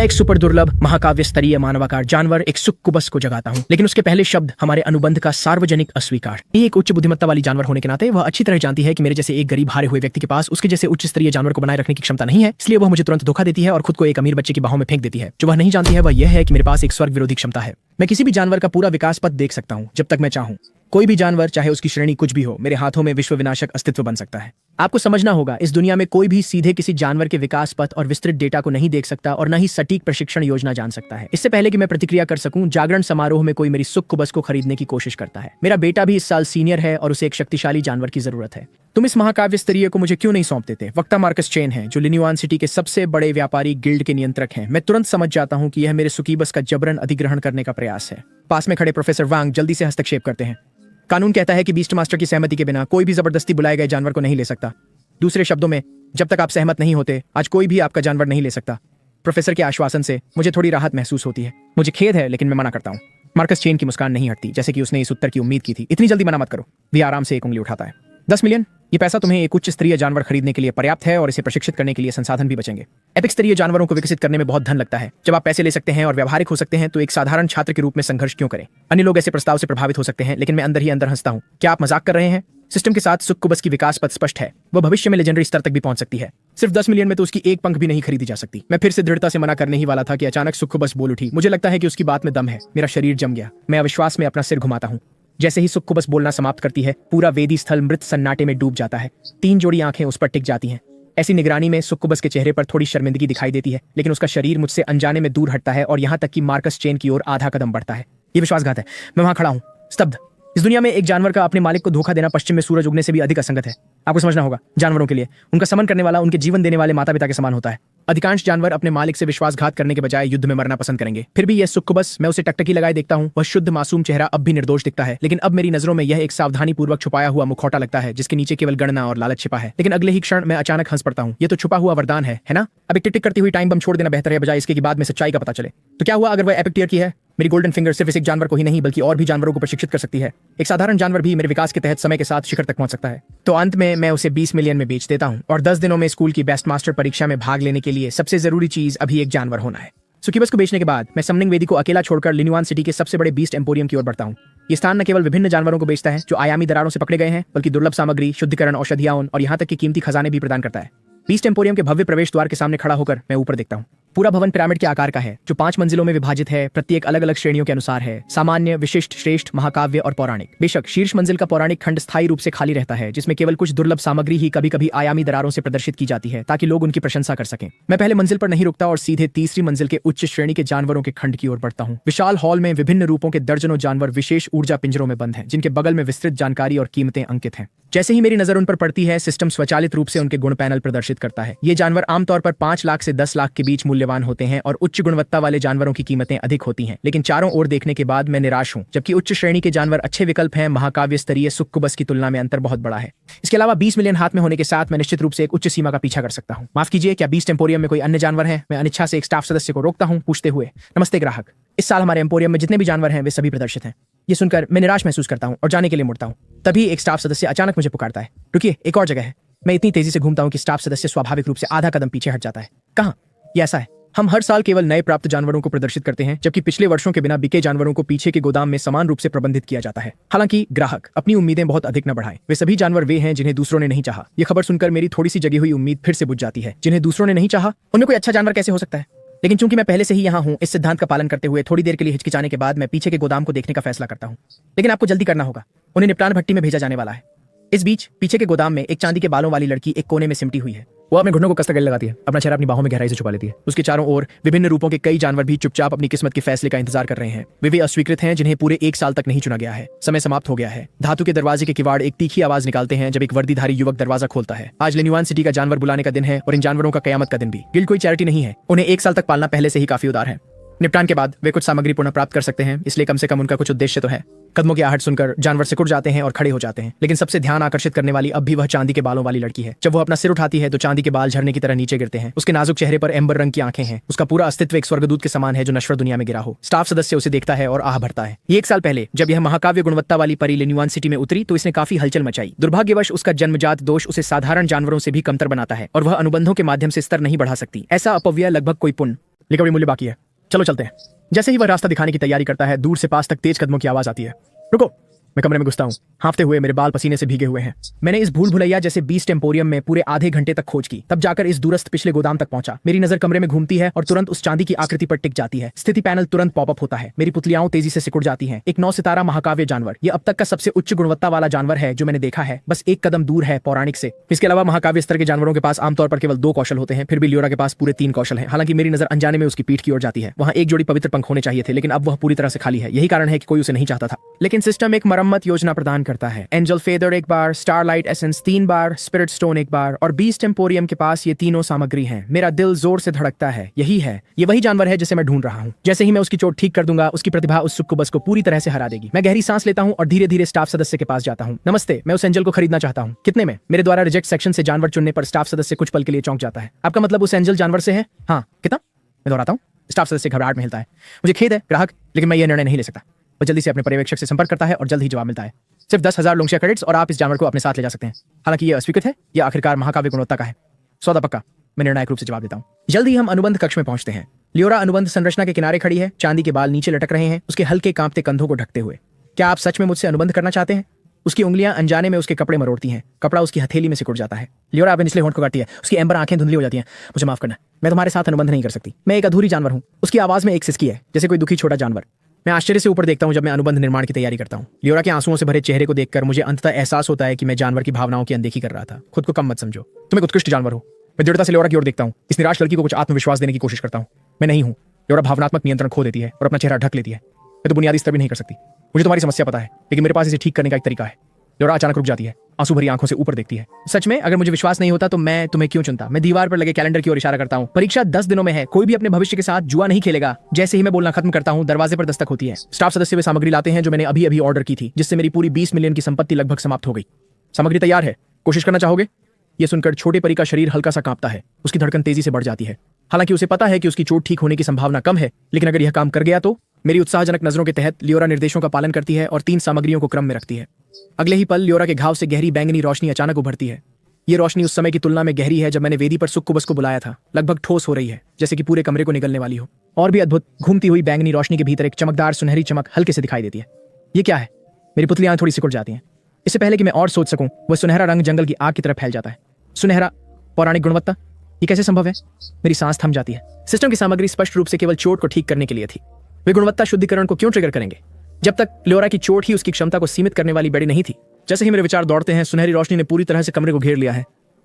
एक सुपर दुर्लभ महाकाव्य स्तरीय मानवाकार जानवर एक सुक्कुबस को जगाता हूँ, लेकिन उसके पहले शब्द हमारे अनुबंध का सार्वजनिक अस्वीकार। ये एक उच्च बुद्धिमत्ता वाली जानवर होने के नाते वह अच्छी तरह जानती है कि मेरे जैसे एक गरीब हारे हुए व्यक्ति के पास उसके जैसे उच्च स्तरीय जानवर को बनाए रखने की क्षमता नहीं है, इसलिए वह मुझे तुरंत धोखा देती है और खुद को एक अमीर बच्चे की बाहों में फेंक देती है। जो वह नहीं जानती है वह यह है कि मेरे पास एक स्वर्ग विरोधी क्षमता है। मैं किसी भी जानवर का पूरा विकास पथ देख सकता हूँ जब तक मैं चाहूँ। कोई भी जानवर चाहे उसकी श्रेणी कुछ भी हो, मेरे हाथों में विश्व विनाशक अस्तित्व बन सकता है। आपको समझना होगा, इस दुनिया में कोई भी सीधे किसी जानवर के विकास पथ और विस्तृत डेटा को नहीं देख सकता और न ही सटीक प्रशिक्षण योजना जान सकता है। इससे पहले कि मैं प्रतिक्रिया कर सकूं, जागरण समारोह में कोई मेरी सुक्कुबस को खरीदने की कोशिश करता है। मेरा बेटा भी इस साल सीनियर है और उसे एक शक्तिशाली जानवर की जरूरत है। तुम इस महाकाव्य स्तरीय को मुझे क्यों नहीं सौंप देते? वक्ता मार्कस चेन है, जो लिन्युआन सिटी के सबसे बड़े व्यापारी गिल्ड के नियंत्रक हैं। मैं तुरंत समझ जाता हूं कि यह मेरे सुकीबस का जबरन अधिग्रहण करने का प्रयास है। पास में खड़े प्रोफेसर वांग जल्दी से हस्तक्षेप करते हैं। कानून कहता है कि बीस्ट मास्टर की सहमति के बिना कोई भी जबरदस्ती बुलाए गए जानवर को नहीं ले सकता। दूसरे शब्दों में, जब तक आप सहमत नहीं होते, आज कोई भी आपका जानवर नहीं ले सकता। प्रोफेसर के आश्वासन से मुझे थोड़ी राहत महसूस होती है। मुझे खेद है, लेकिन मैं मना करता हूँ। मार्कस चेन की मुस्कान नहीं हटती, जैसे कि उसने इस उत्तर की उम्मीद की थी। इतनी जल्दी मना मत करो। वह आराम से एक उंगली उठाता है। 10 मिलियन, ये पैसा तुम्हें एक उच्च स्तरीय जानवर खरीदने के लिए पर्याप्त है और इसे प्रशिक्षित करने के लिए संसाधन भी बचेंगे। एपिक स्तरीय जानवरों को विकसित करने में बहुत धन लगता है। जब आप पैसे ले सकते हैं और व्यवहारिक हो सकते हैं तो एक साधारण छात्र के रूप में संघर्ष क्यों करें? अन्य लोग ऐसे प्रस्ताव से प्रभावित हो सकते हैं, लेकिन मैं अंदर ही अंदर हंसता हूँ। क्या आप मजाक कर रहे हैं? सिस्टम के साथ सुक्कुबस की विकास पथ स्पष्ट है। वह भविष्य में लेजेंडरी स्तर तक भी पहुंच सकती है। सिर्फ 10 मिलियन में तो उसकी एक पंख भी नहीं खरीदी जा सकती। मैं फिर से दृढ़ता से मना करने ही वाला था कि अचानक सुक्कुबस बोल उठी। मुझे लगता है कि उसकी बात में दम है। मेरा शरीर जम गया। मैं अविश्वास में अपना सिर घुमाता हूँ। जैसे ही सुक्कुबस बोलना समाप्त करती है, पूरा वेदी स्थल मृत सन्नाटे में डूब जाता है। 3 जोड़ी आंखें उस पर टिक जाती हैं। ऐसी निगरानी में सुक्कुबस के चेहरे पर थोड़ी शर्मिंदगी दिखाई देती है, लेकिन उसका शरीर मुझसे अनजाने में दूर हटता है और यहाँ तक कि मार्कस चेन की ओर आधा कदम बढ़ता है। ये विश्वासघात है। मैं वहां खड़ा हूँ, स्तब्ध। इस दुनिया में एक जानवर का अपने मालिक को धोखा देना पश्चिम में सूरज उगने से भी अधिक असंगत है। आपको समझना होगा, जानवरों के लिए उनका समन करने वाला उनके जीवन देने वाले माता पिता के समान होता है। अधिकांश जानवर अपने मालिक से विश्वासघात करने के बजाय युद्ध में मरना पसंद करेंगे। फिर भी यह सुक्कुबस, मैं उसे टकटकी लगाए देखता हूँ। वह शुद्ध मासूम चेहरा अब भी निर्दोष दिखता है, लेकिन अब मेरी नजरों में यह एक सावधानी पूर्वक छुपाया हुआ मुखौटा लगता है, जिसके नीचे केवल गणना और लालच छिपा है। लेकिन अगले ही क्षण मैं अचानक हंस पड़ता हूँ। ये तो छुपा हुआ वरदान है ना? अब एक टिक टिक करती हुई टाइम बम छोड़ देना बेहतर है, बजाय इसके कि बाद में सच्चाई का पता चले। तो क्या हुआ अगर वह एपिक टियर की है? मेरी गोल्डन फिंगर सिर्फ इस एक जानवर को ही नहीं बल्कि और भी जानवरों को प्रशिक्षित कर सकती है। एक साधारण जानवर भी मेरे विकास के तहत समय के साथ शिखर तक पहुंच सकता है। तो अंत में मैं उसे 20 मिलियन में बेच देता हूं और 10 दिनों में स्कूल की बेस्ट मास्टर परीक्षा में भाग लेने के लिए सबसे जरूरी चीज अभी एक जानवर होना है। सुक्कुबस को बेचने के बाद मैं समनिंग वेदी को अकेला छोड़कर लिन्युआन सिटी के सबसे बड़े बीस्ट एम्पोरियम की ओर बढ़ता हूँ। ये स्थान न केवल विभिन्न जानवरों को बेचता है जो आयामी दरारों से पकड़े गए हैं, बल्कि दुर्लभ सामग्री, शुद्धिकरण, औषधियां और यहाँ तक कि कीमती खजाने भी प्रदान करता है। बीस्ट एम्पोरियम के भव्य प्रवेश द्वार के सामने खड़ा होकर मैं ऊपर देखता हूँ। पूरा भवन पिरामिड के आकार का है, जो 5 मंजिलों में विभाजित है। प्रत्येक अलग अलग श्रेणियों के अनुसार है, सामान्य, विशिष्ट, श्रेष्ठ, महाकाव्य और पौराणिक। बेशक शीर्ष मंजिल का पौराणिक खंड स्थायी रूप से खाली रहता है, जिसमें केवल कुछ दुर्लभ सामग्री ही कभी कभी आयामी दरारों से प्रदर्शित की जाती है ताकि लोग उनकी प्रशंसा कर सकें। मैं पहले मंजिल पर नहीं रुकता और सीधे तीसरी मंजिल के उच्च श्रेणी के जानवरों के खंड की ओर बढ़ता हूँ। विशाल हॉल में विभिन्न रूपों के दर्जनों जानवर विशेष ऊर्जा पिंजरों में बंद हैं, जिनके बगल में विस्तृत जानकारी और कीमतें अंकित हैं। जैसे ही मेरी नजर उन पर पड़ती है, सिस्टम स्वचालित रूप से उनके गुण पैनल प्रदर्शित करता है। ये जानवर आमतौर पर 5 लाख से 10 लाख के बीच मूल्यवान होते हैं और उच्च गुणवत्ता वाले जानवरों की कीमतें अधिक होती हैं। लेकिन चारों ओर देखने के बाद मैं निराश हूं। जबकि उच्च श्रेणी के जानवर अच्छे विकल्प हैं, महाकाव्य स्तरीय सुक्कुबस की तुलना में अंतर बहुत बड़ा है। इसके अलावा 20 मिलियन हाथ में होने के साथ मैं निश्चित रूप से एक उच्च सीमा का पीछा कर सकता हूं। माफ कीजिए, क्या बीस्ट एम्पोरियम में कोई अन्य जानवर है? मैं अनिच्छा से एक स्टाफ सदस्य को रोकता हूं, पूछते हुए, नमस्ते ग्राहक, इस साल हमारे एम्पोरियम में जितने भी जानवर हैं वे सभी प्रदर्शित हैं। ये सुनकर मैं निराश महसूस करता हूं और जाने के लिए मुड़ता हूं। तभी एक स्टाफ सदस्य अचानक मुझे पुकारता है, रुकिए, एक और जगह है। मैं इतनी तेजी से घूमता हूं कि स्टाफ सदस्य स्वाभाविक रूप से आधा कदम पीछे हट जाता है। कहां? ये ऐसा है, हम हर साल केवल नए प्राप्त जानवरों को प्रदर्शित करते हैं, जबकि पिछले वर्षों के बिना बिके जानवरों को पीछे के गोदाम में समान रूप से प्रबंधित किया जाता है। हालांकि ग्राहक, अपनी उम्मीदें बहुत अधिक न बढ़ाएं। वे सभी जानवर वे हैं जिन्हें दूसरों ने नहीं चाहा। यह खबर सुनकर मेरी थोड़ी सी जगी हुई उम्मीद फिर से बुझ जाती है। जिन्हें दूसरों ने नहीं चाहा, उनमें कोई अच्छा जानवर कैसे हो सकता है? लेकिन चूंकि मैं पहले से ही यहाँ हूँ, इस सिद्धांत का पालन करते हुए थोड़ी देर के लिए हिचकिचाने के बाद मैं पीछे के गोदाम को देखने का फैसला करता हूँ। लेकिन आपको जल्दी करना होगा, उन्हें निपटान भट्टी में भेजा जाने वाला है। इस बीच पीछे के गोदाम में एक चांदी के बालों वाली लड़की एक कोने में सिमटी हुई है। वो अपने घुटनों को कसकर गले लगाती है, अपना चेहरा अपनी बाहों में गहराई से छुपा लेती है। उसके चारों ओर विभिन्न रूपों के कई जानवर भी चुपचाप अपनी किस्मत के फैसले का इंतजार कर रहे हैं। वे अस्वीकृत हैं जिन्हें पूरे 1 साल तक नहीं चुना गया है। समय समाप्त हो गया है। धातु के दरवाजे के किवाड़ एक तीखी आवाज निकालते हैं जब एक वर्दीधारी युवक दरवाजा खोलता है। आज लिन्युआन सिटी का जानवर बुलाने का दिन है और इन जानवरों का कयामत का दिन भी। गिल्ड कोई चैरिटी नहीं है, उन्हें 1 साल तक पालना पहले से ही काफी उदार है। निपटान के बाद वे कुछ सामग्री पुनः प्राप्त कर सकते हैं, इसलिए कम से कम उनका कुछ उद्देश्य तो है। कदमों की आहट सुनकर जानवर सिकुड़ जाते हैं और खड़े हो जाते हैं, लेकिन सबसे ध्यान आकर्षित करने वाली अब भी वह चांदी के बालों वाली लड़की है। जब वो अपना सिर उठाती है तो चांदी के बाल झरने की तरह नीचे गिरते हैं। उसके नाजुक चेहरे पर एम्बर रंग की आंखें हैं। उसका पूरा अस्तित्व एक स्वर्गदूत के समान है जो नश्वर दुनिया में गिरा हो। स्टाफ सदस्य उसे देखता है और आह भरता है। 1 साल पहले जब यह महाकाव्य गुणवत्ता वाली परी लिन्युआन सिटी में उतरी तो इसने काफी हलचल मचाई। दुर्भाग्यवश उसका जन्मजात दोष उसे साधारण जानवरों से भी कमतर बनाता है और वह अनुबंधों के माध्यम से स्तर नहीं बढ़ा सकती। ऐसा अपव्यय लगभग कोई पुण्य लेकिन अभी मूल्य बाकी है। चलो चलते हैं। जैसे ही वह रास्ता दिखाने की तैयारी करता है, दूर से पास तक तेज कदमों की आवाज आती है। रुको। मैं कमरे में घुसता हूँ। हाँफते हुए, मेरे बाल पसीने से भीगे हुए हैं। मैंने इस भूल भुलैया जैसे बीस्ट एम्पोरियम में पूरे आधे घंटे तक खोज की, तब जाकर इस दूरस्थ पिछले गोदाम तक पहुंचा। मेरी नजर कमरे में घूमती है और तुरंत उस चांदी की आकृति पर टिक जाती है। स्थिति पैनल तुरंत पॉपअप होता है। मेरी पुतलियां तेजी से सिकुड़ जाती हैं। एक 9 सितारा महाकाव्य जानवर। यह अब तक का सबसे उच्च गुणवत्ता वाला जानवर है जो मैंने देखा है। बस एक कदम दूर है पौराणिक से। इसके अलावा महाकाव्य स्तर के जानवरों के पास आमतौर पर केवल 2 कौशल होते हैं, फिर भी लियोरा के पास पूरे 3 कौशल हैं। हालांकि मेरी नजर अनजाने में उसकी पीठ की ओर जाती है। वहां एक जोड़ी पवित्र पंख होने चाहिए थे, लेकिन अब वह पूरी तरह से खाली है। यही कारण है कि कोई उसे नहीं चाहता था। लेकिन सिस्टम एक मरम्मत योजना प्रदान करता है। एंजल फेदर एक बार, स्टारलाइट एसेंस 3 बार, स्पिरिट स्टोन एक बार और बीस्ट एम्पोरियम के पास ये तीनों सामग्री हैं। मेरा दिल जोर से धड़कता है। यही है, ये वही जानवर है जिसे मैं ढूंढ रहा हूँ। जैसे ही मैं उसकी चोट ठीक कर दूंगा, उसकी प्रतिभा उस सुक्कुबस को पूरी तरह से हरा देगी। मैं गहरी सांस लेता हूँ और धीरे धीरे स्टाफ सदस्य के पास जाता हूँ। नमस्ते, मैं उस एंजल को खरीदना चाहता हूँ। कितने में? मेरे द्वारा रिजेक्ट सेक्शन से जानवर चुनने पर स्टाफ सदस्य कुछ पल के लिए चौंक जाता है। आपका मतलब उस एंजल जानवर से है? हाँ। कितना? मैं दोहराता हूँ। स्टाफ सदस्य घबराहट में हिलता है। मुझे खेद है ग्राहक, लेकिन मैं यह निर्णय नहीं ले सकता। वह जल्दी से अपने पर्यवेक्षक से संपर्क करता है और जल्द ही जवाब मिलता है। सिर्फ 10,000 लोंशिया क्रेडिट्स और आप इस जानवर को अपने साथ ले जा सकते हैं। हालांकि यह अस्वीकृत है, यह आखिरकार महाकाव्य गुणवत्ता का है। सौदा पक्का, मैं निर्णायक रूप से जवाब देता हूँ। जल्द ही हम अनुबंध कक्ष में पहुंचते हैं। लियोरा अनुबंध संरचना के किनारे खड़ी है, चांदी के बाल नीचे लटक रहे हैं, उसके हल्के कांपते कंधों को ढकते हुए। क्या आप सच में मुझसे अनुबंध करना चाहते हैं? उसकी उंगलियां अनजाने में उसके कपड़े मरोड़ती हैं। कपड़ा उसकी हथेली में सिकुड़ जाता है। लियोरा अपने निचले होंठ को काटती है। उसकी एम्बर आंखें धुंधली हो जाती हैं। मुझे माफ करना, मैं तुम्हारे साथ अनुबंध नहीं कर सकती। मैं एक अधूरी जानवर हूँ। उसकी आवाज में एक सिसकी है, जैसे कोई दुखी छोटा जानवर। मैं आश्चर्य से ऊपर देखता हूं जब मैं अनुबंध निर्माण की तैयारी करता हूं। लियोरा के आंसुओं से भरे चेहरे को देखकर मुझे अंततः एहसास होता है कि मैं जानवर की भावनाओं की अनदेखी कर रहा था। खुद को कम मत समझो, तुम एक उत्कृष्ट जानवर हो। मैं दृढ़ता से लियोरा की ओर देखता हूं। इस निराश लड़की को कुछ आत्मविश्वास देने की कोशिश करता हूं। मैं नहीं हूं। लियोरा भावनात्मक नियंत्रण खो देती है और अपना चेहरा ढक लेती है। मैं तो बुनियादी स्तर भी नहीं कर सकती। मुझे तुम्हारी समस्या पता है, लेकिन मेरे पास इसे ठीक करने का एक तरीका है। लियोरा अचानक रुक जाती है, आंसू भरी आंखों से ऊपर देखती है। सच में? अगर मुझे विश्वास नहीं होता तो मैं तुम्हें क्यों चुनता? मैं दीवार पर लगे कैलेंडर की ओर इशारा करता हूँ। परीक्षा 10 दिनों में है। कोई भी अपने भविष्य के साथ जुआ नहीं खेलेगा। जैसे ही मैं बोलना खत्म करता हूँ, दरवाजे पर दस्तक होती है। स्टाफ सदस्य वे सामग्री लाते हैं जो मैंने अभी अभी ऑर्डर की थी, जिससे मेरी पूरी 20 मिलियन की संपत्ति लगभग समाप्त हो गई। सामग्री तैयार है, कोशिश करना चाहोगे? यह सुनकर छोटे परी का शरीर हल्का सा कांपता है। उसकी धड़कन तेजी से बढ़ जाती है। हालांकि उसे पता है कि उसकी चोट ठीक होने की संभावना कम है, लेकिन अगर यह काम कर गया तो। मेरी उत्साहजनक नजरों के तहत लियोरा निर्देशों का पालन करती है और 3 सामग्रियों को क्रम में रखती है। अगले ही पल लियोरा के घाव से गहरी बैंगनी रोशनी अचानक उभरती है। यह रोशनी उस समय की तुलना में गहरी है जब मैंने वेदी पर सुक्कुबस को बुलाया था। लगभग ठोस हो रही है, जैसे कि पूरे कमरे को निगलने वाली हो। और भी अद्भुत, घूमती हुई बैंगनी रोशनी के भीतर एक चमकदार सुनहरी चमक हल्के से दिखाई देती है। ये क्या है? मेरी पुतलियां थोड़ी सिकुड़ जाती हैं। इससे पहले कि मैं और सोच सकूं, वह सुनहरा रंग जंगल की आग की तरह फैल जाता है। सुनहरा, पौराणिक गुणवत्ता, ये कैसे संभव है? मेरी सांस थम जाती है। सिस्टम की सामग्री स्पष्ट रूप से केवल चोट को ठीक करने के लिए थी। वे गुणवत्ता शुद्धिकरण को क्यों ट्रिगर करेंगे, जब तक लियोरा की चोट ही उसकी क्षमता को सीमित करने वाली बड़ी नहीं थी? जैसे ही मेरे विचार दौड़ते हैं, सुनहरी रोशनी ने पूरी तरह से कमरे को घेर लिया है।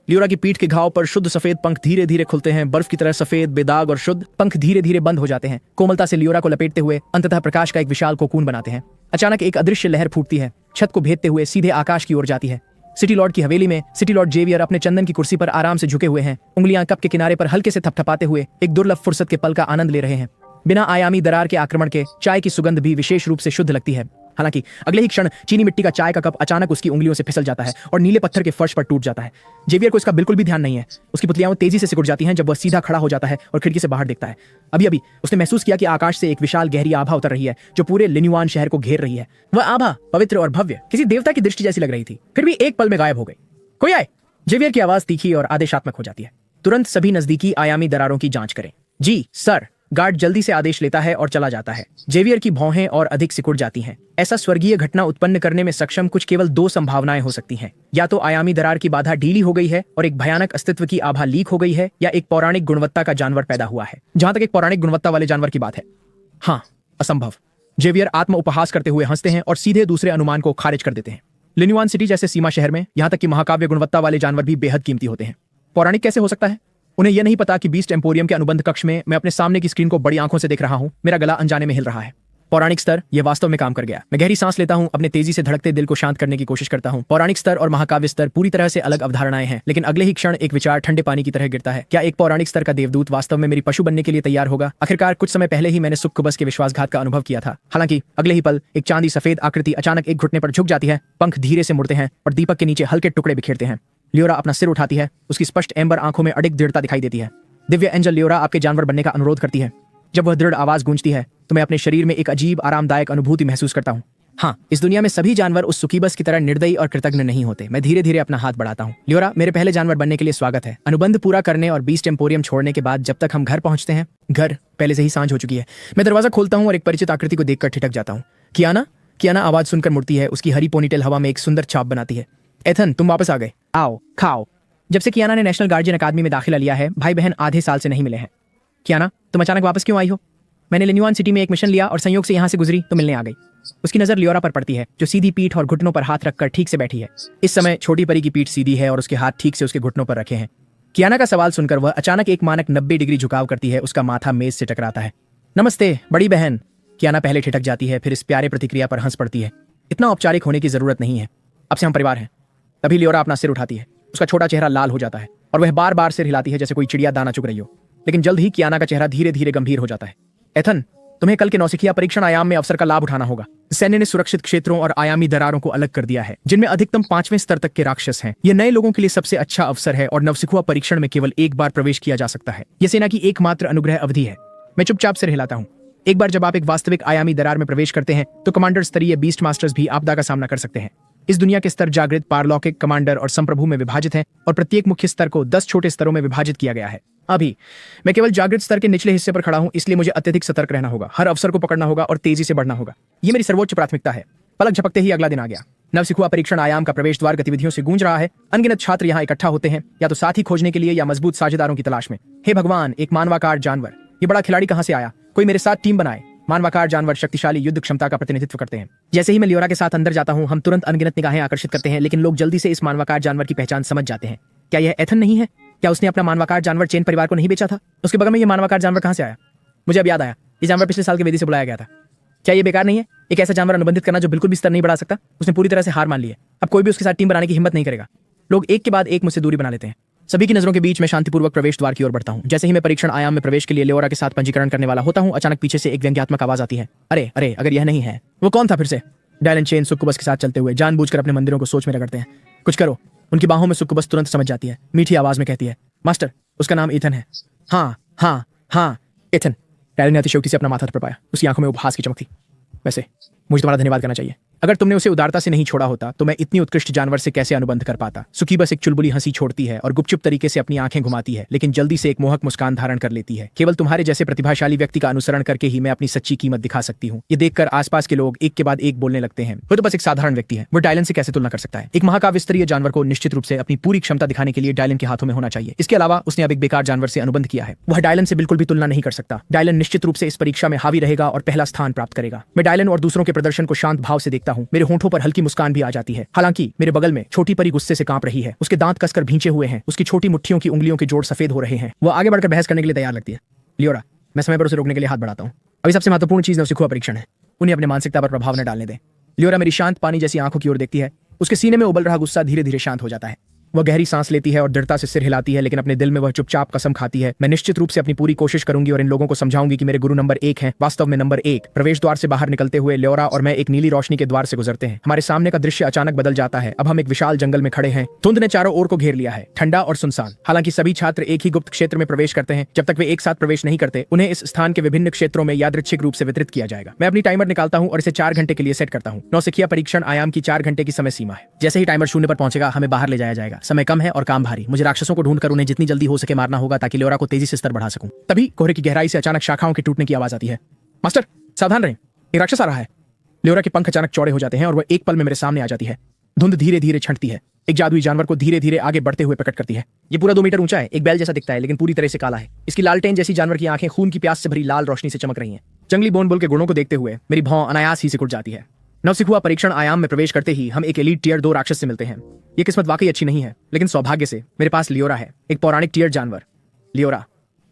लियोरा की पीठ के घाव पर शुद्ध सफेद पंख धीरे धीरे खुलते हैं। बर्फ की तरह सफेद, बेदाग और शुद्ध पंख धीरे धीरे बंद हो जाते हैं, कोमलता से लियोरा को लपेटते हुए अंततः प्रकाश का एक विशाल कोकून बनाते हैं। अचानक एक अदृश्य लहर फूटती है, छत को भेदते हुए सीधे आकाश की ओर जाती है। सिटी लॉर्ड की हवेली में सिटी लॉर्ड जेवियर अपने चंदन की कुर्सी पर आराम से झुके हुए हैं, उंगलियां कप के किनारे पर हल्के से थपथपाते हुए एक दुर्लभ फुर्सत के पल का आनंद ले रहे हैं। बिना आयामी दरार के आक्रमण के चाय की सुगंध भी विशेष रूप से शुद्ध लगती है। हालांकि अगले ही क्षण चीनी मिट्टी का चाय का कप अचानक उसकी उंगलियों से फिसल जाता है और नीले पत्थर के फर्श पर टूट जाता है। जेवियर को इसका बिल्कुल भी ध्यान नहीं है। उसकी पुतलियां तेजी से सिकुड़ जाती हैं जब वह सीधा खड़ा हो जाता है और खिड़की से बाहर देखता है। अभी अभी उसने महसूस किया कि आकाश से एक विशाल गहरी आभा उतर रही है जो पूरे लिन्युआन शहर को घेर रही है। वह आभा पवित्र और भव्य, किसी देवता की दृष्टि जैसी लग रही थी, फिर भी एक पल में गायब हो गई। कोई आए? जेवियर की आवाज तीखी और आदेशात्मक हो जाती है। तुरंत सभी नजदीकी आयामी दरारों की जांच करें। जी सर। गार्ड जल्दी से आदेश लेता है और चला जाता है। जेवियर की भौहें और अधिक सिकुड़ जाती हैं। ऐसा स्वर्गीय घटना उत्पन्न करने में सक्षम कुछ केवल 2 संभावनाएं हो सकती हैं। या तो आयामी दरार की बाधा ढीली हो गई है और एक भयानक अस्तित्व की आभा लीक हो गई है, या एक पौराणिक गुणवत्ता का जानवर पैदा हुआ है। जहां तक एक पौराणिक गुणवत्ता वाले जानवर की बात है, हाँ, असंभव। जेवियर आत्म उपहास करते हुए हंसते हैं और सीधे दूसरे अनुमान को खारिज कर देते हैं। लिन्युआन सिटी जैसे सीमा शहर में यहां तक कि महाकाव्य गुणवत्ता वाले जानवर भी बेहद कीमती होते हैं। पौराणिक कैसे हो सकता है? उन्हें यह नहीं पता कि बीस्ट एम्पोरियम के अनुबंध कक्ष में मैं अपने सामने की स्क्रीन को बड़ी आंखों से देख रहा हूं। मेरा गला अनजाने में हिल रहा है। पौराणिक स्तर, यह वास्तव में काम कर गया। मैं गहरी सांस लेता हूं, अपने तेजी से धड़कते दिल को शांत करने की कोशिश करता हूं। पौराणिक स्तर और महाकाव्य स्तर पूरी तरह से अलग अवधारणाएं हैं, लेकिन अगले ही क्षण एक विचार ठंडे पानी की तरह गिरता है। क्या एक पौराणिक स्तर का देवदूत वास्तव में मेरी पशु बनने के लिए तैयार होगा? आखिरकार कुछ समय पहले ही मैंने सुक्कुबस के विश्वासघात का अनुभव किया था। हालांकि अगले ही पल एक चांदी सफेद आकृति अचानक एक घुटने पर झुक जाती है, पंख धीरे से मुड़ते हैं और दीपक के नीचे हल्के टुकड़े बिखेरते हैं। लियोरा अपना सिर उठाती है, उसकी स्पष्ट एम्बर आंखों में अडिग दृढ़ता दिखाई देती है। दिव्य एंजल लियोरा आपके जानवर बनने का अनुरोध करती है। जब वह दृढ़ आवाज गूंजती है तो मैं अपने शरीर में एक अजीब आरामदायक अनुभूति महसूस करता हूँ। हाँ, इस दुनिया में सभी जानवर उस सुकीबस की तरह निर्दयी और कृतज्ञ नहीं होते। मैं धीरे धीरे अपना हाथ बढ़ाता हूँ। लियोरा, मेरे पहले जानवर बनने के लिए स्वागत है। अनुबंध पूरा करने और बीस्ट एम्पोरियम छोड़ने के बाद जब तक हम घर पहुंचते हैं, घर पहले से ही सांझ हो चुकी है। मैं दरवाजा खोलता हूँ और एक परिचित आकृति को देखकर ठिठक जाता हूँ। कियाना। कियाना आवाज सुनकर मुड़ती है। उसकी हरी पोनीटेल हवा में एक सुंदर छाप बनाती है। एथन, तुम वापस आ गए। आओ, खाओ। जब से कियाना ने नेशनल गार्जियन अकादमी में दाखिला लिया है, भाई बहन आधे साल से नहीं मिले हैं। कियाना, तुम अचानक वापस क्यों आई हो? मैंने लिन्युआन सिटी में एक मिशन लिया और संयोग से यहाँ से गुजरी तो मिलने आ गई। उसकी नजर लियोरा पर पड़ती है, जो सीधी पीठ और घुटनों पर हाथ रखकर ठीक से बैठी है। इस समय छोटी परी की पीठ सीधी है और उसके हाथ ठीक से उसके घुटनों पर रखे हैं। कियाना का सवाल सुनकर वह अचानक एक मानक 90 डिग्री झुकाव करती है। उसका माथा मेज से टकराता है। नमस्ते बड़ी बहन। कियाना पहले ठिठक जाती है, फिर इस प्यारे प्रतिक्रिया पर हंस पड़ती है। इतना औपचारिक होने की जरूरत नहीं है, अब से हम परिवार हैं। तभी लियोरा अपना सिर उठाती है। उसका छोटा चेहरा लाल हो जाता है और वह बार बार सिर हिलाती है जैसे कोई चिड़िया दाना चुग रही हो। लेकिन जल्द ही कियाना का चेहरा धीरे धीरे गंभीर हो जाता है। एथन, तुम्हें कल के नौसिखिया परीक्षण आयाम में अवसर का लाभ उठाना होगा। सैन्य ने सुरक्षित क्षेत्रों और आयामी दरारों को अलग कर दिया है, जिनमें अधिकतम 5वें स्तर तक के राक्षस हैं। यह नए लोगों के लिए सबसे अच्छा अवसर है और नवसिखुआ परीक्षण में केवल एक बार प्रवेश किया जा सकता है। यह सेना की एकमात्र अनुग्रह अवधि है। मैं चुपचाप सिर हिलाता हूँ। एक बार जब आप एक वास्तविक आयामी दरार में प्रवेश करते हैं तो कमांडर स्तरीय बीस्ट मास्टर्स भी आपदा का सामना कर सकते हैं। इस दुनिया के स्तर जागृत, पारलौकिक, कमांडर और संप्रभु में विभाजित हैं और प्रत्येक मुख्य स्तर को 10 छोटे स्तरों में विभाजित किया गया है। अभी मैं केवल जागृत स्तर के निचले हिस्से पर खड़ा हूं, इसलिए मुझे अत्यधिक सतर्क रहना होगा। हर अवसर को पकड़ना होगा और तेजी से बढ़ना होगा। यह मेरी सर्वोच्च प्राथमिकता है। पलक झपकते ही अगला दिन आ गया। नवसिखुआ परीक्षण आयाम का प्रवेश द्वार गतिविधियों से गूंज रहा है। अनगिनत छात्र यहाँ इकट्ठा होते हैं, या तो साथी खोजने के लिए या मजबूत साझेदारों की तलाश में। हे भगवान, एक मानवाकार जानवर। ये बड़ा खिलाड़ी कहाँ से आया? कोई मेरे साथ टीम बनाए। मानवाकार जानवर शक्तिशाली युद्ध क्षमता का प्रतिनिधित्व करते हैं। जैसे ही मैं लियोरा के साथ अंदर जाता हूं, हम तुरंत अनगिनत निगाहें आकर्षित करते हैं, लेकिन लोग जल्दी से इस मानवाकार जानवर की पहचान समझ जाते हैं। क्या यह एथन नहीं है? क्या उसने अपना मानवाकार जानवर चेन परिवार को नहीं बेचा था? उसके बगल में यह मानवाकार जानवर कहां से आया? मुझे अब याद आया, ये जानवर पिछले साल के वेदी से बुलाया गया था। क्या ये बेकार नहीं है? एक ऐसा जानवर अनुबंधित करना जो बिल्कुल भी स्तर नहीं बढ़ा सकता। उसने पूरी तरह से हार मान ली है। अब कोई भी उसके साथ टीम बनाने की हिम्मत नहीं करेगा। लोग एक के बाद एक मुझसे दूरी बना लेते हैं। सभी की नजरों के बीच मैं शांतिपूर्वक प्रवेश द्वार की ओर बढ़ता हूं। जैसे ही मैं परीक्षण आयाम में प्रवेश के लिए लियोरा के साथ पंजीकरण करने वाला होता हूं, अचानक पीछे से एक व्यंग्यात्मक आवाज आती है। अरे अरे, अगर यह नहीं है, वो कौन था फिर से? डायलन चेन सुक्कुबस के साथ चलते हुए जानबूझकर अपने मंदिरों को सोच में रगड़ते हैं। कुछ करो। उनकी बाहों में सुक्कुबस तुरंत समझ जाती है। मीठी आवाज में कहती है, मास्टर, उसका नाम इथन है। हाँ हाँ हाँ, इथन। डायलन ने अतिशयोक्ति से अपना माथा थपथपाया। उसकी आंखों में उपहास की चमक थी। वैसे मुझे तुम्हारा धन्यवाद करना चाहिए। अगर तुमने उसे उदारता से नहीं छोड़ा होता तो मैं इतनी उत्कृष्ट जानवर से कैसे अनुबंध कर पाता। सुकीबस एक चुलबुली हंसी छोड़ती है और गुपचुप तरीके से अपनी आंखें घुमाती है, लेकिन जल्दी से एक मोहक मुस्कान धारण कर लेती है। केवल तुम्हारे जैसे प्रतिभाशाली व्यक्ति का अनुसरण करके ही मैं अपनी सच्ची कीमत दिखा सकती हूँ। ये देखकर आसपास के लोग एक के बाद एक बोलने लगते हैं। वो तो बस एक साधारण व्यक्ति है, वो डायलन से कैसे तुलना कर सकता है? एक महाकाव्य स्तरीय जानवर को निश्चित रूप से अपनी पूरी क्षमता दिखाने के लिए डायलन के हाथों में होना चाहिए। इसके अलावा उसने अब एक बेकार जानवर से अनुबंध किया है। वह डायलन से बिल्कुल भी तुलना नहीं कर सकता। डायलन निश्चित रूप से इस परीक्षा में हावी रहेगा और पहला स्थान प्राप्त करेगा। मैं डायलन और दूसरों के प्रदर्शन को शांत भाव से देखता हूँ। मेरे होंठों पर हल्की मुस्कान भी आ जाती है। हालांकि मेरे बगल में छोटी परी गुस्से से कांप रही है। उसके दांत कसकर भींचे हुए हैं। उसकी छोटी मुट्ठियों की उंगलियों के जोड़ सफेद हो रहे हैं। वो आगे बढ़कर बहस करने के लिए तैयार लगती है। लियोरा, मैं समय पर उसे रोकने के लिए हाथ बढ़ाता हूँ। अभी सबसे महत्वपूर्ण चीज नवसिखुआ परीक्षण है। उन्हें अपने मानसिकता पर प्रभाव न डालने दें। लियोरा मेरी शांत पानी जैसी आंखों की ओर देखती है। उसके सीने में उबल रहा गुस्सा धीरे धीरे शांत हो जाता है। वह गहरी सांस लेती है और दृढ़ता से सिर हिलाती है, लेकिन अपने दिल में वह चुपचाप कसम खाती है, मैं निश्चित रूप से अपनी पूरी कोशिश करूंगी और इन लोगों को समझाऊंगी कि मेरे गुरु नंबर 1 हैं, वास्तव में नंबर 1। प्रवेश द्वार से बाहर निकलते हुए लियोरा और मैं एक नीली रोशनी के द्वार से गुजरते हैं। हमारे सामने का दृश्य अचानक बदल जाता है। अब हम एक विशाल जंगल में खड़े हैं। धुंध ने चारों ओर को घेर लिया है, ठंडा और सुनसान। हालांकि सभी छात्र एक ही गुप्त क्षेत्र में प्रवेश करते हैं। जब तक वे एक साथ प्रवेश नहीं करते, उन्हें इस स्थान के विभिन्न क्षेत्रों में यादृच्छिक रूप से वितरित किया जाएगा। मैं अपनी टाइमर निकालता हूं और इसे 4 घंटे के लिए सेट करता हूं। नौसिखिया परीक्षण आयाम की 4 घंटे की समय सीमा है। जैसे ही टाइमर 0 पर पहुंचेगा, हमें बाहर ले जाया जाएगा। समय कम है और काम भारी। मुझे राक्षसों को ढूंढकर उन्हें जितनी जल्दी हो सके मारना होगा ताकि लियोरा को तेजी से स्तर बढ़ा सकूं। तभी कोहरे की गहराई से अचानक शाखाओं के टूटने की आवाज आती है। मास्टर, सावधान रहें, एक राक्षस आ रहा है। लियोरा के पंख अचानक चौड़े हो जाते हैं और वह एक पल में मेरे सामने आ जाती है। धुंध धीरे धीरे छंटती है। एक जादुई जानवर को धीरे धीरे आगे बढ़ते हुए प्रकट करती है। ये पूरा 2 मीटर ऊंचा है, एक बैल जैसा दिखता है, लेकिन पूरी तरह से काला है। इसकी लालटेन जैसी जानवर की आंखें खून की प्यास से भरी लाल रोशनी से चमक रही हैं। जंगली बोनबुल के गुणों को देखते हुए मेरी भौं अनायास ही सिकुड़ जाती है। नवसिखुआ परीक्षण आयाम में प्रवेश करते ही हम एक एलीट टियर 2 राक्षस से मिलते हैं। ये किस्मत वाकई अच्छी नहीं है, लेकिन सौभाग्य से मेरे पास लियोरा है, एक पौराणिक टियर जानवर। लियोरा,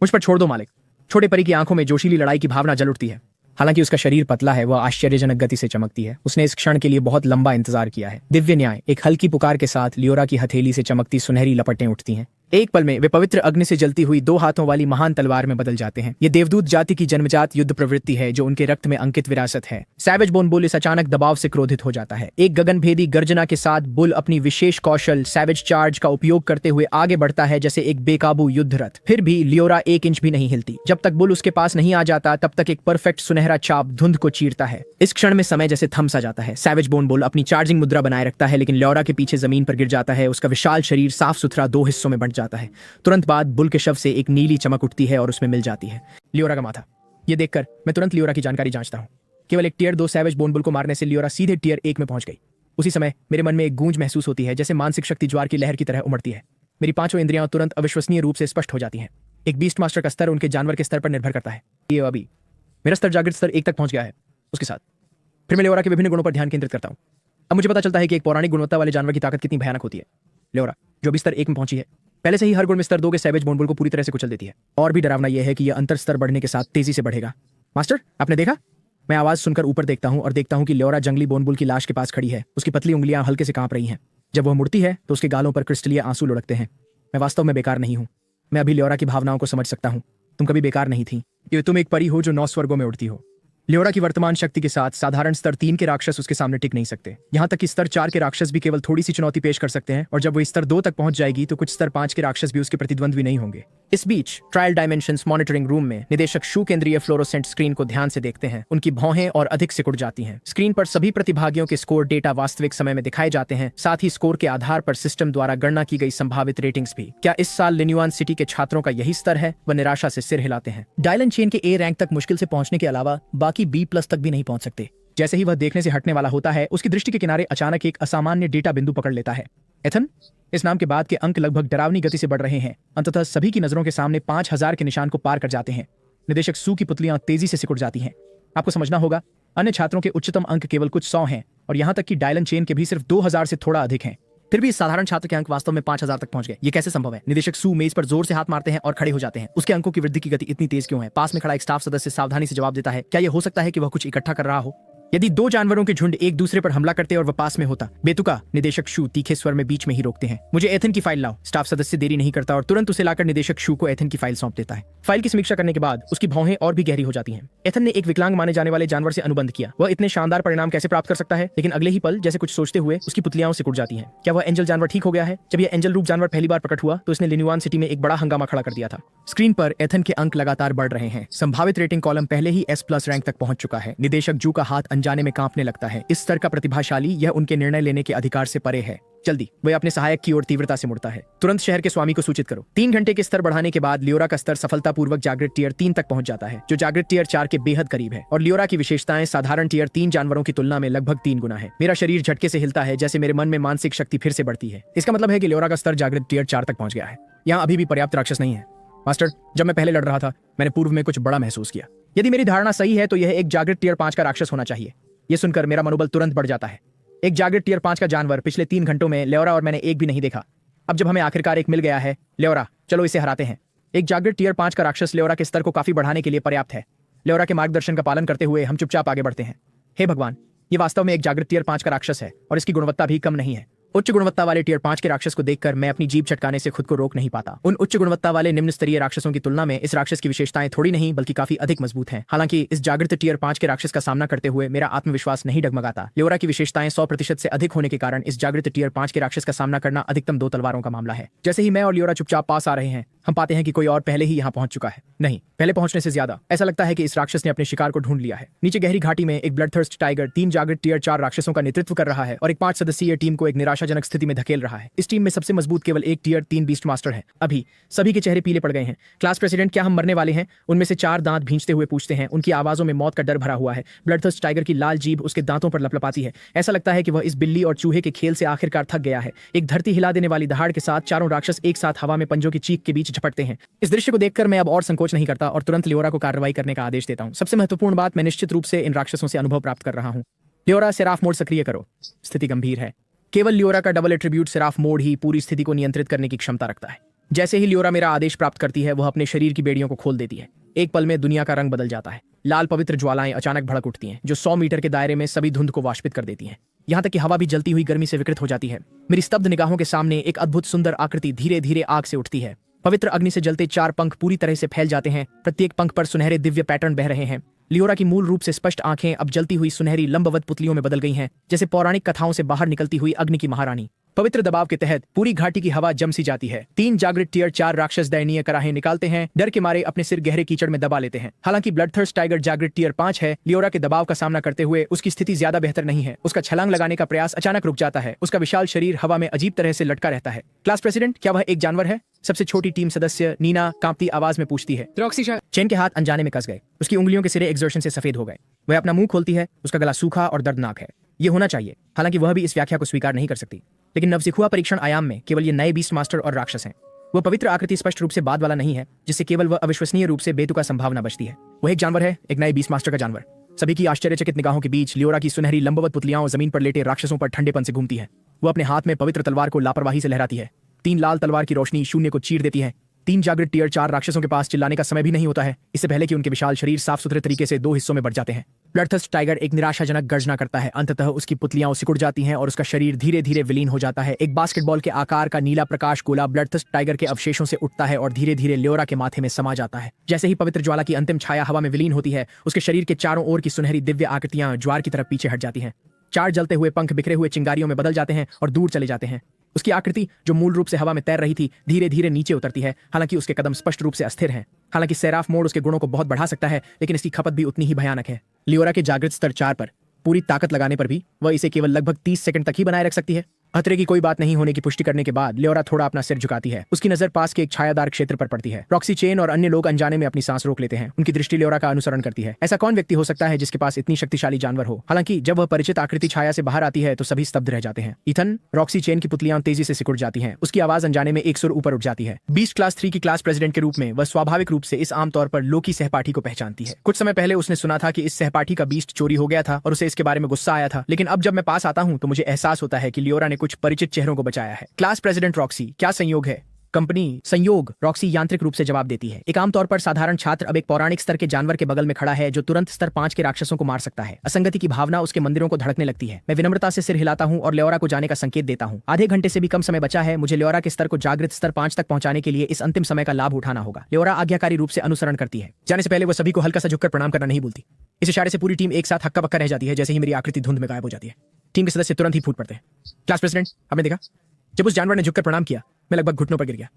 मुझ पर छोड़ दो मालिक। छोटे परी की आंखों में जोशीली लड़ाई की भावना जल उठती है। हालांकि उसका शरीर पतला है, वह आश्चर्यजनक गति से चमकती है। उसने इस क्षण के लिए बहुत लंबा इंतजार किया है। दिव्य न्याय, एक हल्की पुकार के साथ लियोरा की हथेली से चमकती सुनहरी लपटें उठती हैं। एक पल में वे पवित्र अग्नि से जलती हुई 2 हाथों वाली महान तलवार में बदल जाते हैं। ये देवदूत जाति की जन्मजात युद्ध प्रवृत्ति है जो उनके रक्त में अंकित विरासत है। सैवेज बोन बुल इस अचानक दबाव से क्रोधित हो जाता है। एक गगनभेदी गर्जना के साथ बुल अपनी विशेष कौशल सैवेज चार्ज का उपयोग करते हुए आगे बढ़ता है जैसे एक बेकाबू युद्ध रथ। फिर भी लियोरा 1 इंच भी नहीं हिलती। जब तक बुल उसके पास नहीं आ जाता तब तक एक परफेक्ट सुनहरा चाप धुंध को चीरता है। इस क्षण में समय जैसे थम सा जाता है। सैवेज बोन बुल अपनी चार्जिंग मुद्रा बनाए रखता है लेकिन लियोरा के पीछे जमीन पर गिर जाता है। उसका विशाल शरीर साफ सुथरा 2 हिस्सों में बंट जाता है। तुरंत बाद बुल के शव से एक नीली चमक उठती है और उसमें मिल जाती है लियोरा का माथा। ये देखकर मैं तुरंत लियोरा की जानकारी जांचता हूँ। केवल एक टियर 2 सैवेज बोन बुल को मारने से लियोरा सीधे टियर 1 में पहुंच गई। उसी समय मेरे मन में एक गूंज महसूस होती है जैसे मानसिक शक्ति ज्वार की लहर की तरह उमड़ती है। मेरी 5 इंद्रियां तुरंत अविश्वसनीय रूप से स्पष्ट हो जाती हैं। एक बीस्ट मास्टर का स्तर उनके जानवर के स्तर पर निर्भर करता है। ये अभी मेरा स्तर जागृत स्तर 1 तक पहुंच गया है। उसके साथ फिर मैं लियोरा के विभिन्न गुणों पर ध्यान केंद्रित करता हूँ। अब मुझे पता चलता है कि एक पौराणिक गुणवत्ता वाले जानवर की ताकत कितनी भयानक होती है। लियोरा जो अभी स्तर 1 में पहुंची है पहले से ही हर गुण में स्तर 2 के सैवेज बोन बुल को पूरी तरह से कुचल देती है। और भी डरावना यह है कि यह अंतर स्तर बढ़ने के साथ तेजी से बढ़ेगा। मास्टर आपने देखा? मैं आवाज सुनकर ऊपर देखता हूं और देखता हूं कि लियोरा जंगली बोन बुल की लाश के पास खड़ी है। उसकी पतली उंगलियां हल्के से कांप रही हैं। जब वह मुड़ती है तो उसके गालों पर क्रिस्टलीय आंसू लुढ़कते हैं। मैं वास्तव में बेकार नहीं हूं। मैं अभी लियोरा की भावनाओं को समझ सकता हूं। तुम कभी बेकार नहीं थी। ये तुम एक परी हो जो 9 स्वर्गों में उड़ती हो। लियोरा की वर्तमान शक्ति के साथ साधारण स्तर 3 के राक्षस उसके सामने टिक नहीं सकते। यहाँ तक कि स्तर 4 के राक्षस भी केवल थोड़ी सी चुनौती पेश कर सकते हैं और जब वो स्तर 2 तक पहुंच जाएगी तो कुछ स्तर 5 के राक्षस भी उसके प्रतिद्वंद्वी नहीं होंगे। इस बीच ट्रायल डायमेंशंस मॉनिटरिंग रूम में निदेशक शू केंद्रीय फ्लोरोसेंट स्क्रीन को ध्यान से देखते हैं। उनकी भौहें और अधिक सिकुड़ जाती हैं। स्क्रीन पर सभी प्रतिभागियों के स्कोर डेटा वास्तविक समय में दिखाए जाते हैं। साथ ही स्कोर के आधार पर सिस्टम द्वारा गणना की गई संभावित रेटिंग्स भी। क्या इस साल लिन्युआन सिटी के छात्रों का यही स्तर है? वह निराशा से सिर हिलाते हैं। डायलन चेन के ए रैंक तक मुश्किल से पहुंचने के अलावा बाकी B+ तक भी नहीं पहुंच सकते। जैसे ही वह देखने से हटने वाला होता है उसकी दृष्टि के किनारे अचानक एक असामान्य डेटा बिंदु पकड़ लेता है। एथन इस नाम के बाद के अंक लगभग डरावनी गति से बढ़ रहे हैं। अंततः सभी की नजरों के सामने 5000 के निशान को पार कर जाते हैं। निदेशक सू की पुतलियां तेजी से सिकुड़ जाती हैं। आपको समझना होगा अन्य छात्रों के उच्चतम अंक केवल कुछ 100 हैं और यहां तक कि डायलन चेन के भी सिर्फ 2000 से थोड़ा अधिक हैं। फिर भी इस साधारण छात्र के अंक वास्तव में 5000 तक पहुंच गए। ये कैसे संभव है? निदेशक सू मेज पर जोर से हाथ मारते हैं और खड़े हो जाते हैं। उसके अंकों की वृद्धि की गति इतनी तेज क्यों है? पास में खड़ा एक स्टाफ सदस्य सावधानी से जवाब देता है। क्या यह हो सकता है कि वह कुछ इकट्ठा कर रहा हो? यदि 2 जानवरों के झुंड एक दूसरे पर हमला करते और वह पास में होता। बेतुका निदेशक शू तीखे स्वर में बीच में ही रोकते हैं। मुझे एथन की फाइल लाओ। स्टाफ सदस्य देरी नहीं करता और तुरंत उसे लाकर निदेशक शू को एथन की फाइल सौंप देता है। फाइल की समीक्षा करने के बाद उसकी भौहें और भी गहरी हो जाती हैं। एथन ने एक विकलांग माने जाने वाले जानवर से अनुबंध किया। वह इतने शानदार परिणाम कैसे प्राप्त कर सकता है? लेकिन अगले ही पल जैसे कुछ सोचते हुए उसकी पुतलियां सिकुड़ जाती हैं। क्या वह एंजल जानवर ठीक हो गया है? जब यह एंजल रूप जानवर पहली बार प्रकट हुआ तो इसने लिन्युआन सिटी में एक बड़ा हंगामा खड़ा कर दिया था। स्क्रीन पर एथन के अंक लगातार बढ़ रहे हैं। संभावित रेटिंग कॉलम पहले ही S+ रैंक तक पहुंच चुका है। निदेशक जू का हाथ अनजाने में कांपने लगता है। इस स्तर का प्रतिभाशाली यह उनके निर्णय लेने के अधिकार से परे है। जल्दी वह अपने सहायक की ओर तीव्रता से मुड़ता है। तुरंत शहर के स्वामी को सूचित करो। 3 घंटे के स्तर बढ़ाने के बाद लियोरा का स्तर सफलतापूर्वक जागृत टियर 3 तक पहुंच जाता है जो जागृत टियर 4 के बेहद करीब है और लियोरा की विशेषताएं साधारण टियर 3 जानवरों की तुलना में लगभग 3 गुना है। मेरा शरीर झटके से हिलता है जैसे मेरे मन में मानसिक शक्ति फिर से बढ़ती है। इसका मतलब है कि लियोरा का स्तर जागृत टियर 4 तक पहुंच गया है। यहाँ अभी भी पर्याप्त राक्षस नहीं है। मास्टर जब मैं पहले लड़ रहा था मैंने पूर्व में कुछ बड़ा महसूस किया। यदि मेरी धारणा सही है तो यह एक जागृत टियर 5 का राक्षस होना चाहिए। यह सुनकर मेरा मनोबल तुरंत बढ़ जाता है। एक जागृत टियर 5 का जानवर पिछले 3 घंटों में लियोरा और मैंने एक भी नहीं देखा। अब जब हमें आखिरकार एक मिल गया है, लियोरा चलो इसे हराते हैं। एक जागृत टियर 5 का राक्षस लियोरा के स्तर को काफी बढ़ाने के लिए पर्याप्त है। लियोरा के मार्गदर्शन का पालन करते हुए हम चुपचाप आगे बढ़ते हैं। हे भगवान, ये वास्तव में एक जागृत टियर 5 का राक्षस है और इसकी गुणवत्ता भी कम नहीं है। उच्च गुणवत्ता वाले टियर 5 के राक्षस को देखकर मैं अपनी जीभ छटकाने से खुद को रोक नहीं पाता। उन उच्च गुणवत्ता वाले निम्न स्तरीय राक्षसों की तुलना में इस राक्षस की विशेषताएं थोड़ी नहीं बल्कि काफी अधिक मजबूत हैं। हालांकि इस जागृत टियर 5 के राक्षस का सामना करते हुए मेरा आत्मविश्वास नहीं डगमगाता। लियोरा की विशेषताएं 100% से अधिक होने के कारण इस जागृत टियर 5 के राक्षस का सामना करना अधिकतम 2 तलवारों का मामला है। जैसे ही मैं और लियोरा चुपचाप पास आ रहे हैं हम पाते हैं कि कोई और पहले ही यहाँ पहुंच चुका है। नहीं, पहले पहुंचने से ज्यादा ऐसा लगता है कि इस राक्षस ने अपने शिकार को ढूंढ लिया है। नीचे गहरी घाटी में एक ब्लडथर्स्ट टाइगर 3 जागृत टियर 4 राक्षसों का नेतृत्व कर रहा है और एक 5 सदस्यीय टीम को एक निराशाजनक स्थिति में धकेल रहा है। इस टीम में सबसे मजबूत केवल एक टियर 3 बीस्ट मास्टर है। अभी सभी के चेहरे पीले पड़ गए हैं। क्लास प्रेसिडेंट, क्या हम मरने वाले हैं? उनमें से 4 दांत भींचते हुए पूछते हैं। उनकी आवाजों में मौत का डर भरा हुआ है। ब्लडथर्स्ट टाइगर की लाल जीभ उसके दांतों पर लपलपाती है। ऐसा लगता है कि वह इस बिल्ली और चूहे के खेल से आखिरकार थक गया है। एक धरती हिला देने वाली दहाड़ के साथ चारों राक्षस एक साथ हवा में पंजों की चीख के बीच झपटते हैं। इस दृश्य को देखकर मैं अब और संकोच नहीं करता और तुरंत लियोरा को कार्रवाई करने का आदेश देता हूं। सबसे महत्वपूर्ण बात, मैं निश्चित रूप से इन राक्षसों से अनुभव प्राप्त कर रहा हूं। लियोरा, सेराफ मोड सक्रिय करो। स्थिति गंभीर है। केवल लियोरा का डबल एट्रीब्यूट सेराफ मोड ही पूरी स्थिति को नियंत्रित करने की क्षमता रखता है। जैसे ही लियोरा मेरा आदेश प्राप्त करती है वह अपने शरीर की बेड़ियों को खोल देती है। एक पल में दुनिया का रंग बदल जाता है। लाल पवित्र ज्वालाएं अचानक भड़क उठती हैं जो 100 मीटर के दायरे में सभी धुंध को वाष्पित कर देती हैं। यहाँ तक कि हवा भी जलती हुई गर्मी से विकृत हो जाती है। मेरी स्तब्ध निगाहों के सामने एक अद्भुत सुंदर आकृति धीरे धीरे आग से उठती है। पवित्र अग्नि से जलते 4 पंख पूरी तरह से फैल जाते हैं। प्रत्येक पंख पर सुनहरे दिव्य पैटर्न बह रहे हैं। लियोरा की मूल रूप से स्पष्ट आंखें अब जलती हुई सुनहरी लंबवत पुतलियों में बदल गई हैं, जैसे पौराणिक कथाओं से बाहर निकलती हुई अग्नि की महारानी। पवित्र दबाव के तहत पूरी घाटी की हवा जम सी जाती है। 3 जागृत टियर 4 राक्षस दयनीय कराहें निकालते हैं, डर के मारे अपने सिर गहरे कीचड़ में दबा लेते हैं। हालांकि ब्लडथर्स्ट टाइगर जागृत टियर 5 है, लियोरा के दबाव का सामना करते हुए उसकी स्थिति ज्यादा बेहतर नहीं है। उसका छलांग लगाने का प्रयास अचानक रुक जाता है। उसका विशाल शरीर हवा में अजीब तरह से लटका रहता है। क्लास प्रेसिडेंट, क्या वह एक जानवर है? सबसे छोटी टीम सदस्य नीना कांपती आवाज में पूछती है। रॉक्सी चेन के हाथ अनजाने में कस गए। उसकी उंगलियों के सिरे एक्सर्शन से सफेद हो गए। वह अपना मुंह खोलती है। उसका गला सूखा और दर्दनाक है। ये होना चाहिए, हालांकि वह भी इस व्याख्या को स्वीकार नहीं कर सकती। लेकिन नवसिखुआ परीक्षण आयाम में केवल ये नए बीस्ट मास्टर और राक्षस हैं। वह पवित्र आकृति स्पष्ट रूप से बाद वाला नहीं है, जिससे केवल वह अविश्वसनीय रूप से बेतुका संभावना बचती है। वह एक जानवर है, एक नए बीस्ट मास्टर का जानवर। सभी की आश्चर्यचकित निगाहों के बीच लियोरा की सुनहरी लंबवत पुतलियां जमीन पर लेटे राक्षसों पर ठंडेपन से घूमती है। वह अपने हाथ में पवित्र तलवार को लापरवाही से लहराती है। 3 लाल तलवार की रोशनी शून्य को चीर देती है। 3 जागृत टियर 4 राक्षसों के पास चिल्लाने का समय भी नहीं होता है, इससे पहले कि उनके विशाल शरीर साफ सुथरे तरीके से 2 हिस्सों में बढ़ जाते हैं। ब्लडथर्स्ट टाइगर एक निराशाजनक गर्जना करता है। अंततः उसकी पुतलियां सिकुड़ जाती हैं और उसका शरीर धीरे धीरे विलीन हो जाता है। एक बास्केटबॉल के आकार का नीला प्रकाश गोला ब्लडथर्स्ट टाइगर के अवशेषों से उठता है और धीरे धीरे लियोरा के माथे में समा जाता है। जैसे ही पवित्र ज्वाला की अंतिम छाया हवा में विलीन होती है, उसके शरीर के चारों ओर की सुनहरी दिव्य आकृतियां ज्वार की तरफ पीछे हट जाती हैं। 4 जलते हुए पंख बिखरे हुए चिंगारियों में बदल जाते हैं और दूर चले जाते हैं। उसकी आकृति, जो मूल रूप से हवा में तैर रही थी, धीरे धीरे नीचे उतरती है। हालांकि उसके कदम स्पष्ट रूप से अस्थिर हैं। हालांकि सेराफ मोड उसके गुणों को बहुत बढ़ा सकता है, लेकिन इसकी खपत भी उतनी ही भयानक है। लियोरा के जागृत स्तर 4 पर पूरी ताकत लगाने पर भी वह इसे केवल लगभग 30 सेकंड तक ही बनाए रख सकती है। खतरे की कोई बात नहीं होने की पुष्टि करने के बाद लियोरा थोड़ा अपना सिर झुकाती है। उसकी नजर पास के एक छायादार क्षेत्र पर पड़ती है। रॉक्सी चेन और अन्य लोग अनजाने में अपनी सांस रोक लेते हैं। उनकी दृष्टि लियोरा का अनुसरण करती है। ऐसा कौन व्यक्ति हो सकता है जिसके पास इतनी शक्तिशाली जानवर हो? हालांकि जब वह परिचित आकृति छाया से बाहर आती है तो सभी स्तब्ध रह जाते हैं। इथन, रॉक्सी चेन की पुतलियां तेजी से सिकुड़ जाती हैं। उसकी आवाज अनजाने में एक सुर ऊपर उठ जाती है। बीस्ट क्लास 3 की क्लास प्रेसिडेंट के रूप में वह स्वाभाविक रूप से इस आमतौर पर लोकी सहपाठी को पहचानती है। कुछ समय पहले उसने सुना था कि इस सहपाठी का बीस्ट चोरी हो गया था और उसे इसके बारे में गुस्सा आया था। लेकिन अब जब मैं पास आता हूं तो मुझे एहसास होता है कि लियोरा ने कुछ परिचित चेहरों को बचाया है। क्लास प्रेसिडेंट रॉक्सी, क्या संयोग है? कंपनी संयोग, रॉक्सी यांत्रिक रूप से जवाब देती है। एक आमतौर पर साधारण छात्र अब एक पौराणिक स्तर के जानवर के बगल में खड़ा है जो तुरंत स्तर 5 के राक्षसों को मार सकता है। असंगति की भावना उसके मंदिरों को धड़कने लगती है। मैं विनम्रता से सिर हिलाता हूं और लियोरा को जाने का संकेत देता हूं। आधे घंटे से भी कम समय बचा है। मुझे लियोरा के स्तर को जागृत स्तर 5 तक पहुंचाने के लिए इस अंतिम समय का लाभ उठाना होगा। लियोरा आज्ञाकारी रूप से अनुसरण करती है। जाने से पहले वह सभी को हल्का सा झुककर प्रणाम करना नहीं भूलती। इस इशारे से पूरी टीम एक साथ हक्का बक्का रह जाती है। जैसे ही मेरी आकृति धुंध में गायब हो जाती है, टीम के सदस्य तुरंत ही फूट पड़ते हैं। क्लास प्रेसिडेंट, आपने देखा जब उस जानवर ने झुककर प्रणाम किया, मैं लगभग घुटनों पर गिर गया।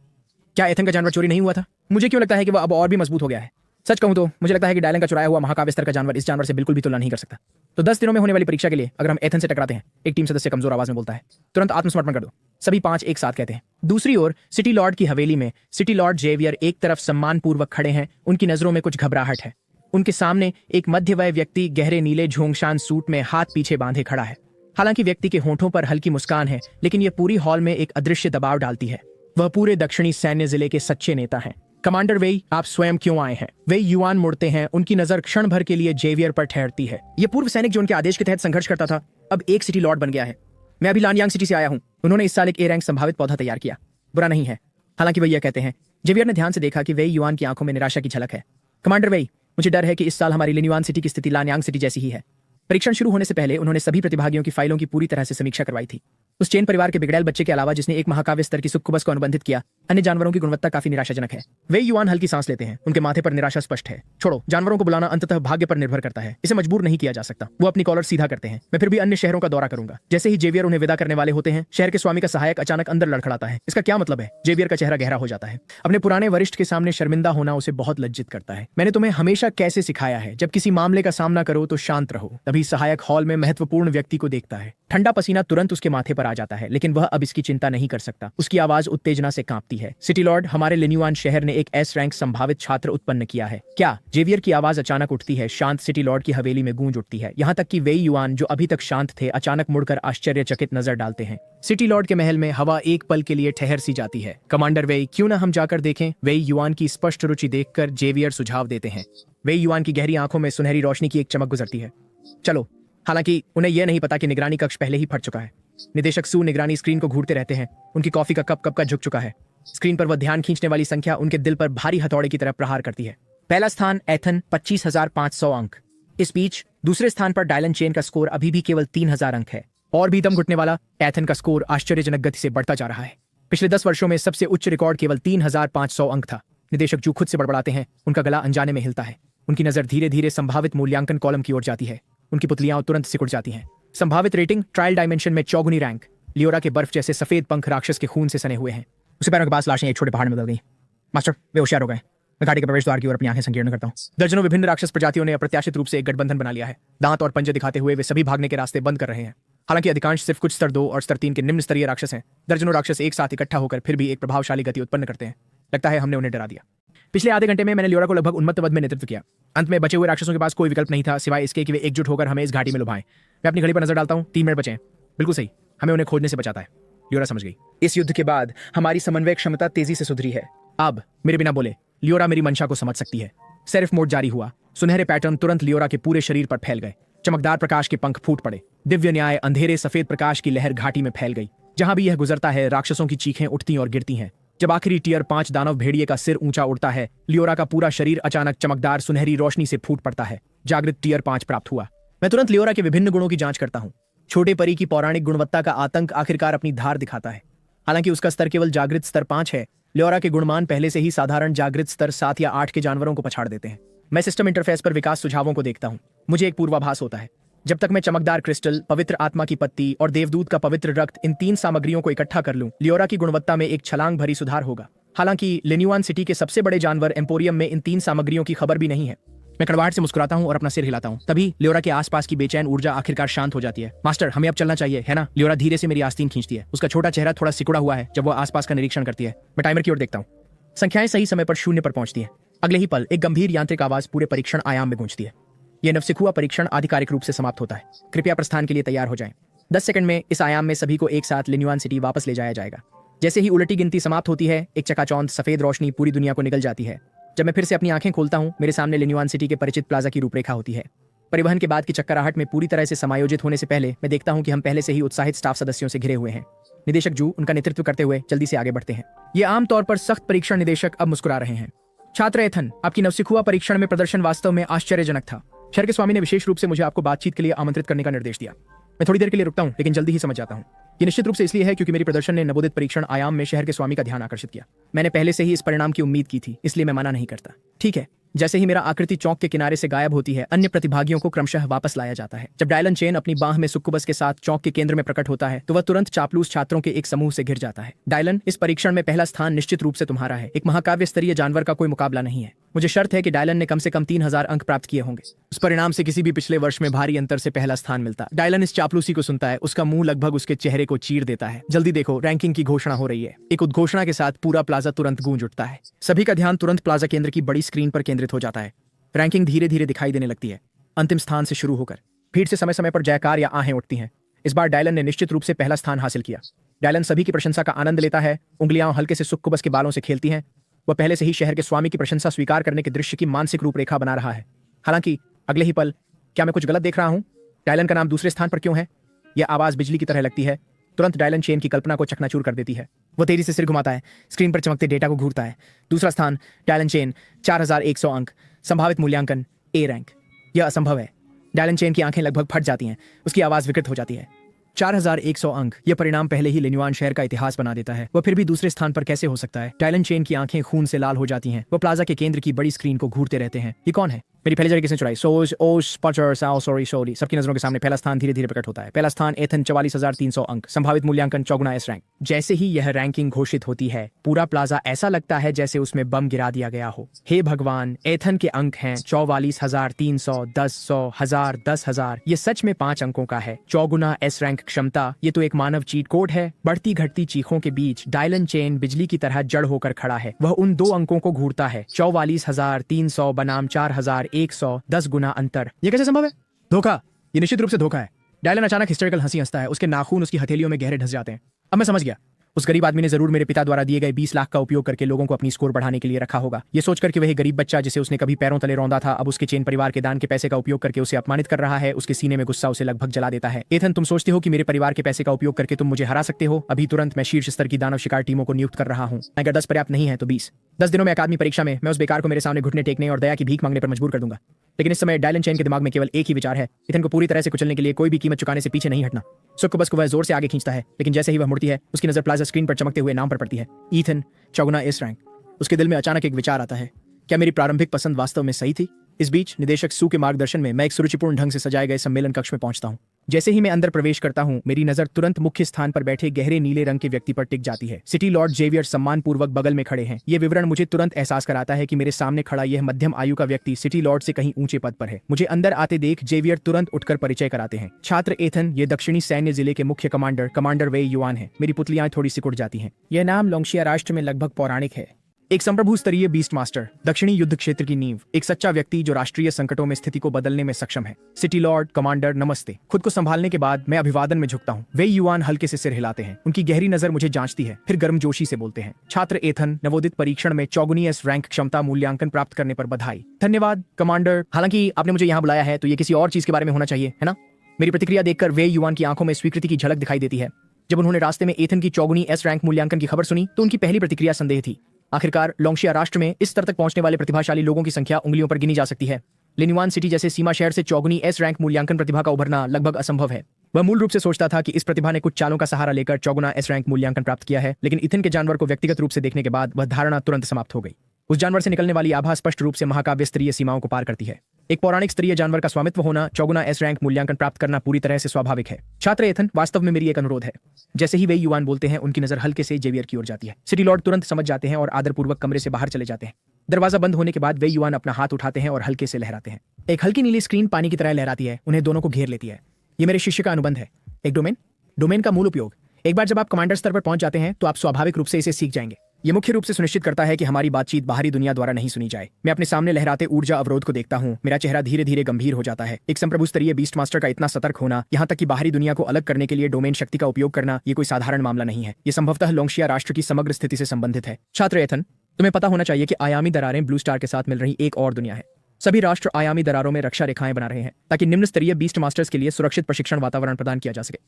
क्या एथन का जानवर चोरी नहीं हुआ था? मुझे क्यों लगता है कि वह अब और भी मजबूत हो गया है? सच कहूं तो मुझे लगता है कि डायलन का चुराया हुआ महाकाव्य स्तर का जानवर इस जानवर से बिल्कुल भी तुलना नहीं कर सकता। तो 10 दिनों में होने वाली परीक्षा के लिए अगर हम एथन से टकराते हैं, एक टीम सदस्य कमजोर आवाज में बोलता है, तुरंत आत्मसमर्पण कर दो। सभी 5 एक साथ कहते हैं। दूसरी ओर सिटी लॉर्ड की हवेली में सिटी लॉर्ड जेवियर एक तरफ सम्मानपूर्वक खड़े हैं। उनकी नजरों में कुछ घबराहट है। उनके सामने एक मध्यवय व्यक्ति गहरे नीले झोंगशान सूट में हाथ पीछे बांधे खड़ा है। हालांकि व्यक्ति के होठों पर हल्की मुस्कान है, लेकिन यह पूरी हॉल में एक अदृश्य दबाव डालती है। वह पूरे दक्षिणी सैन्य जिले के सच्चे नेता हैं। कमांडर वेई, आप स्वयं क्यों आए हैं? वे युआन मुड़ते हैं। उनकी नजर क्षण भर के लिए जेवियर पर ठहरती है। यह पूर्व सैनिक जो उनके आदेश के तहत संघर्ष करता था, अब एक सिटी लॉर्ड बन गया है। मैं अभी लानयांग सिटी से आया हूं। उन्होंने इस साल एक ए रैंक संभावित पौधा तैयार किया। बुरा नहीं है। हालांकि वे यह कहते हैं। जेवियर ने ध्यान से देखा कि वेई युआन की आंखों में निराशा की झलक है। कमांडर वेई, मुझे डर है कि इस साल हमारी लिन्युआन सिटी की स्थिति लानयांग सिटी जैसी ही है। परीक्षण शुरू होने से पहले उन्होंने सभी प्रतिभागियों की फाइलों की पूरी तरह से समीक्षा करवाई थी। उस चेन परिवार के बिगड़ैल बच्चे के अलावा जिसने एक महाकाव्य स्तर की सुक्कुबस को अनुबंधित किया, अन्य जानवरों की गुणवत्ता काफी निराशाजनक है। वे युआन हल्की सांस लेते हैं। उनके माथे पर निराशा स्पष्ट है। छोड़ो, जानवरों को बुलाना अंततः भाग्य पर निर्भर करता है। इसे मजबूर नहीं किया जा सकता। वो अपनी कॉलर सीधा करते हैं। मैं फिर भी अन्य शहरों का दौरा करूंगा। जैसे ही जेवियर उन्हें विदा करने वाले होते हैं, शहर के स्वामी का सहायक अचानक अंदर लड़खड़ाता है। इसका क्या मतलब है? जेवियर का चेहरा गहरा हो जाता है। अपने पुराने वरिष्ठ के सामने शर्मिंदा होना उसे बहुत लज्जित करता है। मैंने तुम्हें हमेशा कैसे सिखाया है, जब किसी मामले का सामना करो तो शांत रहो। तभी सहायक हॉल में महत्वपूर्ण व्यक्ति को देखता है। ठंडा पसीना तुरंत उसके माथे पर आ जाता है, लेकिन वह अब इसकी चिंता नहीं कर सकता। उसकी आवाज उत्तेजना से कांपती है। सिटी लॉर्ड, हमारे लिन्युआन शहर ने एक एस रैंक संभावित छात्र उत्पन्न किया है। क्या? जेवियर की आवाज अचानक उठती है। शांत सिटी लॉर्ड की हवेली में गूंज उठती है। यहाँ तक कि वेई युआन, जो अभी तक शांत थे, अचानक मुड़कर आश्चर्यचकित नजर डालते हैं। सिटी लॉर्ड के महल में हवा एक पल के लिए ठहर सी जाती है। कमांडर वेई, क्यों ना हम जाकर देखें? वेई युआन की स्पष्ट रुचि देखकर जेवियर सुझाव देते हैं। वेई युआन की गहरी आंखों में सुनहरी रोशनी की एक चमक गुजरती है। चलो। हालांकि उन्हें यह नहीं पता कि निगरानी कक्ष पहले ही फट चुका है। निदेशक सू निगरानी स्क्रीन को घूरते रहते हैं। उनकी कॉफी का कप कब का झुक चुका है। स्क्रीन पर वह ध्यान खींचने वाली संख्या उनके दिल पर भारी हथौड़े की तरह प्रहार करती है। पहला स्थान एथन, 25,500 अंक। इस बीच दूसरे स्थान पर डायलन चेन का स्कोर अभी भी केवल 3,000 अंक है। और भी दम घुटने वाला, एथन का स्कोर आश्चर्यजनक गति से बढ़ता जा रहा है। पिछले 10 वर्षों में सबसे उच्च रिकॉर्ड केवल 3500 अंक था। निदेशक जू खुद से बड़बड़ाते हैं, उनका गला अनजाने में हिलता है। उनकी नजर धीरे धीरे संभावित मूल्यांकन कॉलम की ओर जाती है। उनकी पुतलियां तुरंत सिकुड़ जाती हैं। संभावित रेटिंग, ट्रायल डायमेंशन में चौगुनी रैंक। लियोरा के बर्फ जैसे सफेद पंख राक्षस के खून से सने हुए हैं। उसके पैरों के पास लाशें एक छोटे पहाड़ में बदल गई। मास्टर, वे होशियार हो गए। मैं गाड़ी के प्रवेश द्वार की ओर अपनी आंखें संकीर्ण करता हूँ। दर्जनों विभिन्न राक्षस प्रजातियों ने अप्रत्याशित रूप से एक गठबंधन बना लिया है। दांत और पंजे दिखाते हुए वे सभी भागने के रास्ते बंद कर रहे हैं। हालांकि अधिकांश सिर्फ कुछ स्तर 2 और स्तर 3 के निम्न स्तरीय राक्षस हैं। दर्जनों राक्षस एक साथ इकट्ठा होकर फिर भी एक प्रभावशाली गति उत्पन्न करते हैं। लगता है हमने उन्हें डरा दिया। पिछले आधे घंटे में मैंने लियोरा को लगभग उन्मत्त वध में नेतृत्व किया। अंत में बचे हुए राक्षसों के पास कोई विकल्प नहीं था सिवाय इसके कि वे एकजुट होकर हमें इस घाटी में लुभाएं। मैं अपनी घड़ी पर नजर डालता हूँ, 3 मिनट बचे हैं। बिल्कुल सही, हमें उन्हें खोजने से बचाता है। लियोरा समझ गई। इस युद्ध के बाद हमारी समन्वय क्षमता तेजी से सुधरी है। अब मेरे बिना बोले लियोरा मेरी मंशा को समझ सकती है। सेरिफ मोड जारी हुआ। सुनहरे पैटर्न तुरंत लियोरा के पूरे शरीर पर फैल गए। चमकदार प्रकाश के पंख फूट पड़े। दिव्य न्याय अंधेरे सफेद प्रकाश की लहर घाटी में फैल गई। जहां भी यह गुजरता है राक्षसों की चीखें उठती और गिरती हैं। जब आखिरी टियर 5 दानव भेड़िए का सिर ऊंचा उड़ता है, लियोरा का पूरा शरीर अचानक चमकदार सुनहरी रोशनी से फूट पड़ता है। जागृत टियर 5 प्राप्त हुआ। मैं तुरंत लियोरा के विभिन्न गुणों की जांच करता हूँ। छोटे परी की पौराणिक गुणवत्ता का आतंक आखिरकार अपनी धार दिखाता है। हालांकि उसका स्तर केवल जागृत स्तर 5 है, लियोरा के गुणमान पहले से ही साधारण जागृत स्तर 7 या 8 के जानवरों को पछाड़ देते हैं। मैं सिस्टम इंटरफेस पर विकास सुझावों को देखता हूँ। मुझे एक पूर्वाभास होता है। जब तक मैं चमकदार क्रिस्टल, पवित्र आत्मा की पत्ती और देवदूत का पवित्र रक्त, इन 3 सामग्रियों को इकट्ठा कर लूं, लियोरा की गुणवत्ता में एक छलांग भरी सुधार होगा। हालांकि लिन्युआन सिटी के सबसे बड़े जानवर एम्पोरियम में इन 3 सामग्रियों की खबर भी नहीं है। मैं कड़वाहट से मुस्कुराता हूं और अपना सिर हिलाता हूं। तभी लियोरा के आसपास की बेचैन ऊर्जा आखिरकार शांत हो जाती है। मास्टर, हमें अब चलना चाहिए, है ना? लियोरा धीरे से मेरी आस्तीन खींचती है। उसका छोटा चेहरा थोड़ा सिकुड़ा हुआ है जब वो आसपास का निरीक्षण करती है। मैं टाइमर की ओर देखता हूँ। संख्याएं सही समय पर 0 पर पहुंचती हैं। अगले ही पल एक गंभीर यांत्रिक आवाज पूरे परीक्षण आयाम में गूंजती है। यह नवसिखुआ परीक्षण आधिकारिक रूप से समाप्त होता है। कृपया प्रस्थान के लिए तैयार हो जाएं। 10 सेकंड में इस आयाम में सभी को एक साथ लिन्युआन सिटी वापस ले जाया जाएगा। जैसे ही उलटी गिनती समाप्त होती है, एक चकाचौंध सफेद रोशनी पूरी दुनिया को निगल जाती है। जब मैं फिर से अपनी आंखें खोलता हूं, मेरे सामने लिन्युआन सिटी के परिचित प्लाजा की रूपरेखा होती है। परिवहन के बाद की चक्कराहट में पूरी तरह से समायोजित होने से पहले मैं देखता हूं कि हम पहले से ही उत्साहित स्टाफ सदस्यों से घिरे हुए हैं। निदेशक जू उनका नेतृत्व करते हुए जल्दी से आगे बढ़ते हैं। ये आमतौर पर सख्त परीक्षण निदेशक अब मुस्कुरा रहे हैं। छात्र एथन, आपकी नवसिखुआ परीक्षण में प्रदर्शन वास्तव में आश्चर्यजनक था। शहर के स्वामी ने विशेष रूप से मुझे आपको बातचीत के लिए आमंत्रित करने का निर्देश दिया। मैं थोड़ी देर के लिए रुकता हूं, लेकिन जल्दी ही समझ जाता हूं। ये निश्चित रूप से इसलिए है क्योंकि मेरी प्रदर्शन ने नवोदित परीक्षण आयाम में शहर के स्वामी का ध्यान आकर्षित किया। मैंने पहले से ही इस परिणाम की उम्मीद की थी, इसलिए मैं मना नहीं करता। ठीक है। जैसे ही मेरा आकृति चौक के किनारे से गायब होती है, अन्य प्रतिभागियों को क्रमशः वापस लाया जाता है। जब डायलन चेन अपनी बाह में सुक्कुबस के साथ चौक के केंद्र में प्रकट होता है, तो वह तुरंत चापलूस छात्रों के एक समूह से घिर जाता है। डायलन, इस परीक्षण में पहला स्थान निश्चित रूप से तुम्हारा है। एक महाकाव्य स्तरीय जानवर का कोई मुकाबला नहीं है। मुझे शर्त है कि डायलन ने कम से कम 3000 अंक प्राप्त किए होंगे। उस परिणाम से किसी भी पिछले वर्ष में भारी अंतर से पहला स्थान मिलता। डायलन इस चापलूसी को सुनता है, उसका मुंह लगभग उसके चेहरे को चीर देता है। जल्दी देखो, रैंकिंग की घोषणा हो रही है। एक उद्घोषणा के साथ पूरा प्लाजा तुरंत गूंज उठता है। सभी का ध्यान तुरंत प्लाजा केंद्र की बड़ी स्क्रीन पर केंद्रित हो जाता है। रैंकिंग धीरे धीरे दिखाई देने लगती है, अंतिम स्थान से शुरू होकर। भीड़ से समय समय पर जयकार या आहें उठती हैं। इस बार डायलन ने निश्चित रूप से पहला स्थान हासिल किया। डायलन सभी की प्रशंसा का आनंद लेता है, उंगलियां हल्के से सुक्कुबस के बालों से खेलती हैं। वह पहले से ही शहर के स्वामी की प्रशंसा स्वीकार करने के दृश्य की मानसिक रूपरेखा बना रहा है। हालांकि अगले ही पल, क्या मैं कुछ गलत देख रहा हूं? डायलन का नाम दूसरे स्थान पर क्यों है? यह आवाज बिजली की तरह लगती है, तुरंत डायलन चेन की कल्पना को चकनाचूर कर देती है। वो तेजी से सिर घुमाता है, स्क्रीन पर चमकते डेटा को घूरता है। दूसरा स्थान, डायलन चेन, 4100 अंक, संभावित मूल्यांकन ए रैंक। यह असंभव है। डायलन चेन की आंखें लगभग फट जाती हैं, उसकी आवाज विकृत हो जाती है। 4100 अंक, यह परिणाम पहले ही लिन्युआन शहर का इतिहास बना देता है। वह फिर भी दूसरे स्थान पर कैसे हो सकता है? डायलन चेन की आंखें खून से लाल हो जाती हैं। वह प्लाजा के केंद्र की बड़ी स्क्रीन को घूरते रहते हैं। ये कौन है? मेरी पहली जगह किसने चुराई? सबकी नजरों के सामने पहला स्थान धीरे धीरे प्रकट होता है। पहला स्थान एथन, 44,300 अंक, संभावित मूल्यांकन 4 एस रैंक। जैसे ही यह रैंकिंग घोषित होती है, पूरा प्लाजा ऐसा लगता है जैसे उसमें बम गिरा दिया गया हो। हे भगवान, एथन के अंक हैं 44,300, 10,100, 1000, 10,000। ये सच में 5 अंकों का है। 4 एस रैंक क्षमता, ये तो एक मानव चीट कोड है। बढ़ती घटती चीखों के बीच डायलन चेन बिजली की तरह जड़ होकर खड़ा है। वह उन 2 अंकों को घूरता है। 44,300 बनाम 4100, 10 गुना अंतर। ये कैसे संभव है? धोखा। ये निश्चित रूप से धोखा है। डायलन अचानक हिस्टेरिकल हंसी हंसता है। उसके नाखून उसकी हथेलियों में गहरे ढस जाते हैं। अब मैं समझ गया, उस गरीब आदमी ने जरूर मेरे पिता द्वारा दिए गए 20 लाख का उपयोग करके लोगों को अपनी स्कोर बढ़ाने के लिए रखा होगा। ये सोचकर कि वही गरीब बच्चा जिसे उसने कभी पैरों तले रौंदा था, अब उसके चेन परिवार के दान के पैसे का उपयोग करके उसे अपमानित कर रहा है। उसके सीने में गुस्सा उसे लगभग जला देता है। एथन, तुम सोचते हो कि मेरे परिवार के पैसे का उपयोग करके तुम मुझे हरा सकते हो? अभी तुरंत मैं शीर्ष स्तर की दानव शिकार टीमों को नियुक्त कर रहा हूँ। अगर 10 पर्याप्त नहीं है तो 20। 10 दिनों में अकादमी परीक्षा में मैं उस बेकार को मेरे सामने घुटने टेकने और दया की भीख मांगने पर मजबूर कर दूंगा। लेकिन इस समय डायलन चेन के दिमाग में केवल एक ही विचार है, इथन को पूरी तरह से कुचलने के लिए कोई भी कीमत चुकाने से पीछे नहीं हटना। सुक्कुबस को वह जोर से आगे खींचता है, लेकिन जैसे ही वह मुड़ती है उसकी नजर प्लाजा स्क्रीन पर चमकते हुए नाम पर पड़ती है, ईथन चौगुना एस रैंक। उसके दिल में अचानक एक विचार आता है, क्या मेरी प्रारंभिक पसंद वास्तव में सही थी? इस बीच निदेशक सू के मार्गदर्शन में मैं एक सुरुचिपूर्ण ढंग से सजाए गए सम्मेलन कक्ष में पहुंचता हूं। जैसे ही मैं अंदर प्रवेश करता हूं, मेरी नजर तुरंत मुख्य स्थान पर बैठे गहरे नीले रंग के व्यक्ति पर टिक जाती है। सिटी लॉर्ड जेवियर सम्मानपूर्वक बगल में खड़े हैं। ये विवरण मुझे तुरंत एहसास कराता है कि मेरे सामने खड़ा यह मध्यम आयु का व्यक्ति सिटी लॉर्ड से कहीं ऊंचे पद पर है। मुझे अंदर आते देख जेवियर तुरंत उठकर परिचय कराते हैं। छात्र एथन, ये दक्षिणी सैन्य जिले के मुख्य कमांडर वे युआन है। मेरी पुतलियां थोड़ी सिकुड़ जाती हैं। यह नाम लोंगशिया राष्ट्र में लगभग पौराणिक है। एक संप्रभु स्तरीय बीस्ट मास्टर, दक्षिणी युद्ध क्षेत्र की नींव, एक सच्चा व्यक्ति जो राष्ट्रीय संकटों में स्थिति को बदलने में सक्षम है। सिटी लॉर्ड, कमांडर, नमस्ते। खुद को संभालने के बाद मैं अभिवादन में झुकता हूँ। वे युआन हल्के से सिर हिलाते हैं। उनकी गहरी नजर मुझे जांचती है, फिर गर्मजोशी से बोलते हैं, छात्र एथन, नवोदित परीक्षण में चौगुनी एस रैंक क्षमता मूल्यांकन प्राप्त करने पर बधाई। धन्यवाद कमांडर। हालांकि आपने मुझे यहाँ बुलाया है तो ये किसी और चीज के बारे में होना चाहिए, है ना? मेरी प्रतिक्रिया देखकर वे युआन की आंखों में स्वीकृति की झलक दिखाई देती है। जब उन्होंने रास्ते में एथन की चौगुनी एस रैंक मूल्यांकन की खबर सुनी तो उनकी पहली प्रतिक्रिया संदेह थी। आखिरकार लोंगशिया राष्ट्र में इस स्तर तक पहुंचने वाले प्रतिभाशाली लोगों की संख्या उंगलियों पर गिनी जा सकती है। लिन्युआन सिटी जैसे सीमा शहर से चौगुनी एस रैंक मूल्यांकन प्रतिभा का उभरना लगभग असंभव है। वह मूल रूप से सोचता था कि इस प्रतिभा ने कुछ चालों का सहारा लेकर चौगुना एस रैंक मूल्यांकन प्राप्त किया है, लेकिन इथन के जानवर को व्यक्तिगत रूप से देखने के बाद वह धारणा तुरंत समाप्त हो गई। उस जानवर से निकलने वाली आभा स्पष्ट रूप से महाकाव्य स्तरीय सीमाओं को पार करती है। एक पौराणिक स्तरीय जानवर का स्वामित्व होना, चौगुना एस रैंक मूल्यांकन प्राप्त करना पूरी तरह से स्वाभाविक है। छात्र एथन, वास्तव में मेरी एक अनुरोध है। जैसे ही वे युआन बोलते हैं, उनकी नजर हल्के से जेवियर की ओर जाती है। सिटी लॉर्ड तुरंत समझ जाते हैं और आदरपूर्वक कमरे से बाहर चले जाते हैं। दरवाजा बंद होने के बाद वे युआन अपना हाथ उठाते हैं और हल्के से लहराते हैं। एक हल्की नीली स्क्रीन पानी की तरह लहराती है, उन्हें दोनों को घेर लेती है। ये मेरे शिष्य का अनुबंध है। एक डोमेन का मूल उपयोग। एक बार जब आप कमांडर स्तर पर पहुंच जाते हैं तो आप स्वाभाविक रूप से इसे सीख जाएंगे। ये मुख्य रूप से सुनिश्चित करता है कि हमारी बातचीत बाहरी दुनिया द्वारा नहीं सुनी जाए। मैं अपने सामने लहराते ऊर्जा अवरोध को देखता हूँ। मेरा चेहरा धीरे धीरे गंभीर हो जाता है। एक संप्रभु स्तरीय बीस्ट मास्टर का इतना सतर्क होना, यहाँ तक कि बाहरी दुनिया को अलग करने के लिए डोमेन शक्ति का उपयोग करना, ये कोई साधारण मामला नहीं है। ये संभवतः लोंगशिया राष्ट्र की समग्र स्थिति से संबंधित है। छात्र एथन, तुम्हें पता होना चाहिए कि आयामी दरारें ब्लू स्टार के साथ मिल रही एक और दुनिया है। सभी राष्ट्र आयामी दरारों में रक्षा रेखाएं बना रहे हैं ताकि निम्न स्तरीय बीस्ट मास्टर्स के लिए सुरक्षित प्रशिक्षण वातावरण प्रदान किया जा सके।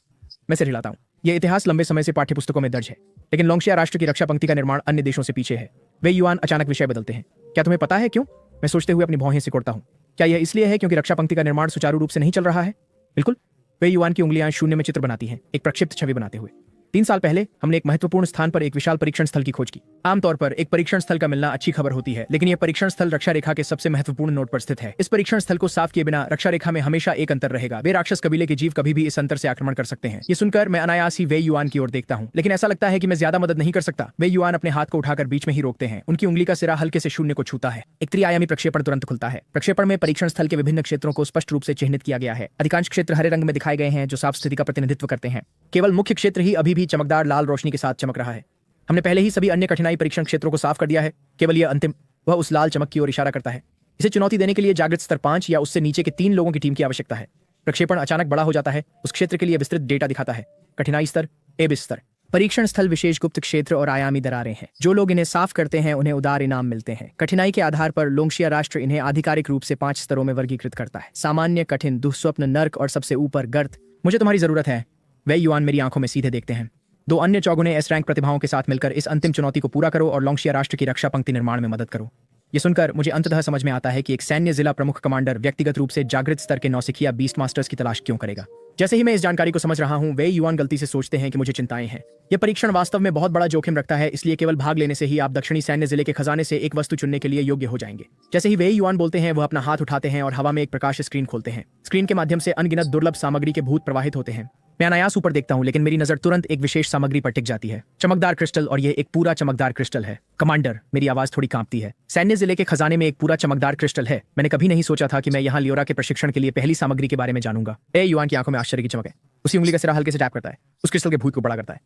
मैं सिर हिलाता हूँ। यह इतिहास लंबे समय से पाठ्यपुस्तकों में दर्ज है, लेकिन लोंगशिया राष्ट्र की रक्षा पंक्ति का निर्माण अन्य देशों से पीछे है। वे युआन अचानक विषय बदलते हैं। क्या तुम्हें पता है क्यों? मैं सोचते हुए अपनी भौहें सिकोड़ता हूँ। क्या यह इसलिए है क्योंकि रक्षा पंक्ति का निर्माण सुचारू रूप से नहीं चल रहा है? बिल्कुल। वे युआन की उंगलियां शून्य में चित्र बनाती हैं, एक प्रक्षिप्त छवि बनाते हुए। 3 साल पहले हमने एक महत्वपूर्ण स्थान पर एक विशाल परीक्षण स्थल की खोज की। आमतौर पर एक परीक्षण स्थल का मिलना अच्छी खबर होती है, लेकिन यह परीक्षण स्थल रक्षा रेखा के सबसे महत्वपूर्ण नोड पर स्थित है। इस परीक्षण स्थल को साफ किए बिना रक्षा रेखा में हमेशा एक अंतर रहेगा। वे राक्षस कबीले के जीव कभी भी इस अंतर से आक्रमण कर सकते हैं। ये सुनकर मैं अनायास ही वे युआन की ओर देखता हूँ, लेकिन ऐसा लगता है कि मैं ज्यादा मदद नहीं कर सकता। वे युआन अपने हाथ को उठाकर बीच में ही रोकते हैं। उनकी उंगली का सिरा हल्के से शून्य को छूता है। एक त्रिआयामी प्रक्षेपण तुरंत खुलता है। प्रक्षेपण में परीक्षण स्थल के विभिन्न क्षेत्रों को स्पष्ट रूप से चिह्नित किया गया है। अधिकांश क्षेत्र हरे रंग में दिखाए गए हैं, जो साफ स्थिति का प्रतिनिधित्व करते हैं। केवल मुख्य क्षेत्र ही अभी भी चमकदार लाल रोशनी के साथ चमक रहा है। हमने पहले ही सभी अन्य कठिनाई परीक्षण क्षेत्रों को साफ कर दिया है। केवल यह अंतिम, वह उस लाल चमक की ओर इशारा करता है। इसे चुनौती देने के लिए जागृत स्तर 5 या उससे नीचे के 3 लोगों की टीम की आवश्यकता है। प्रक्षेपण अचानक बड़ा हो जाता है। उस क्षेत्र के लिए विस्तृत डेटा दिखाता है। कठिनाई स्तर एबिस स्तर। परीक्षण स्थल विशेष गुप्त क्षेत्र और आयामी दरारें हैं। जो लोग इन्हें साफ करते हैं उन्हें उदार इनाम मिलते हैं। कठिनाई के आधार पर लोंगशिया राष्ट्र इन्हें आधिकारिक रूप से 5 स्तरों में वर्गीकृत करता है। सामान्य, कठिन, दुःस्वप्न, नर्क और सबसे ऊपर गर्त। मुझे तुम्हारी जरूरत है। वे युआन मेरी आंखों में सीधे देखते हैं। 2 अन्य चौगुने एस रैंक प्रतिभाओं के साथ मिलकर इस अंतिम चुनौती को पूरा करो और लोंगशिया राष्ट्र की रक्षा पंक्ति निर्माण में मदद करो। ये सुनकर मुझे अंततः समझ में आता है कि एक सैन्य जिला प्रमुख कमांडर व्यक्तिगत रूप से जागृत स्तर के नौसिखिया बीस्ट मास्टर्स की तलाश क्यों करेगा। जैसे ही मैं इस जानकारी को समझ रहा हूं, वे युआन गलती से सोचते हैं कि मुझे चिंताएं हैं। यह परीक्षण वास्तव में बहुत बड़ा जोखिम रखता है, इसलिए केवल भाग लेने से ही आप दक्षिणी सैन्य जिले के खजाने से एक वस्तु चुनने के लिए योग्य हो जाएंगे। जैसे ही वे युआन बोलते हैं, वह अपना हाथ उठाते हैं और हवा में एक प्रकाश स्क्रीन खोलते हैं। स्क्रीन के माध्यम से अनगिनत दुर्लभ सामग्री के भूत प्रवाहित होते हैं। मैं अनायास ऊपर देखता हूं, लेकिन मेरी नजर तुरंत एक विशेष सामग्री पर टिक जाती है। चमकदार क्रिस्टल, और यह एक पूरा चमकदार क्रिस्टल है। कमांडर, मेरी आवाज थोड़ी कांपती है। सैन्य जिले के खजाने में एक पूरा चमकदार क्रिस्टल है। मैंने कभी नहीं सोचा था कि मैं यहाँ लियोरा के प्रशिक्षण के लिए पहली सामग्री के बारे में जानूंगा। ए युआन की आंखों में आश्चर्य की चमक है। उसी उंगली का सिरा हल्के से टैप करता है। उस क्रिस्टल के भूत को बड़ा करता है।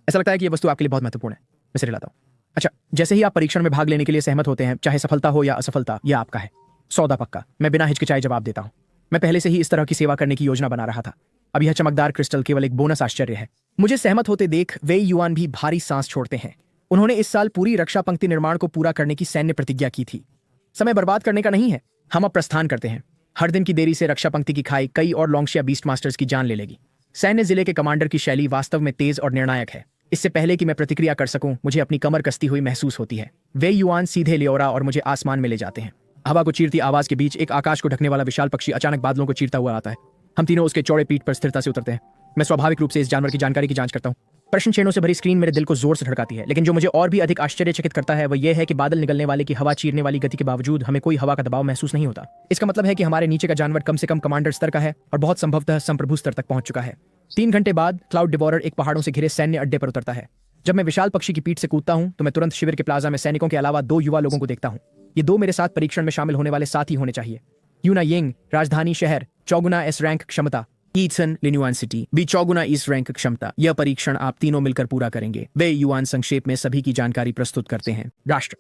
ऐसा लगता है कि यह वस्तु आपके लिए बहुत महत्वपूर्ण है। मैं सिर हिलाता हूं। अच्छा, जैसे ही आप परीक्षण में भाग लेने के लिए सहमत होते हैं, चाहे सफलता हो या असफलता, यह आपका है। सौदा पक्का। मैं बिना हिचकिचाए जवाब देता हूं। मैं पहले से ही इस तरह की सेवा करने की योजना बना रहा था। अब यह चमकदार क्रिस्टल केवल एक बोनस आश्चर्य है। मुझे सहमत होते देख वे युआन भी भारी सांस छोड़ते हैं। उन्होंने इस साल पूरी रक्षा पंक्ति निर्माण को पूरा करने की सैन्य प्रतिज्ञा की थी। समय बर्बाद करने का नहीं है। हम अब प्रस्थान करते हैं। हर दिन की देरी से रक्षा पंक्ति की खाई कई और लोंगशिया बीस्ट मास्टर्स की जान ले लेगी। सैन्य जिले के कमांडर की शैली वास्तव में तेज और निर्णायक है। इससे पहले कि मैं प्रतिक्रिया कर सकूं, मुझे अपनी कमर कसती हुई महसूस होती है। वे युआन सीधे लियोरा और मुझे आसमान में ले जाते हैं। हवा को चीरती आवाज के बीच एक आकाश को ढकने वाला विशाल पक्षी अचानक बादलों को चीरता हुआ आता है। हम तीनों उसके चौड़े पीठ पर स्थिरता से उतरते हैं। मैं स्वाभाविक रूप से इस जानवर की जानकारी की जांच करता हूँ। प्रश्न चिन्हों से भरी स्क्रीन मेरे दिल को जोर से धड़काती है, लेकिन जो मुझे और भी अधिक आश्चर्यचकित करता है वह यह है कि बादल निकलने वाले की हवा चीरने वाली गति के बावजूद हमें कोई हवा का दबाव महसूस नहीं होता। इसका मतलब है कि हमारे नीचे का जानवर कम से कम कमांडर स्तर का है और बहुत संभवतः संप्रभु स्तर तक पहुंच चुका है। 3 घंटे बाद क्लाउड डिवॉरर एक पहाड़ों से घिरे सैन्य अड्डे पर उतरता है। जब मैं विशाल पक्षी की पीठ से कूदता हूं तो मैं तुरंत शिविर के प्लाजा में सैनिकों के अलावा 2 युवा लोगों को देखता हूं। ये 2 मेरे साथ परीक्षण में शामिल होने वाले साथी होने चाहिए। यूना यिंग, राजधानी शहर, 4 गुना एस रैंक क्षमता। ईथन, लिनुआन सिटी, भी 4 गुना इस रैंक क्षमता। यह परीक्षण आप तीनों मिलकर पूरा करेंगे। वे युआन संक्षेप में सभी की जानकारी प्रस्तुत करते हैं। राष्ट्र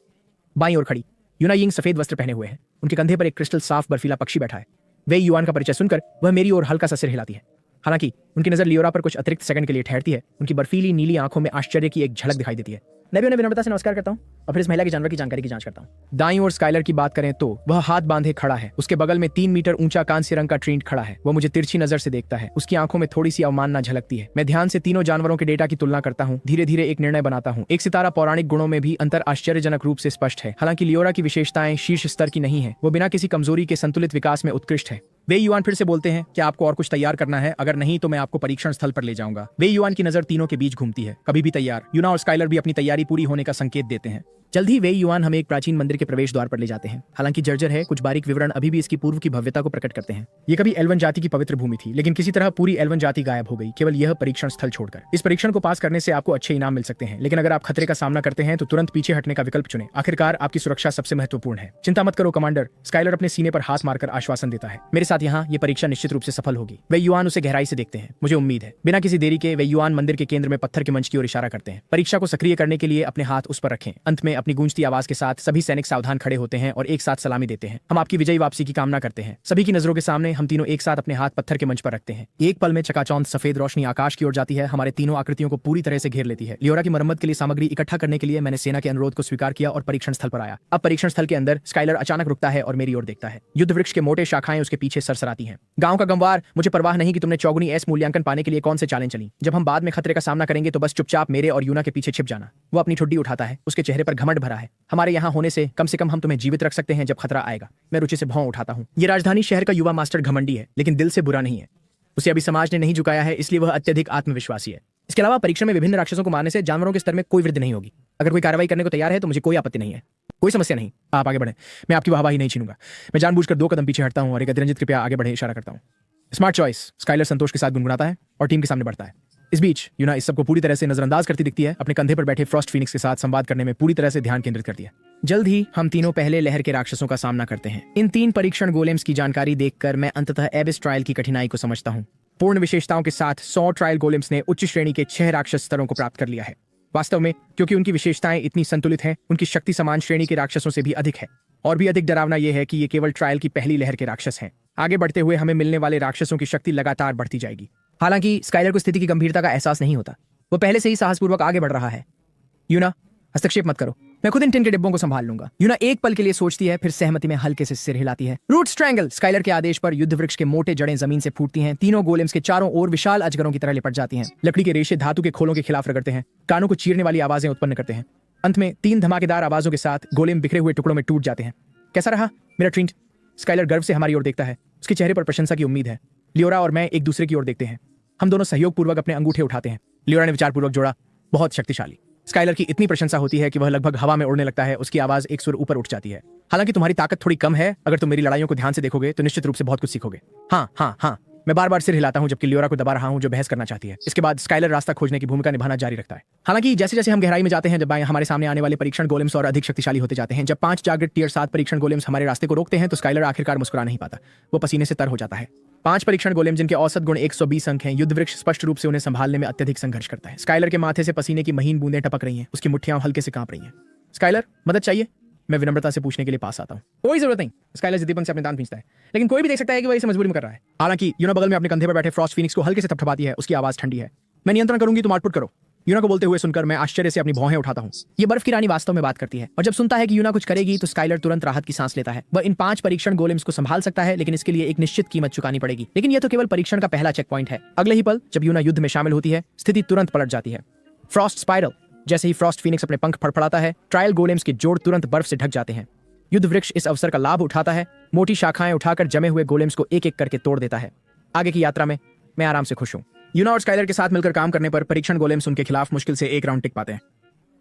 बाईं ओर खड़ी यूना यिंग सफेद वस्त्र पहने हुए हैं। उनके कंधे पर एक क्रिस्टल साफ बर्फीला पक्षी बैठा है। वे युआन का परिचय सुनकर वह मेरी ओर हल्का सा सिर हिलाती है। हालांकि उनकी नजर लियोरा पर कुछ अतिरिक्त सेकंड के लिए ठहरती है। उनकी बर्फीली नीली आंखों में आश्चर्य की एक झलक दिखाई देती है। मैं भी उन्हें विनम्रता से नमस्कार करता हूं और फिर इस महिला के जानवर की जानकारी की जांच करता हूं। दाईं ओर स्काइलर की बात करें तो वह हाथ बांधे खड़ा है। उसके बगल में 3 मीटर ऊंचा कांस्य रंग का ट्रींट खड़ा है। वह मुझे तिरछी नजर से देखता है। उसकी आंखों में थोड़ी सी अवमानना झलकती है। मैं ध्यान से तीनों जानवरों के डेटा की तुलना करता हूं। धीरे धीरे एक निर्णय बनाता हूं। एक सितारा पौराणिक गुणों में भी अंतर आश्चर्यजनक रूप से स्पष्ट है। हालांकि लियोरा की विशेषताएं शीर्ष स्तर की नहीं है। वो बिना किसी कमजोरी के संतुलित विकास में उत्कृष्ट है। वे युआन फिर से बोलते हैं, क्या आपको और कुछ तैयार करना है? अगर नहीं तो मैं आपको परीक्षण स्थल पर ले जाऊंगा। वे युआन की नजर तीनों के बीच घूमती है। कभी भी तैयार। यूना और स्काइलर भी अपनी तैयारी पूरी होने का संकेत देते हैं। जल्द ही वे युआन हमें एक प्राचीन मंदिर के प्रवेश द्वार पर ले जाते हैं। हालांकि जर्जर है, कुछ बारीक विवरण अभी भी इसकी पूर्व की भव्यता को प्रकट करते हैं। ये कभी एल्वन जाति की पवित्र भूमि थी, लेकिन किसी तरह पूरी एल्वन जाति गायब हो गई, केवल यह परीक्षण स्थल छोड़कर। इस परीक्षण को पास करने से आपको अच्छे इनाम मिल सकते हैं, लेकिन अगर आप खतरे का सामना करते हैं तो तुरंत पीछे हटने का विकल्प चुनें। आखिरकार आपकी सुरक्षा सबसे महत्वपूर्ण है। चिंता मत करो कमांडर, स्काइलर अपने सीने पर हाथ मारकर आश्वासन देता है। मेरे साथ यहाँ ये परीक्षा निश्चित रूप से सफल होगी। वे युआन उसे गहराई से देखते हैं। मुझे उम्मीद है। बिना किसी देरी के वे युआन मंदिर के केंद्र में पत्थर के मंच की ओर इशारा करते हैं। परीक्षा को सक्रिय करने के लिए अपने हाथ उस पर रखें। अंत में अपनी गूंजती आवाज के साथ सभी सैनिक सावधान खड़े होते हैं और एक साथ सलामी देते हैं। हम आपकी विजयी वापसी की कामना करते हैं। सभी की नजरों के सामने हम तीनों एक साथ अपने हाथ पत्थर के मंच पर रखते हैं। एक पल में चकाचौंध सफेद रोशनी आकाश की ओर जाती है, हमारे तीनों आकृतियों को पूरी तरह से घेर लेती है। लियोरा की मरम्मत के लिए सामग्री इकट्ठा करने के लिए मैंने सेना के अनुरोध को स्वीकार किया और परीक्षण स्थल पर आया। अब परीक्षण स्थल के अंदर स्काइलर अचानक रुकता है और मेरी ओर देखता है। युद्ध वृक्ष के मोटे शाखाएं उसके पीछे सरसराती हैं। गांव का गंवार, मुझे परवाह नहीं कि तुमने 4 गुनी एस मूल्यांकन पाने के लिए कौन से चालें चली। जब हम बाद में खतरे का सामना करेंगे तो बस चुपचाप मेरे और यूना के पीछे छिप जाना। वो अपनी ठुड्डी उठाता है। उसके चेहरे पर घमंड भरा है। हमारे यहाँ होने से कम हम तुम्हें जीवित रख सकते हैं जब खतरा आएगा। मैं रुचि से भौं उठाता हूँ। ये राजधानी शहर का युवा मास्टर घमंडी है, लेकिन दिल से बुरा नहीं है। उसे अभी समाज ने नहीं झुकाया है, इसलिए वह अत्यधिक आत्मविश्वासी है। इसके अलावा परीक्षण में विभिन्न राक्षसों को मारने से जानवरों के स्तर में कोई वृद्धि नहीं होगी। अगर कोई कार्रवाई करने को तैयार है तो मुझे कोई आपत्ति नहीं है। कोई समस्या नहीं, आप आगे बढ़ें। मैं आपकी वाहवाही नहीं छीनूंगा। मैं जानबूझकर 2 कदम पीछे हटता हूँ और एक अतिरंजित कृपया आगे बढ़े इशारा करता हूँ। स्मार्ट चॉइस, स्काइलर संतोष के साथ गुनगुनाता है और टीम के सामने बढ़ता है। इस बीच यूना इस सबको पूरी तरह से नजरअंदाज करती दिखती है। अपने कंधे पर बैठे फ्रॉस्ट फीनिक्स के साथ संवाद करने में पूरी तरह से ध्यान केंद्रित करती है। जल्द ही हम तीनों पहले लहर के राक्षसों का सामना करते हैं। इन 3 परीक्षण गोलेम्स की जानकारी देखकर मैं अंततः एबिस ट्रायल की कठिनाई को समझता हूँ। पूर्ण विशेषताओं के साथ 100 ट्रायल गोलेम्स ने उच्च श्रेणी के 6 राक्षस स्तरों को प्राप्त कर लिया है। वास्तव में क्योंकि उनकी विशेषताएं इतनी संतुलित हैं, उनकी शक्ति समान श्रेणी के राक्षसों से भी अधिक है। और भी अधिक डरावना यह है कि ये केवल ट्रायल की पहली लहर के राक्षस हैं। आगे बढ़ते हुए हमें मिलने वाले राक्षसों की शक्ति लगातार बढ़ती जाएगी। हालांकि स्काइलर को स्थिति की गंभीरता का एहसास नहीं होता। वो पहले से ही साहसपूर्वक आगे बढ़ रहा है। यूना, हस्तक्षेप मत करो, मैं खुद इन टिन के डिब्बों को संभाल लूंगा। यूना एक पल के लिए सोचती है, फिर सहमति में हल्के से सिर हिलाती है। रूट स्ट्रैंगल, स्काइलर के आदेश पर युद्ध वृक्ष के मोटे जड़ें जमीन से फूटती हैं। तीनों गोलेम्स के चारों ओर विशाल अजगरों की तरह लिपट जाती हैं। लकड़ी के रेशे धातु के खोलों के खिलाफ रगड़ते हैं, कानों को चीरने वाली आवाजें उत्पन्न करते हैं। अंत में 3 धमाकेदार आवाजों के साथ गोलेम बिखरे हुए टुकड़ों में टूट जाते हैं। कैसा रहा मेरा ट्रींट? स्काइलर गर्व से हमारी ओर देखता है। उसके चेहरे पर प्रशंसा की उम्मीद है। लियोरा और मैं एक दूसरे की ओर देखते हैं। हम दोनों सहयोगपूर्वक अपने अंगूठे उठाते हैं। लियोरा ने विचारपूर्वक जोड़ा, बहुत शक्तिशाली। स्काइलर की इतनी प्रशंसा होती है कि वह लगभग हवा में उड़ने लगता है। उसकी आवाज एक सुर ऊपर उठ जाती है। हालांकि तुम्हारी ताकत थोड़ी कम है। अगर तुम मेरी लड़ाइयों को ध्यान से देखोगे तो निश्चित रूप से बहुत कुछ सीखोगे। हाँ हाँ हाँ, मैं बार बार सिर हिलाता हूं जबकि लियोरा को दबा रहा हूं जो बहस करना चाहती है। इसके बाद स्काइलर रास्ता खोजने की भूमिका निभाना जारी रखता है। हालांकि जैसे जैसे हम गहराई में जाते हैं, जब हमारे सामने आने वाले परीक्षण गोलेम्स और अधिक शक्तिशाली होते जाते हैं। जब 5 जागृत टियर 7 परीक्षण गोलेम्स हमारे रास्ते को रोकते हैं तो स्काइलर आखिरकार मुस्कुरा नहीं पाता। वो पसीने से तर हो जाता है। 5 परीक्षण गोलेम जिनके औसत गुण 120 अंक हैं। युद्ध वृक्ष स्पष्ट रूप से उन्हें संभालने में अत्यधिक संघर्ष करता है। स्काइलर के माथे से पसीने की महीन बूंदें टपक रही हैं। उसकी मुट्ठियां हल्के से कांप रही हैं। स्काइलर, मदद चाहिए? मैं विनम्रता से पूछने के लिए पास आता हूँ। कोई जरूरत नहीं, स्काइलर जिद्दीपन से अपने दांत खींचता है, लेकिन कोई भी देख सकता है कि वह इसे मजबूरी में कर रहा है। हालांकि यूना बगल में अपने कंधे पर बैठे फ्रॉस्ट फीनिक्स को हल्के से थपथपाती है। उसकी आवाज ठंडी है। मैं नियंत्रण करूंगी, तुम आउटपुट करो। यूना को बोलते हुए सुनकर मैं आश्चर्य से अपनी भौहें उठाता हूँ। ये बर्फ की रानी वास्तव में बात करती है और जब सुनता है कि यूना कुछ करेगी तो स्काइलर तुरंत राहत की सांस लेता है। वह इन 5 परीक्षण गोलेम्स को संभाल सकता है, लेकिन इसके लिए एक निश्चित कीमत चुकानी पड़ेगी। लेकिन यह तो केवल परीक्षण का पहला चेक पॉइंट है। अगले ही पल जब यूना युद्ध में शामिल होती है, स्थिति तुरंत पलट जाती है। फ्रॉस्ट स्पाइरल, जैसे ही फ्रॉस्ट फीनिक्स अपने पंख फड़फड़ाता है, ट्रायल गोलेम्स के जोड़ तुरंत बर्फ से ढक जाते हैं। युद्ध वृक्ष इस अवसर का लाभ उठाता है, मोटी शाखाएं उठाकर जमे हुए गोलेम्स को एक एक करके तोड़ देता है। आगे की यात्रा में मैं आराम से खुश हूँ। यूना और स्काइलर के साथ मिलकर काम करने पर परीक्षण गोलेम्स उनके खिलाफ मुश्किल से एक राउंड टिक पाते हैं।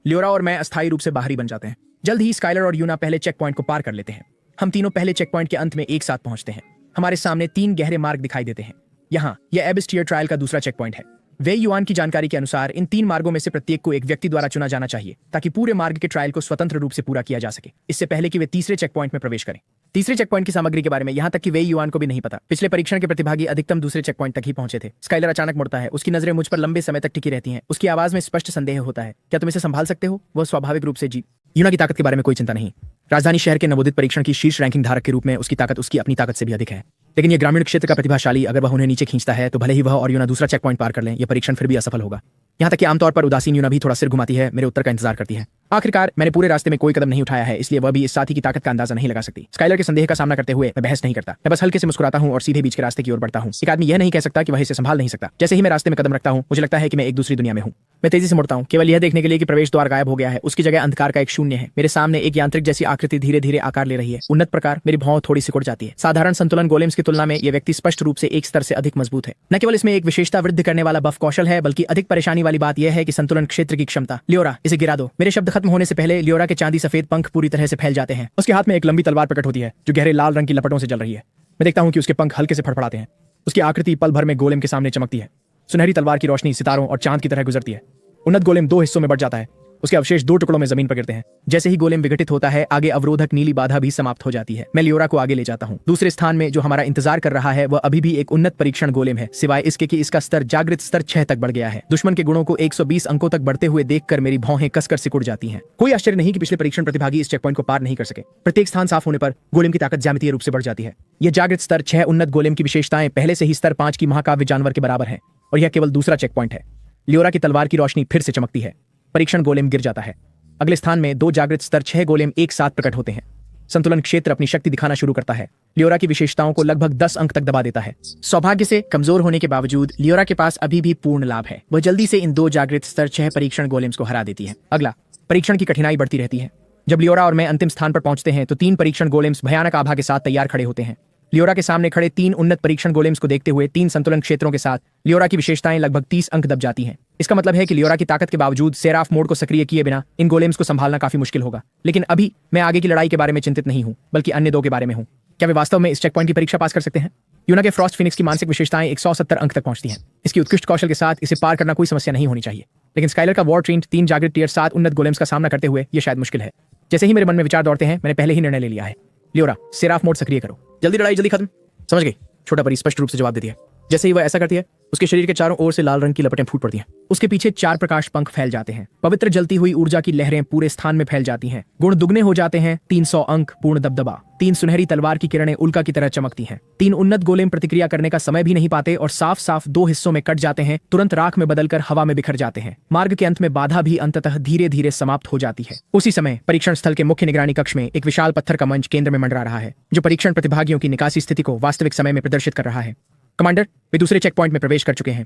लियोरा और मैं अस्थायी रूप से बाहरी बन जाते हैं। जल्द ही स्काइलर और यूना पहले चेक पॉइंट को पार कर लेते हैं। हम तीनों पहले चेक पॉइंट के अंत में एक साथ पहुंचते हैं। हमारे सामने 3 गहरे मार्ग दिखाई देते हैं। यहाँ यह एबिस टियर ट्रायल का दूसरा चेक पॉइंट है। वे युआन की जानकारी के अनुसार इन 3 मार्गों में से प्रत्येक को एक व्यक्ति द्वारा चुना जाना चाहिए ताकि पूरे मार्ग के ट्रायल को स्वतंत्र रूप से पूरा किया जा सके, इससे पहले कि वे तीसरे चेक पॉइंट में प्रवेश करें। तीसरे चेक पॉइंट की सामग्री के बारे में यहाँ तक कि वे युआन को भी नहीं पता। पिछले परीक्षण के प्रतिभागी अधिकतम दूसरे चेक पॉइंट तक ही पहुंचे थे। स्काइलर अचानक मुड़ता है। उसकी नजरें मुझ पर लंबे समय तक टिकी रहती हैं। उसकी आवाज में स्पष्ट संदेह होता है, क्या तुम इसे संभाल सकते हो? वह स्वाभाविक रूप से जी। यूना की ताकत के बारे में कोई चिंता नहीं। राजधानी शहर के नवोदित परीक्षण की शीर्ष रैंकिंग धारक के रूप में उसकी ताकत उसकी अपनी ताकत से भी अधिक है। लेकिन यह ग्रामीण क्षेत्र का प्रतिभाशाली अगर वह उन्हें नीचे खींचता है तो भले ही वह और यूना दूसरा चेक पॉइंट पार कर लें, यह परीक्षण फिर भी असफल होगा। यहाँ तक कि आमतौर पर उदासीन यूना भी थोड़ा सिर घुमाती है, मेरे उत्तर का इंतजार करती है। आखिरकार मैंने पूरे रास्ते में कोई कदम नहीं उठाया है, इसलिए वह भी इस साथी की ताकत का अंदाजा नहीं लगा सकती। स्काइलर के संदेह का सामना करते हुए मैं बहस नहीं करता। मैं बस हल्के से मुस्कुराता हूँ और सीधे बीच के रास्ते की ओर बढ़ता हूँ। एक आदमी यह नहीं कह सकता कि वह इसे संभाल नहीं सकता। जैसे ही मैं रास्ते में कदम रखता हूँ मुझे लगता है कि मैं एक दूसरी दुनिया में हूँ। मैं तेजी से मुड़ता हूँ, केवल यह देखने के लिए कि प्रवेश द्वार गायब हो गया है। उसकी जगह अंधकार का एक शून्य है। मेरे सामने एक यांत्रिक जैसी आकृति धीरे धीरे आकार ले रही है। उन्नत प्रकार। मेरी भौं थोड़ी सिकुड़ जाती है। साधारण संतुलन गोलेम्स की तुलना में यह व्यक्ति स्पष्ट रूप से एक स्तर से अधिक मजबूत है। न केवल इसमें एक विशेषता वृद्धि करने वाला बफ कौशल है, बल्कि अधिक परेशानी वाली बात यह है कि संतुलन क्षेत्र की क्षमता। लियोरा, इसे गिरा दो। मेरे शब्द खत्म होने से पहले लियोरा के चांदी सफेद पंख पूरी तरह से फैल जाते हैं। उसके हाथ में एक लंबी तलवार प्रकट होती है जो गहरे लाल रंग की लपटों से जल रही है। मैं देखता हूँ कि उसके पंख हल्के से फड़फड़ाते हैं। उसकी आकृति पल भर में गोलेम के सामने चमकती है। सुनहरी तलवार की रोशनी सितारों और चांद की तरह गुजरती है। उन्नत गोलेम 2 हिस्सों में बढ़ जाता है। उसके अवशेष 2 टुकड़ों में जमीन पर गिरते हैं। जैसे ही गोलेम विघटित होता है, आगे अवरोधक नीली बाधा भी समाप्त हो जाती है। मैं लियोरा को आगे ले जाता हूँ। दूसरे स्थान में जो हमारा इंतजार कर रहा है वह अभी भी एक उन्नत परीक्षण गोलेम है, सिवाय इसके कि इसका स्तर जागृत स्तर 6 तक बढ़ गया है। दुश्मन के गुणों को 120 अंकों तक बढ़ते हुए देखकर मेरी भौहें कसकर सिकुड़ जाती हैं। कोई आश्चर्य नहीं कि पिछले परीक्षण प्रतिभागी इस चेक पॉइंट को पार नहीं कर सके। प्रत्येक स्थान साफ होने पर गोलेम की ताकत ज्यामितीय रूप से बढ़ जाती है। यह जागृत स्तर 6 उन्नत गोलेम की विशेषताएं पहले से ही स्तर 5 की महाकाव्य जानवर के बराबर है, और यह केवल दूसरा चेक पॉइंट है। लियोरा की तलवार की रोशनी फिर से चमकती है। परीक्षण गोलेम गिर जाता है। अगले स्थान में 2 जागृत स्तर 6 गोलेम एक साथ प्रकट होते हैं। संतुलन क्षेत्र अपनी शक्ति दिखाना शुरू करता है। लियोरा की विशेषताओं को लगभग 10 अंक तक दबा देता है। सौभाग्य से कमजोर होने के बावजूद लियोरा के पास अभी भी पूर्ण लाभ है। वह जल्दी से इन 2 जागृत स्तर 6 परीक्षण गोलेम्स को हरा देती है। अगला परीक्षण की कठिनाई बढ़ती रहती है। जब लियोरा और मैं अंतिम स्थान पर पहुंचते हैं तो 3 परीक्षण गोलेम्स भयानक आभा के साथ तैयार खड़े होते हैं। लियोरा के सामने खड़े 3 उन्नत परीक्षण गोलेम्स को देखते हुए 3 संतुलन क्षेत्रों के साथ लियोरा की विशेषताएं लगभग 30 अंक दब जाती हैं। इसका मतलब है कि लियोरा की ताकत के बावजूद सेराफ मोड को सक्रिय किए बिना इन गोलेम्स को संभालना काफी मुश्किल होगा। लेकिन अभी मैं आगे की लड़ाई के बारे में चिंतित नहीं हूं, बल्कि अन्य 2 के बारे में हूं। क्या वे वास्तव में इस चेक पॉइंट की परीक्षा पास कर सकते हैं? यूना के फ्रॉस्ट फिनिक्स की मानसिक विशेषताएं 170 अंक तक पहुंचती हैं। इसकी उत्कृष्ट कौशल के साथ इसे पार करना कोई समस्या नहीं होनी चाहिए। लेकिन स्काइलर का वॉर ट्रेंड 3 जागृत टियर 7 उन्नत गोलेम्स का सामना करते हुए यह शायद मुश्किल है। जैसे ही मेरे मन में विचार दौड़ते हैं, मैंने पहले ही निर्णय ले लिया है। लियोरा, सेराफ मोड सक्रिय करो। जल्दी लड़ाई जल्दी खत्म। समझ गई? छोटा परी स्पष्ट रूप से जवाब देती है। जैसे ही वह ऐसा करती है, उसके शरीर के चारों ओर से लाल रंग की लपटें फूट पड़ती हैं। उसके पीछे 4 प्रकाश पंख फैल जाते हैं। पवित्र जलती हुई ऊर्जा की लहरें पूरे स्थान में फैल जाती हैं। गुण दुगने हो जाते हैं। 300 अंक पूर्ण दबदबा। 3 सुनहरी तलवार की किरणें उल्का की तरह चमकती हैं। 3 उन्नत गोलेम प्रतिक्रिया करने का समय भी नहीं पाते और साफ साफ 2 हिस्सों में कट जाते हैं, तुरंत राख में बदलकर हवा में बिखर जाते हैं। मार्ग के अंत में बाधा भी अंततः धीरे धीरे समाप्त हो जाती है। उसी समय परीक्षण स्थल के मुख्य निगरानी कक्ष में एक विशाल पत्थर का मंच केंद्र में मंडरा रहा है, जो परीक्षण प्रतिभागियों की निकासी स्थिति को वास्तविक समय में प्रदर्शित कर रहा है। कमांडर, वे दूसरे चेक पॉइंट में प्रवेश कर चुके हैं।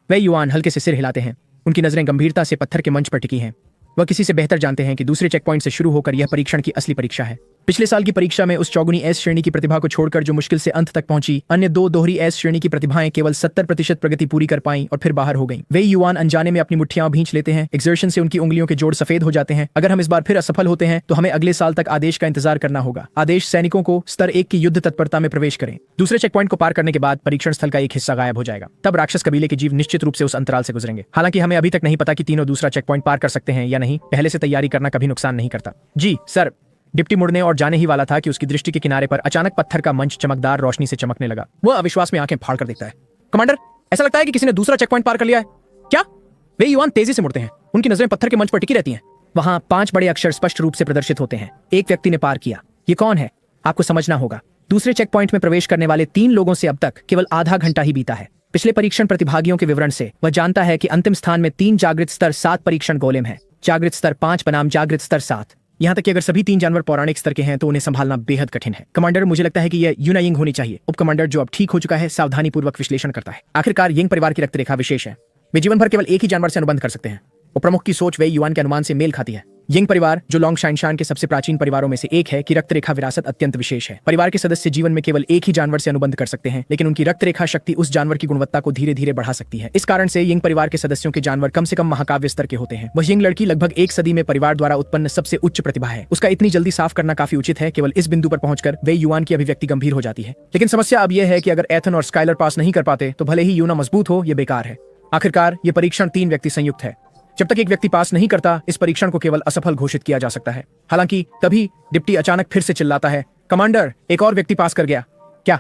वे युआन हल्के से सिर हिलाते हैं। उनकी नजरें गंभीरता से पत्थर के मंच पर टिकी हैं। वह किसी से बेहतर जानते हैं कि दूसरे चेक पॉइंट से शुरू होकर यह परीक्षण की असली परीक्षा है। पिछले साल की परीक्षा में उस चौगुनी एस श्रेणी की प्रतिभा को छोड़कर जो मुश्किल से अंत तक पहुंची, अन्य 2 दोहरी एस श्रेणी की प्रतिभाएं केवल 70% प्रगति पूरी कर पाईं और फिर बाहर हो गईं। वे युआन अनजाने में अपनी मुट्ठियां भींच लेते हैं। एक्सर्शन से उनकी उंगलियों के जोड़ सफेद हो जाते हैं। अगर हम इस बार फिर असफल होते हैं तो हमें अगले साल तक आदेश का इंतजार करना होगा। आदेश सैनिकों को स्तर 1 की युद्ध तत्परता में प्रवेश करें। दूसरे चेक पॉइंट को पार करने के बाद परीक्षण स्थल का एक हिस्सा गायब हो जाएगा। तब राक्षस कबीले के जीव निश्चित रूप से उस अंतराल से गुजरेंगे। हालांकि हमें अभी तक नहीं पता कि तीनों दूसरा चेक पॉइंट पार कर सकते हैं या नहीं। पहले से तैयारी करना कभी नुकसान नहीं करता। जी सर। डिप्टी मुड़ने और जाने ही वाला था कि उसकी दृष्टि के किनारे पर अचानक पत्थर का मंच चमकदार रोशनी से चमकने लगा। वह अविश्वास में आंखें फाड़ कर देखता है। कमांडर, ऐसा लगता है कि किसी ने दूसरा चेक पॉइंट पार कर लिया है। क्या? वे युआन तेजी से मुड़ते हैं। उनकी नजरें पत्थर के मंच पर टिकी रहती हैं। वहां 5 बड़े अक्षर स्पष्ट रूप से प्रदर्शित होते हैं। एक व्यक्ति ने पार किया। ये कौन है? आपको समझना होगा। दूसरे चेक पॉइंट में प्रवेश करने वाले 3 लोगों से अब तक केवल आधा घंटा ही बीता है। पिछले परीक्षण प्रतिभागियों के विवरण से वह जानता है कि अंतिम स्थान में 3 जागृत स्तर 7 परीक्षण गोलेम है। जागृत स्तर 5 बनाम जागृत स्तर 7। यहाँ तक कि अगर सभी 3 जानवर पौराणिक स्तर के हैं तो उन्हें संभालना बेहद कठिन है। कमांडर, मुझे लगता है कि यह यूना यिंग होनी चाहिए। उप कमांडर, जो अब ठीक हो चुका है, सावधानी पूर्वक विश्लेषण करता है। आखिरकार यिंग परिवार की रक्तरेखा विशेष है। वे जीवन भर केवल एक ही जानवर से अनुबंध कर सकते हैं। उप प्रमुख की सोच वे युआन के अनुमान से मेल खाती है। यिंग परिवार, जो लॉन्ग शाइन के सबसे प्राचीन परिवारों में से एक है, की रक्त रेखा विरासत अत्यंत विशेष है। परिवार के सदस्य जीवन में केवल एक ही जानवर से अनुबंध कर सकते हैं, लेकिन उनकी रक्त रेखा शक्ति उस जानवर की गुणवत्ता को धीरे धीरे बढ़ा सकती है। इस कारण से यिंग परिवार के सदस्यों के जानवर कम से कम महाकाव्य स्तर के होते हैं। वह यिंग लड़की लगभग एक सदी में परिवार द्वारा उत्पन्न सबसे उच्च प्रतिभा है। उसका इतनी जल्दी साफ करना काफी उचित है। केवल इस बिंदु पर पहुंचकर वे युआन की अभिव्यक्ति गंभीर हो जाती है। लेकिन समस्या अब यह है कि अगर एथन और स्काइलर पास नहीं कर पाते तो भले ही यूना मजबूत हो, यह बेकार है। आखिरकार ये परीक्षण 3 व्यक्ति संयुक्त है। जब तक एक व्यक्ति पास नहीं करता, इस परीक्षण को केवल असफल घोषित किया जा सकता है। हालांकि तभी डिप्टी अचानक फिर से चिल्लाता है, कमांडर, एक और व्यक्ति पास कर गया। क्या?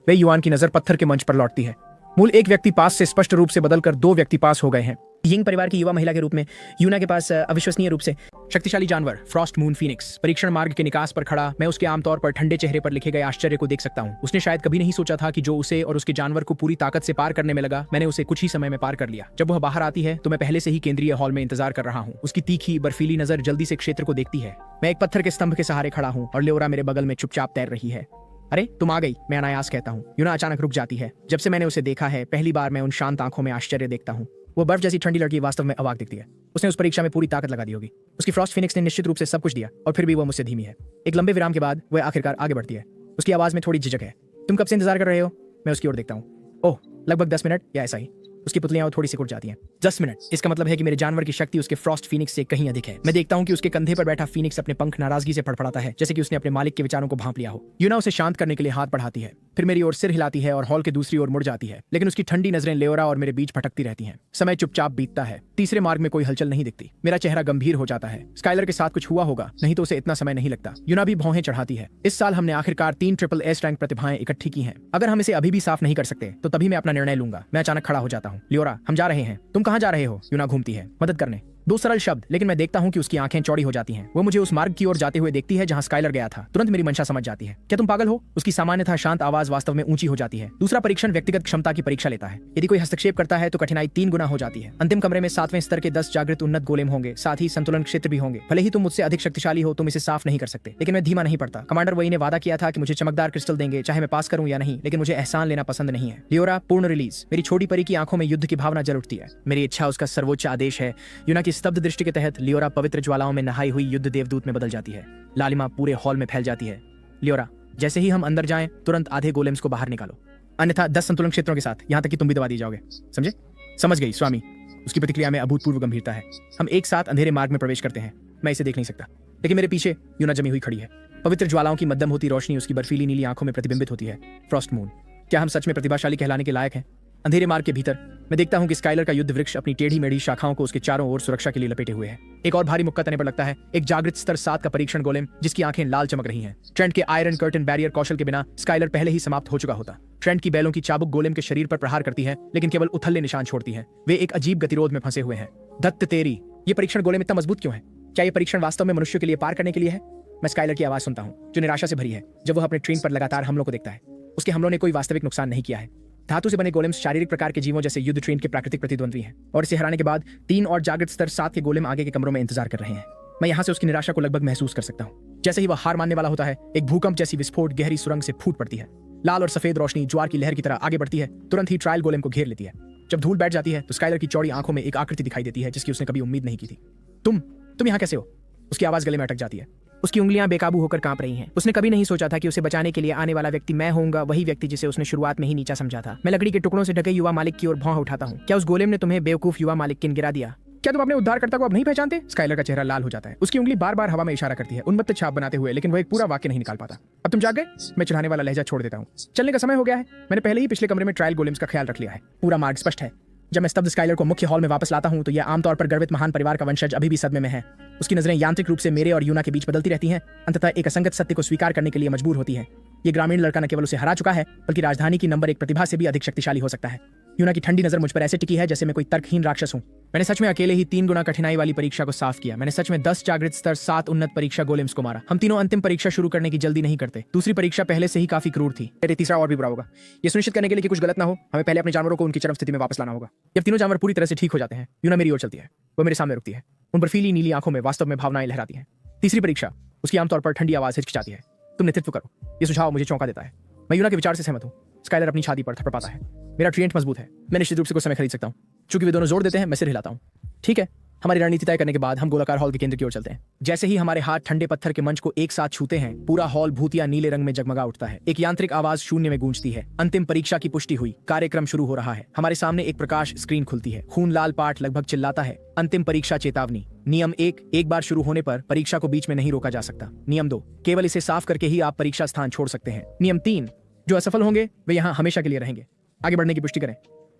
वे युआन की नजर पत्थर के मंच पर लौटती है। मूल एक व्यक्ति पास से स्पष्ट रूप से बदलकर 2 व्यक्ति पास हो गए हैं। यिंग परिवार की युवा महिला के रूप में यूना के पास अविश्वसनीय रूप से शक्तिशाली जानवर फ्रॉस्ट मून फीनिक्स परीक्षण मार्ग के निकास पर खड़ा, मैं उसके आमतौर पर ठंडे चेहरे पर लिखे गए आश्चर्य को देख सकता हूँ। उसने शायद कभी नहीं सोचा था कि जो उसे और उसके जानवर को पूरी ताकत से पार करने में लगा, मैंने उसे कुछ ही समय में पार कर लिया। जब वह बाहर आती है तो मैं पहले से ही केंद्रीय हॉल में इंतजार कर रहा हूँ। उसकी तीखी बर्फीली नजर जल्दी से क्षेत्र को देखती है। मैं एक पत्थर के स्तंभ के सहारे खड़ा हूँ और ल्योरा मेरे बगल में चुपचाप तैर रही है। अरे तुम आ गई, मैं अनायास कहता हूँ। यूना अचानक रुक जाती है। जब से मैंने उसे देखा है, पहली बार मैं उन शांत आंखों में आश्चर्य देखता हूँ। वो बर्फ जैसी ठंडी लड़की वास्तव में अवाक दिखती है। उसने उस परीक्षा में पूरी ताकत लगा दी होगी। उसकी फ्रॉस्ट फिनिक्स ने निश्चित रूप से सब कुछ दिया और फिर भी वो मुझसे धीमी है। एक लंबे विराम के बाद वह आखिरकार आगे बढ़ती है। उसकी आवाज में थोड़ी झिझक है। तुम कब से इंतजार कर रहे हो? मैं उसकी ओर देखता हूँ। ओह, लगभग 10 मिनट या ऐसा ही। उसकी पुतलियां थोड़ी सी कुट जाती हैं। 10 मिनट, इसका मतलब है कि मेरे जानवर की शक्ति उसके फ्रॉस्ट फीनिक्स से कहीं अधिक है। मैं देखता हूं कि उसके कंधे पर बैठा फीनिक्स अपने पंख नाराजगी से फड़फड़ाता है, जैसे कि उसने अपने मालिक के विचारों को भांप लिया हो। यूना उसे शांत करने के लिए हाथ बढ़ाती है, फिर मेरी ओर सिर हिलाती है और हॉल के दूसरी ओर मुड़ जाती है। लेकिन उसकी ठंडी नजरें ल्योरा और मेरे बीच भटकती रहती हैं। समय चुपचाप बीतता है। तीसरे मार्ग में कोई हलचल नहीं दिखती। मेरा चेहरा गंभीर हो जाता है। स्काइलर के साथ कुछ हुआ होगा, नहीं तो उसे इतना समय नहीं लगता। यूना भी भौहें चढ़ाती है। इस साल हमने आखिरकार 3 ट्रिपल एस रैंक प्रतिभाएं इकट्ठी की हैं। अगर हम इसे अभी भी साफ नहीं कर सकते तो तभी मैं अपना निर्णय लूंगा। मैं अचानक खड़ा हो जाता हूँ। ल्योरा, हम जा रहे हैं। तुम कहाँ जा रहे हो? यूना घूमती है। मदद करने। 2 सरल शब्द, लेकिन मैं देखता हूँ कि उसकी आंखें चौड़ी हो जाती हैं। वो मुझे उस मार्ग की ओर जाते हुए देखती है जहाँ स्काइलर गया था। तुरंत मेरी मंशा समझ जाती है। क्या तुम पागल हो? उसकी सामान्यतः शांत आवाज वास्तव में ऊंची हो जाती है। दूसरा परीक्षण व्यक्तिगत क्षमता की परीक्षा लेता है। यदि कोई हस्तक्षेप करता है तो कठिनाई 3 गुना हो जाती है। अंतिम कमरे में 7वें स्तर के 10 जागृत उन्नत गोलेम होंगे, साथ ही संतुलन क्षेत्र भी होंगे। भले ही तुम मुझसे अधिक शक्तिशाली हो, तुम इसे साफ नहीं कर सकते। लेकिन मैं धीमा नहीं पड़ता। कमांडर वही ने वादा किया था कि मुझे चमकदार क्रिस्टल देंगे, चाहे मैं पास करूं या नहीं, लेकिन मुझे एहसान लेना पसंद नहीं है। ल्योरा, पूर्ण रिलीज। मेरी छोटी परी की आंखों में युद्ध की भावना जल उठती है। मेरी इच्छा उसका सर्वोच्च आदेश है। यूना की स्तब्ध दृष्टि के तहत ल्योरा पवित्र ज्वालाओं में नहाई हुई युद्ध देवदूत में बदल जाती है। लालिमा पूरे हॉल में फैल जाती है। ल्योरा, जैसे ही हम अंदर जाएं, तुरंत आधे गोलेम्स को बाहर निकालो, अन्यथा 10 संतुलन क्षेत्रों के साथ, यहां तक कि तुम भी दबा दी जाओगे। समझे? समझ गई स्वामी। उसकी प्रतिक्रिया में अभूतपूर्व गंभीरता है। हम एक साथ अंधेरे मार्ग में प्रवेश करते हैं। मैं इसे देख नहीं सकता, लेकिन मेरे पीछे यूना जमी हुई खड़ी है। पवित्र ज्वालाओं की मध्यम होती रोशनी उसकी बर्फीली नीली आंखों में प्रतिबिंबित होती है। फ्रॉस्ट मून, क्या हम सच में प्रतिभाशाली कहलाने के लायक हैं? अंधेरे मार्ग के भीतर मैं देखता हूं कि स्काइलर का युद्ध वृक्ष अपनी टेढ़ी मेढ़ी शाखाओं को उसके चारों ओर सुरक्षा के लिए लपेटे हुए है। एक और भारी मुक्का तने पर लगता है। एक जागृत स्तर 7 का परीक्षण गोलेम, जिसकी आंखें लाल चमक रही हैं। ट्रेंट के आयरन कर्टन बैरियर कौशल के बिना स्काइलर पहले ही समाप्त हो चुका होता। ट्रेंट की बैलों की चाबुक गोलेम के शरीर पर प्रहार करती है, लेकिन केवल उथल्ले निशान छोड़ती है। वे एक अजीब गतिरोध में फंसे हुए हैं। दत्त तेरी, ये परीक्षण गोलेम इतना मजबूत क्यों है? क्या ये परीक्षण वास्तव में मनुष्य के लिए पार करने के लिए है? मैं स्काइलर की आवाज सुनता हूँ, जो निराशा से भरी है, जब वह अपने ट्रेन पर लगातार हमलों को देखता है। उसके हमलों ने कोई वास्तविक नुकसान नहीं किया है। धातु से बने गोलेम्स शारीरिक प्रकार के जीवों जैसे युद्ध ट्रेन के प्राकृतिक प्रतिद्वंद्वी हैं, और इसे हराने के बाद 3 और जागृत स्तर 7 के गोलेम आगे के कमरों में इंतजार कर रहे हैं। मैं यहाँ से उसकी निराशा को लगभग महसूस कर सकता हूँ। जैसे ही वह हार मानने वाला होता है, एक भूकंप जैसी विस्फोट गहरी सुरंग से फूट पड़ती है। लाल और सफेद रोशनी ज्वार की लहर की तरह आगे बढ़ती है, तुरंत ही ट्रायल गोलेम को घेर लेती है। जब धूल बैठ जाती है तो स्काइलर की चौड़ी आंखों में एक आकृति दिखाई देती है जिसकी उसने कभी उम्मीद नहीं की थी। तुम यहाँ कैसे हो? उसकी आवाज गले में अटक जाती है। उसकी उंगलियां बेकाबू होकर कांप रही हैं। उसने कभी नहीं सोचा था कि उसे बचाने के लिए आने वाला व्यक्ति मैं होऊंगा, वही व्यक्ति जिसे उसने शुरुआत में ही नीचा समझा था। मैं लकड़ी के टुकड़ों से ढके युवा मालिक की ओर भौं उठाता हूँ। क्या उस गोलेम ने तुम्हें बेवकूफ युवा मालिक किन गिरा दिया? क्या तुम अपने उद्धारकर्ता को अब नहीं पहचानते? स्काइलर का चेहरा लाल हो जाता है। उसकी उंगली बार बार हवा में इशारा करती है, उन्मत्त छाप बनाते हुए, लेकिन वह एक पूरा वाक्य नहीं निकाल पाता। अब तुम जाग गए? मैं चिढ़ाने वाला लहजा छोड़ देता हूँ। चलने का समय हो गया है। मैंने पहले ही पिछले कमरे में ट्रायल गोलेम्स का ख्याल रख लिया है। पूरा मार्ग स्पष्ट है। जब मैं स्तब्ध स्काइलर को मुख्य हॉल में वापस लाता हूं तो यह आमतौर पर गर्वित महान परिवार का वंशज अभी भी सदमे में है। उसकी नजरें यांत्रिक रूप से मेरे और यूना के बीच बदलती रहती हैं, अंततः एक असंगत सत्य को स्वीकार करने के लिए मजबूर होती है। ये ग्रामीण लड़का न केवल उसे हरा चुका है, बल्कि राजधानी की नंबर 1 प्रतिभा से भी अधिक शक्तिशाली हो सकता है। यूना की ठंडी नजर मुझ पर ऐसे टिकी है जैसे मैं कोई तर्कहीन राक्षस हूं। मैंने सच में अकेले ही 3 गुना कठिनाई वाली परीक्षा को साफ किया। मैंने सच में 10 जागृत स्तर 7 उन्नत परीक्षा गोलेम्स को मारा। हम तीनों अंतिम परीक्षा शुरू करने की जल्दी नहीं करते। दूसरी परीक्षा पहले से ही काफी क्रूर थी। तीसरा और भी बुरा होगा। ये सुनिश्चित करने के लिए कि कुछ गलत ना हो, हमें पहले अपने जानवरों को उनकी चरम स्थिति में वापस लाना होगा। जब तीनों जानवर पूरी तरह से ठीक हो जाते हैं, यूना मेरी ओर चलती है। वो मेरे सामने रुकती है। उन बर्फीली नीली आंखों में वास्तव में भावनाएं लहराती हैं। तीसरी परीक्षा, उसकी आमतौर पर ठंडी आवाज हिचकिचाती है। तुम नेतृत्व करो। ये सुझाव मुझे चौंका देता है। मैं यूना के विचार से सहमत हूँ। स्काइलर अपनी छाती पर थपथपाता है। मेरा ट्रेंट मजबूत है। मैं निश्चित रूप से कुछ समय खरीद सकता हूँ। चूंकि वे दोनों जोर देते हैं, मैं सिर हिलाता हूँ। ठीक है, हमारी रणनीति तय करने के बाद हम गोलाकार हॉल के केंद्र की ओर चलते हैं। जैसे ही हमारे हाथ ठंडे पत्थर के मंच को एक साथ छूते हैं, पूरा हॉल भूतिया नीले रंग में जगमगा उठता है। एक यांत्रिक आवाज शून्य में गूंजती है। अंतिम परीक्षा की पुष्टि हुई, कार्यक्रम शुरू हो रहा है। हमारे सामने एक प्रकाश स्क्रीन खुलती है। खून लाल पाठ लगभग चिल्लाता है, अंतिम परीक्षा चेतावनी। नियम 1, एक बार शुरू होने पर परीक्षा को बीच में नहीं रोका जा सकता। नियम 2, केवल इसे साफ करके ही आप परीक्षा स्थान छोड़ सकते हैं। नियम 3, जो असफल होंगे वे यहाँ हमेशा के लिए रहेंगे। आगे बढ़ने की पुष्टि करें।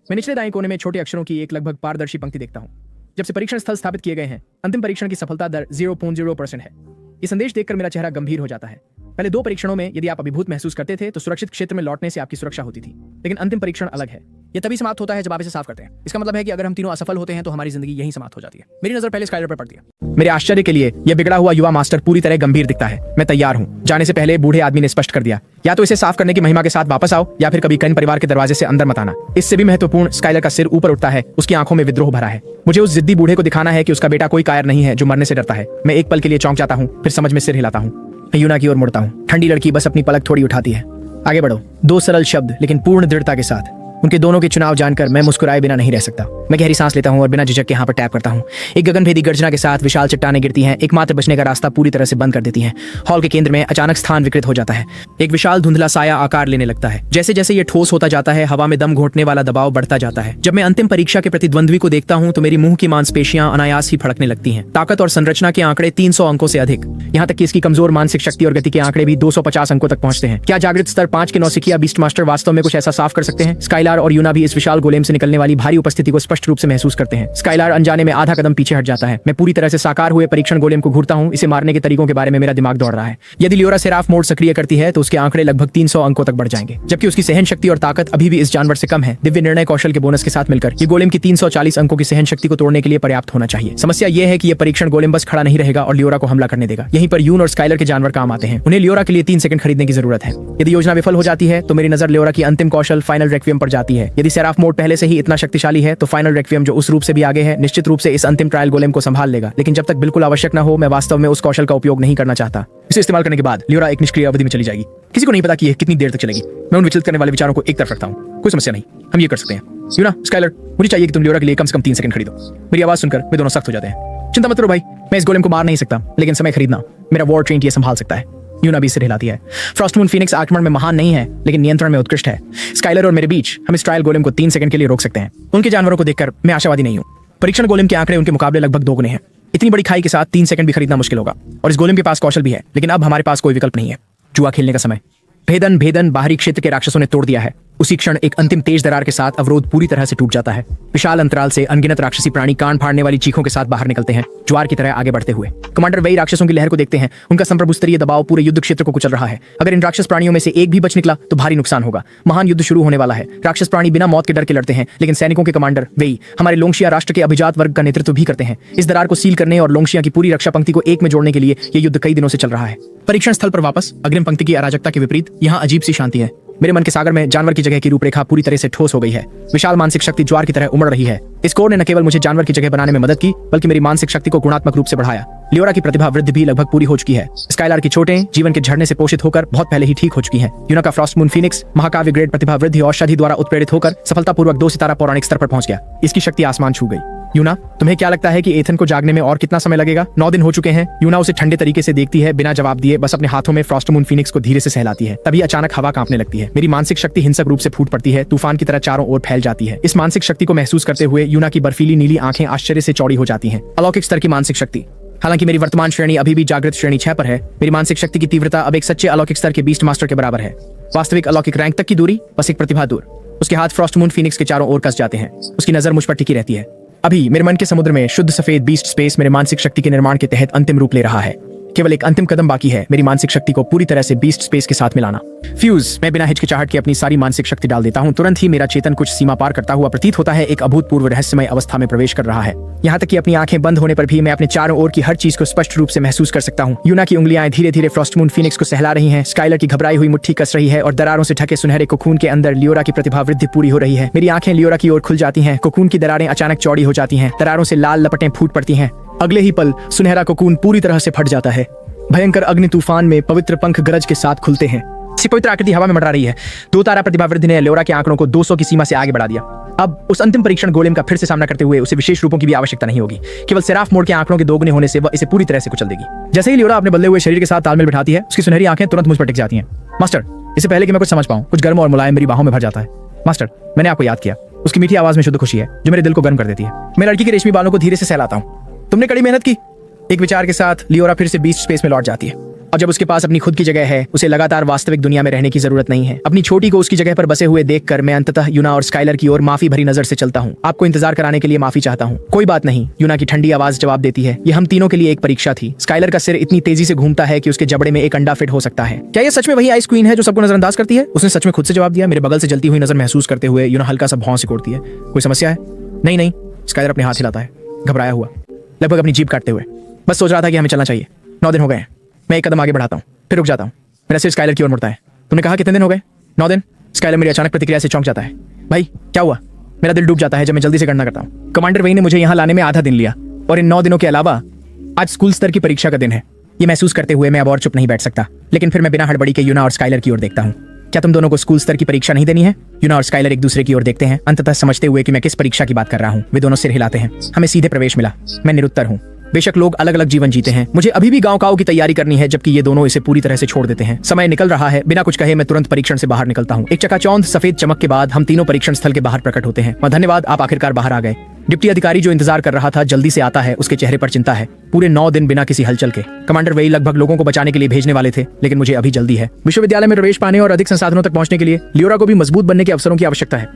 मैं निचले दाएं कोने में छोटे अक्षरों की एक लगभग पारदर्शी पंक्ति देखता हूँ। जब से परीक्षण स्थल स्थापित किए गए हैं, अंतिम परीक्षण की सफलता दर 0.0% है। ये संदेश देखकर मेरा चेहरा गंभीर हो जाता है। पहले 2 परीक्षणों में यदि आप अभिभूत महसूस करते थे तो सुरक्षित क्षेत्र में लौटने से आपकी सुरक्षा होती थी, लेकिन अंतिम परीक्षण अलग है। यह तभी समाप्त होता है जब आप इसे साफ करते हैं। इसका मतलब है कि अगर हम तीनों असफल होते हैं तो हमारी जिंदगी यहीं समाप्त हो जाती है। मेरी नजर पहले स्काइलर पर पड़ती है। मेरे आश्चर्य के लिए यह बिगड़ा हुआ युवा मास्टर पूरी तरह गंभीर दिखता है। मैं तैयार हूँ। जाने से पहले बूढ़े आदमी ने स्पष्ट कर दिया, या तो इसे साफ करने की महिमा के साथ वापस आओ या फिर कभी कन परिवार के दरवाजे से अंदर मत आना। इससे भी महत्वपूर्ण, स्काइलर का सिर ऊपर उठता है। उसकी आंखों में विद्रोह भरा है। मुझे उस जिद्दी बूढ़े को दिखाना है कि उसका बेटा कोई कायर नहीं है जो मरने से डरता है। मैं एक पल के लिए चौंक जाता हूँ, फिर समझ में सिर हिलाता हूँ। यूना की ओर मुड़ता हूँ। ठंडी लड़की बस अपनी पलक थोड़ी उठाती है। आगे बढ़ो। 2 सरल शब्द, लेकिन पूर्ण दृढ़ता के साथ। उनके दोनों के चुनाव जानकर मैं मुस्कुराए बिना नहीं रह सकता। मैं गहरी सांस लेता हूं और बिना झिझक के यहाँ पर टैप करता हूं। एक गगनभेदी गर्जना के साथ विशाल चट्टानें गिरती हैं, एकमात्र बचने का रास्ता पूरी तरह से बंद कर देती हैं। हॉल के केंद्र में अचानक स्थान विकृत हो जाता है। एक विशाल धुंधला साया आकार लेने लगता है। जैसे जैसे ये ठोस होता जाता है, हवा में दम घोंटने वाला दबाव बढ़ता जाता है। जब मैं अंतिम परीक्षा के प्रतिद्वंद्वी को देखता हूं तो मेरी मुंह की मांसपेशियां अनायास ही फड़कने लगती हैं। ताकत और संरचना के आंकड़े 300 अंकों से अधिक, यहाँ तक कि इसकी कमजोर मानसिक शक्ति और गति के आंकड़े भी 250 अंकों तक पहुंचते हैं। क्या जागृत स्तर 5 के नौसिखिया बीस्ट मास्टर वास्तव में कुछ ऐसा साफ कर सकते हैं? स्काइलर और यूना भी इस विशाल गोलेम से निकलने वाली भारी उपस्थिति को स्पष्ट रूप से महसूस करते हैं। स्काइलर अनजाने में आधा कदम पीछे हट जाता है। मैं पूरी तरह से साकार हुए परीक्षण गोलेम को घूरता हूं। इसे मारने के तरीकों के बारे में मेरा दिमाग दौड़ रहा है। यदि लियोरा सेराफ मोड सक्रिय करती है तो उसके आंकड़े लगभग 300 अंकों तक बढ़ जाएंगे, जबकि उसकी सहन शक्ति और ताकत अभी भी इस जानवर से कम है। दिव्य निर्णय कौशल के बोनस के साथ मिलकर ये गोलेम की 340 अंकों की सहन शक्ति को तोड़ने के लिए पर्याप्त होना चाहिए। समस्या यह है कि यह परीक्षण गोलेम बस खड़ा नहीं रहेगा और लियोरा को हमला करने देगा। यहीं पर यून और स्काइलर के जानवर काम आते हैं। उन्हें लियोरा के लिए 3 सेकंड खरीदने की जरूरत है। यदि योजना विफल हो जाती है तो मेरी नजर लियोरा की अंतिम कौशल फाइनल रेक्वियम पर जाती है। यदि सेराफ मोड पहले से ही इतना शक्तिशाली है तो फाइनल रेक्वियम, जो उस रूप से भी आगे है, निश्चित रूप से इस अंतिम ट्रायल गोलेम को संभाल लेगा। लेकिन जब तक बिल्कुल आवश्यक न हो, मैं वास्तव में उस कौशल का उपयोग नहीं करना चाहता। इसे इस्तेमाल करने के बाद लियोरा एक निष्क्रिय अवधि में चली जाएगी। किसी को नहीं पता कि यह कितनी देर तक चलेगी। मैं उन विचलित करने वाले विचारों को एक तरफ रखता हूँ। कोई समस्या नहीं, हम ये कर सकते हैं। यूना, स्काइलर, मुझे चाहिए कि तुम लियोरा के लिए कम से कम 3 सेकंड खरीदो। मेरी आवाज सुनकर वे दोनों सख्त हो जाते हैं। चिंता मत करो भाई, मैं इस गोलेम को मार नहीं सकता, लेकिन समय खरीदना मेरा वॉर ट्रेंट ये संभाल सकता है। यूना भी सिर हिलाती है। फ्रॉस्टमून फीनिक्स आक्रमण में महान नहीं है, लेकिन नियंत्रण में उत्कृष्ट है। स्काइलर और मेरे बीच हम इस ट्रायल गोलेम को 3 सेकंड के लिए रोक सकते हैं। उनके जानवरों को देखकर मैं आशावादी नहीं हूँ। परीक्षण गोलेम के आंकड़े उनके मुकाबले लगभग 2 गुने हैं। इतनी बड़ी खाई के साथ 3 सेकंड भी खरीदना मुश्किल होगा, और इस गोलेम के पास कौशल भी है। लेकिन अब हमारे पास कोई विकल्प नहीं है। जुआ खेलने का समय। भेदन बाहरी क्षेत्र के राक्षसों ने तोड़ दिया है। उसी क्षण एक अंतिम तेज दरार के साथ अवरोध पूरी तरह से टूट जाता है। विशाल अंतराल से अनगिनत राक्षसी प्राणी कान फाड़ने वाली चीखों के साथ बाहर निकलते हैं, ज्वार की तरह आगे बढ़ते हुए। कमांडर वही राक्षसों की लहर को देखते हैं। उनका संप्रभु स्तरीय दबाव पूरे युद्ध क्षेत्र को कुचल रहा है। अगर इन राक्षस प्राणियों में से एक भी बच निकला तो भारी नुकसान होगा। महान युद्ध शुरू होने वाला है। राक्षस प्राणी बिना मौत के डर के लड़ते हैं, लेकिन सैनिकों के कमांडर वही हमारे लोंगशिया राष्ट्र के अभिजात वर्ग का नेतृत्व भी करते हैं। इस दरार को सील करने और लोंगशिया की पूरी रक्षा पंक्ति को एक में जोड़ने के लिए यह युद्ध कई दिनों से चल रहा है। परीक्षण स्थल पर वापस अग्रिम पंक्ति की अराजकता के विपरीत यहाँ अजीब सी शांति है। मेरे मन के सागर में जानवर की जगह की रूपरेखा पूरी तरह से ठोस हो गई है। विशाल मानसिक शक्ति ज्वार की तरह उमड़ रही है। इस कोर ने न केवल मुझे जानवर की जगह बनाने में मदद की, बल्कि मेरी मानसिक शक्ति को गुणात्मक रूप से बढ़ाया। लियोरा की प्रतिभा वृद्धि भी लगभग पूरी हो चुकी है। स्काइलर की चोटें जीवन के झरने से पोषित होकर बहुत पहले ही ठीक हो चुकी हैं। यूना का फ्रॉस्टमून फीनिक्स महाकाव्य ग्रेड प्रतिभा वृद्धि औषधि द्वारा उत्प्रेरित होकर सफलतापूर्वक 2 सितारा पौराणिक स्तर पर पहुंच गया। इसकी शक्ति आसमान छू गई। यूना, तुम्हें क्या लगता है कि एथन को जागने में और कितना समय लगेगा? 9 दिन हो चुके हैं। यूना उसे ठंडे तरीके से देखती है, बिना जवाब दिए बस अपने हाथों में फ्रॉस्टमून फीनिक्स को धीरे से सहलाती है। तभी अचानक हवा कांपने लगती है। मेरी मानसिक शक्ति हिंसक रूप से फूट पड़ती है, तूफान की तरह चारों ओर फैल जाती है। इस मानसिक शक्ति को महसूस करते हुए यूना की बर्फीली नीली आंखें आश्चर्य से चौड़ी हो जाती हैं। अलौकिक स्तर की मानसिक शक्ति। हालांकि मेरी वर्तमान श्रेणी अभी भी जागृत श्रेणी 6 पर है, मेरी मानसिक शक्ति की तीव्रता अब एक सच्चे अलौकिक स्तर के बीस्ट मास्टर के बराबर है। वास्तविक अलौकिक रैंक तक की दूरी बस एक प्रतिभा दूर। उसके हाथ फ्रॉस्टमून फीनिक्स के चारों ओर कस जाते हैं। उसकी नजर मुझ पर टिकी रहती है। अभी मेरे मन के समुद्र में शुद्ध सफेद बीस्ट स्पेस मेरे मानसिक शक्ति के निर्माण के तहत अंतिम रूप ले रहा है। केवल एक अंतिम कदम बाकी है, मेरी मानसिक शक्ति को पूरी तरह से बीस्ट स्पेस के साथ मिलाना। फ्यूज। मैं बिना हिचकिचाहट के अपनी सारी मानसिक शक्ति डाल देता हूँ। तुरंत ही मेरा चेतन कुछ सीमा पार करता हुआ प्रतीत होता है, एक अभूतपूर्व रहस्यमय अवस्था में प्रवेश कर रहा है। यहाँ तक कि अपनी आंखें बंद होने पर भी मैं अपने चारों ओर की हर चीज को स्पष्ट रूप से महसूस कर सकता हूँ। यूना की उंगलियां धीरे धीरे फ्रॉस्टमून फीनिक्स को सहला रही हैं। स्काइलर की घबराई हुई मुट्ठी कस रही है और दरारों से ढके सुनहरे कोकून के अंदर लियोरा की प्रतिभा वृद्धि पूरी हो रही है। मेरी आंखें लियोरा की ओर खुल जाती हैं। कोकून की दरारें अचानक चौड़ी हो जाती हैं। दरारों से लाल लपटें फूट पड़ती हैं। अगले ही पल सुनहरा कोकून पूरी तरह से फट जाता है। भयंकर अग्नि तूफान में पवित्र पंख गरज के साथ खुलते हैं। पवित्र आकृति हवा में मंडरा रही है। 2 तारा प्रतिभा वृद्धि ने लियोरा के आंकड़ों को 200 की सीमा से आगे बढ़ा दिया। अब उस अंतिम परीक्षण गोलेम का फिर से सामना करते हुए उसे विशेष रूपों की भी आवश्यकता नहीं होगी। केवल सेराफ मोड के आंकड़ों के दोगुने होने से वह इसे पूरी तरह से कुचल देगी। जैसे ही लियोरा अपने बदले हुए शरीर के साथ तालमेल बिठाती है, उसकी सुनहरी आंखें तुरंत मुझ पर टिक जाती हैं। मास्टर, इससे पहले कि मैं कुछ समझ पाऊं, कुछ गर्म और मुलायम मेरी बाहों में भर जाता है। मास्टर, मैंने आपको याद किया। उसकी मीठी आवाज में शुद्ध खुशी है जो मेरे दिल को गर्म कर देती है। मैं लड़की के रेशमी बालों को धीरे से सहलाता हूँ। तुमने कड़ी मेहनत की। एक विचार के साथ लियोरा फिर से बीच स्पेस में लौट जाती है। और जब उसके पास अपनी खुद की जगह है, उसे लगातार वास्तविक दुनिया में रहने की जरूरत नहीं है। अपनी छोटी को उसकी जगह पर बसे हुए देखकर मैं अंततः यूना और स्काइलर की ओर माफी भरी नजर से चलता हूँ। आपको इंतजार कराने के लिए माफी चाहता हूँ। कोई बात नहीं, यूना की ठंडी आवाज जवाब देती है। ये हम तीनों के लिए एक परीक्षा थी। स्काइलर का सिर इतनी तेजी से घूमता है कि उसके जबड़े में एक अंडा फिट हो सकता है। क्या ये सच में वही आइस क्वीन है जो सबको नजरअंदाज करती है? उसने सच में खुद से जवाब दिया। मेरे बगल से जलती हुई नजर महसूस करते हुए यूना हल्का सा भौं सिकोड़ती है। कोई समस्या है? नहीं नहीं, स्काइलर अपने हाथ हिलाता है, घबराया हुआ, लगभग अपनी जीभ काटते हुए। बस सोच रहा था कि हमें चलना चाहिए। 9 दिन हो गए हैं। मैं एक कदम आगे बढ़ाता हूँ, फिर रुक जाता हूँ। मेरा सिर स्काइलर की ओर मुड़ता है। तुमने कहा कितने दिन हो गए? 9 दिन। स्काइलर मेरी अचानक प्रतिक्रिया से चौंक जाता है। भाई क्या हुआ? मेरा दिल डूब जाता है जब मैं जल्दी से गणना करता हूँ। कमांडर वेई ने मुझे यहाँ लाने में आधा दिन लिया और इन 9 दिनों के अलावा आज स्कूल स्तर की परीक्षा का दिन है। ये महसूस करते हुए मैं अब और चुप नहीं बैठ सकता, लेकिन फिर मैं बिना हड़बड़ी के यूना और स्काइलर की ओर देखता हूँ। क्या तुम दोनों को स्कूल स्तर की परीक्षा नहीं देनी है? यूना और स्काइलर एक दूसरे की ओर देखते हैं, अंततः समझते हुए कि मैं किस परीक्षा की बात कर रहा हूँ। वे दोनों सिर हिलाते हैं। हमें सीधे प्रवेश मिला। मैं निरुत्तर हूँ। बेशक लोग अलग अलग जीवन जीते हैं, मुझे अभी भी गांव काओ की तैयारी करनी है, जबकि ये दोनों इसे पूरी तरह से छोड़ देते हैं। समय निकल रहा है। बिना कुछ कहे मैं तुरंत परीक्षण से बाहर निकलता हूँ। एक चकाचौंध सफेद चमक के बाद हम तीनों परीक्षण स्थल के बाहर प्रकट होते हैं। धन्यवाद, आप आखिरकार बाहर आ गए। डिप्टी अधिकारी जो इंतजार कर रहा था जल्दी से आता है। उसके चेहरे पर चिंता है। पूरे 9 दिन बिना किसी हलचल के। कमांडर वेई लगभग लोगों को बचाने के लिए भेजने वाले थे, लेकिन मुझे अभी जल्दी है। विश्वविद्यालय में प्रवेश पाने और अधिक संसाधनों तक पहुंचने के लिए लियोरा को भी मजबूत बनने के अवसरों की आवश्यकता है।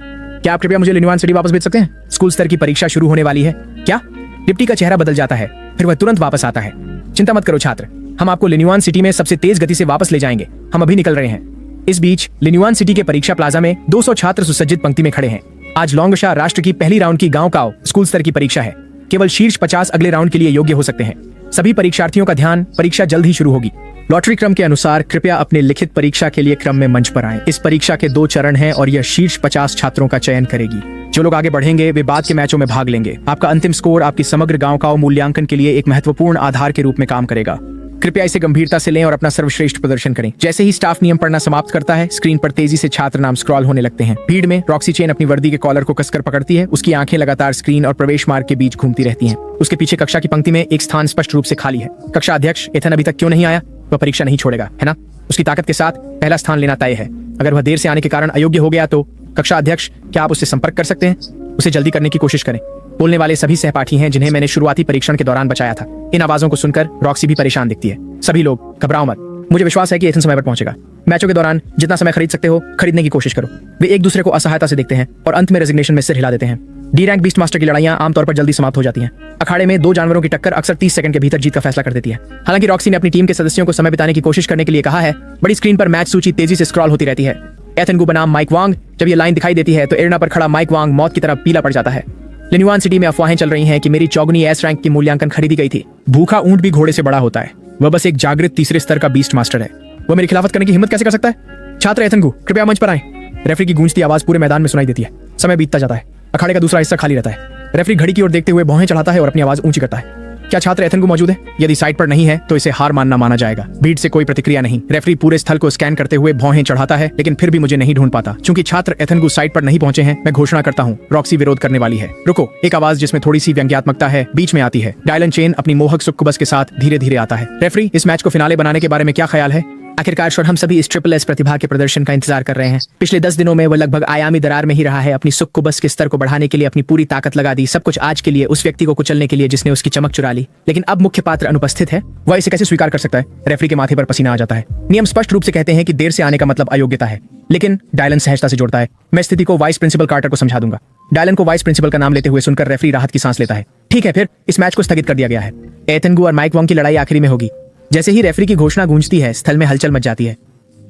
क्या आप कृपया मुझे लिन्युआन सिटी वापस भेज सकते हैं? स्कूल स्तर की परीक्षा शुरू होने वाली है। क्या? डिप्टी का चेहरा बदल जाता है, फिर वह तुरंत वापस आता है। चिंता मत करो छात्र, हम आपको लिन्युआन सिटी में सबसे तेज गति से वापस ले जाएंगे। हम अभी निकल रहे हैं। इस बीच लिन्युआन सिटी के परीक्षा प्लाजा में 200 छात्र सुसज्जित पंक्ति में खड़े हैं। आज लोंगशा राष्ट्र की पहली राउंड की गांव काओ स्कूल स्तर की परीक्षा है। केवल शीर्ष 50 अगले राउंड के लिए योग्य हो सकते हैं। सभी परीक्षार्थियों का ध्यान, परीक्षा जल्द ही शुरू होगी। लॉटरी क्रम के अनुसार कृपया अपने लिखित परीक्षा के लिए क्रम में मंच पर आएं। इस परीक्षा के 2 चरण हैं और यह शीर्ष 50 छात्रों का चयन करेगी। जो लोग आगे बढ़ेंगे वे बाद के मैचों में भाग लेंगे। आपका अंतिम स्कोर आपकी समग्र गांव काओ मूल्यांकन के लिए एक महत्वपूर्ण आधार के रूप में काम करेगा। कृपया इसे गंभीरता से लें और अपना सर्वश्रेष्ठ प्रदर्शन करें। जैसे ही स्टाफ नियम पढ़ना समाप्त करता है, स्क्रीन पर तेजी से छात्र नाम स्क्रॉल होने लगते हैं। भीड़ में रॉक्सी चेन अपनी वर्दी के कॉलर को कसकर पकड़ती है। उसकी आंखें लगातार स्क्रीन और प्रवेश मार्ग के बीच घूमती रहती हैं। उसके पीछे कक्षा की पंक्ति में एक स्थान स्पष्ट रूप से खाली है। कक्षा अध्यक्ष एथन अभी तक क्यों नहीं आया? वह परीक्षा नहीं छोड़ेगा, है ना? उसकी ताकत के साथ पहला स्थान लेना तय है। अगर वह देर से आने के कारण अयोग्य हो गया तो कक्षा अध्यक्ष, क्या आप उससे संपर्क कर सकते हैं? उसे जल्दी करने की कोशिश करें। बोलने वाले सभी सहपाठी हैं जिन्हें मैंने शुरुआती परीक्षण के दौरान बचाया था। इन आवाजों को सुनकर रॉक्सी भी परेशान दिखती है। सभी लोग घबराओ मत, मुझे विश्वास है कि एथन समय पर पहुंचेगा। मैचों के दौरान जितना समय खरीद सकते हो खरीदने की कोशिश करो। वे एक दूसरे को असहायता से देखते हैं और अंत में रेजिग्नेशन में सिर हिला देते हैं। डी रैंक बीस्ट मास्टर की लड़ाइयां आमतौर पर जल्दी समाप्त हो जाती हैं। अखाड़े में 2 जानवरों की टक्कर अक्सर 30 सेकंड के भीतर जीत का फैसला कर देती है। हालांकि रॉक्सी ने अपनी टीम के सदस्यों को समय बिताने की कोशिश करने के लिए कहा है। बड़ी स्क्रीन पर मैच सूची तेजी से स्क्रॉल होती रहती है। एथन गु बनाम माइक वांग। जब ये लाइन दिखाई देती है तो एरेना पर खड़ा माइक वांग मौत की तरह पीला पड़ जाता है। लिन्युआन सिटी में अफवाहें चल रही हैं कि मेरी चौगुनी एस रैंक की मूल्यांकन खरीदी गई थी। भूखा ऊंट भी घोड़े से बड़ा होता है। वह बस एक जागृत तीसरे स्तर का बीस्ट मास्टर है। वह मेरी खिलाफत करने की हिम्मत कैसे कर सकता है? छात्र एथन गु, कृपया मंच पर आएं। रेफरी की गूंजती आवाज पूरे मैदान में सुनाई देती है। समय बीतता जाता है। अखाड़े का दूसरा हिस्सा खाली रहता है। रेफरी घड़ी की ओर देखते हुए भौहें चढ़ाता है और अपनी आवाज ऊंची करता है। क्या छात्र एथन गु मौजूद है? यदि साइट पर नहीं है तो इसे हार माना जाएगा। भीड़ से कोई प्रतिक्रिया नहीं। रेफरी पूरे स्थल को स्कैन करते हुए भौहें चढ़ाता है, लेकिन फिर भी मुझे नहीं ढूंढ पाता। चूंकि छात्र एथन गु साइट पर नहीं पहुंचे हैं, मैं घोषणा करता हूं, रॉक्सी विरोध करने वाली है। रुको, एक आवाज जिसमें थोड़ी सी व्यंग्यात्मकता है बीच में आती है। डायलन चेन अपनी मोहक सुक्कुबस के साथ धीरे धीरे आता है। रेफरी, इस मैच को फिनाले बनाने के बारे में क्या ख्याल है? आखिरकार श्वर हम सभी इस ट्रिपल एस प्रतिभा के प्रदर्शन का इंतजार कर रहे हैं। पिछले 10 दिनों में वह लगभग आयामी दरार में ही रहा है। अपनी सुक्कुबस के स्तर को बढ़ाने के लिए अपनी पूरी ताकत लगा दी। सब कुछ आज के लिए, उस व्यक्ति को कुचलने के लिए जिसने उसकी चमक चुरा ली। लेकिन अब मुख्य पात्र अनुपस्थित है। वह इसे कैसे स्वीकार कर सकता है? रेफरी के माथे पर पसीना आ जाता है। नियम स्पष्ट रूप से कहते हैं कि देर से आने का मतलब अयोग्यता है, लेकिन डायलन सहजता से जोड़ता है। मैं स्थिति को वाइस प्रिंसिपल कार्टर को समझा दूंगा। डायलन को वाइस प्रिंसिपल का नाम लेते हुए सुनकर रेफरी राहत की सांस लेता है। ठीक है, फिर इस मैच को स्थगित कर दिया गया है। एथन गु और माइक वांग की लड़ाई आखिरी में होगी। जैसे ही रेफरी की घोषणा गूंजती है, स्थल में हलचल मच जाती है।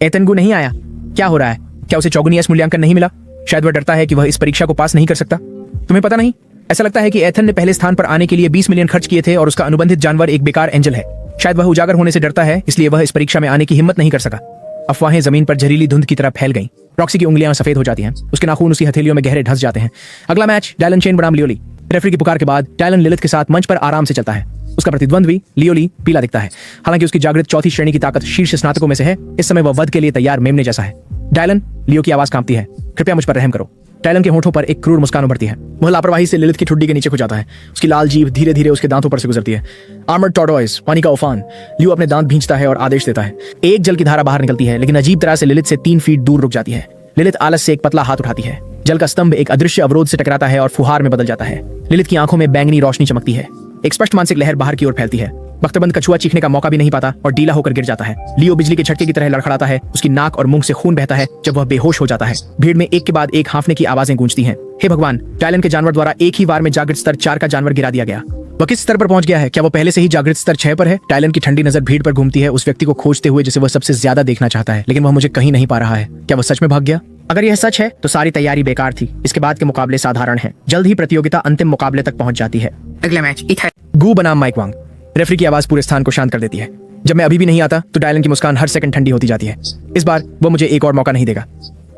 एथन गु नहीं आया। क्या हो रहा है? क्या उसे चौगुनी एस मूल्यांकन नहीं मिला? शायद वह डरता है कि वह इस परीक्षा को पास नहीं कर सकता। तुम्हें पता नहीं, ऐसा लगता है कि एथन ने पहले स्थान पर आने के लिए 20 मिलियन खर्च किए थे और उसका अनुबंधित जानवर एक बेकार एंजल है। शायद वह उजागर होने से डरता है, इसलिए वह इस परीक्षा में आने की हिम्मत नहीं कर सका। अफवाहें जमीन पर जहरीली धुंध की तरह फैल गईं। रॉक्सी की उंगलियां सफेद हो जाती हैं। उसके नाखून उसकी हथेलियों में गहरे ढस जाते हैं। अगला मैच डायलन चेन बनाम लियोली। रेफरी की पुकार के बाद डायलन लिलिथ के साथ मंच पर आराम से चलता है। उसका प्रतिद्वंद्वी लियोली पीला दिखता है। हालांकि उसकी जागृत चौथी श्रेणी की ताकत शीर्ष स्नातकों में से है। इस समय वह वध के लिए तैयार मेमने जैसा है। डायलन, लियो की आवाज कांपती है। कृपया मुझ पर रहम करो। टायलन के होठों पर एक क्रूर मुस्कान उभरती है। वह लापरवाही से लिलिथ की ठुड्डी के नीचे खुजाता है। उसकी लाल जीभ धीरे धीरे उसके दांतों पर से गुजरती है। आर्मर्ड टॉर्टोइस, पानी का उफान। लियो अपने दांत भींचता है और आदेश देता है। एक जल की धारा बाहर निकलती है, लेकिन अजीब तरह से लिलिथ से 3 फीट दूर रुक जाती है। लिलिथ आलस से एक पतला हाथ उठाती है। जल का स्तंभ एक अदृश्य अवरोध से टकराता है और फुहार में बदल जाता है। लिलिथ की आंखों में बैंगनी रोशनी चमकती है। एक स्पष्ट मानसिक लहर बाहर की ओर फैलती है। बख्तरबंद कछुआ चीखने का मौका भी नहीं पाता और डीला होकर गिर जाता है। लियो बिजली के झटके की तरह लड़खड़ाता है। उसकी नाक और मुंह से खून बहता है जब वह बेहोश हो जाता है। भीड़ में एक के बाद एक हांफने की आवाजें गूंजती हैं। हे भगवान, टायलन के जानवर द्वारा एक ही वार में जागृत स्तर 4 का जानवर गिरा दिया गया। वह किस स्तर पर पहुंच गया है? क्या वो पहले से ही जागृत स्तर 6 पर है? टायलन की ठंडी नजर भीड़ पर घूमती है, उस व्यक्ति को खोजते हुए जिसे वह सबसे ज्यादा देखना चाहता है, लेकिन वह मुझे कहीं नहीं पा रहा है। क्या वह सच में भाग गया? अगर यह सच है तो सारी तैयारी बेकार थी। इसके बाद के मुकाबले साधारण हैं। जल्द ही प्रतियोगिता अंतिम मुकाबले तक पहुंच जाती है। अगला मैच इथन गू बनाम माइक वांग। रेफरी की आवाज पूरे स्थान को शांत कर देती है। जब मैं अभी भी नहीं आता तो टायलन की मुस्कान हर सेकंड ठंडी होती जाती है। इस बार वो मुझे एक और मौका नहीं देगा।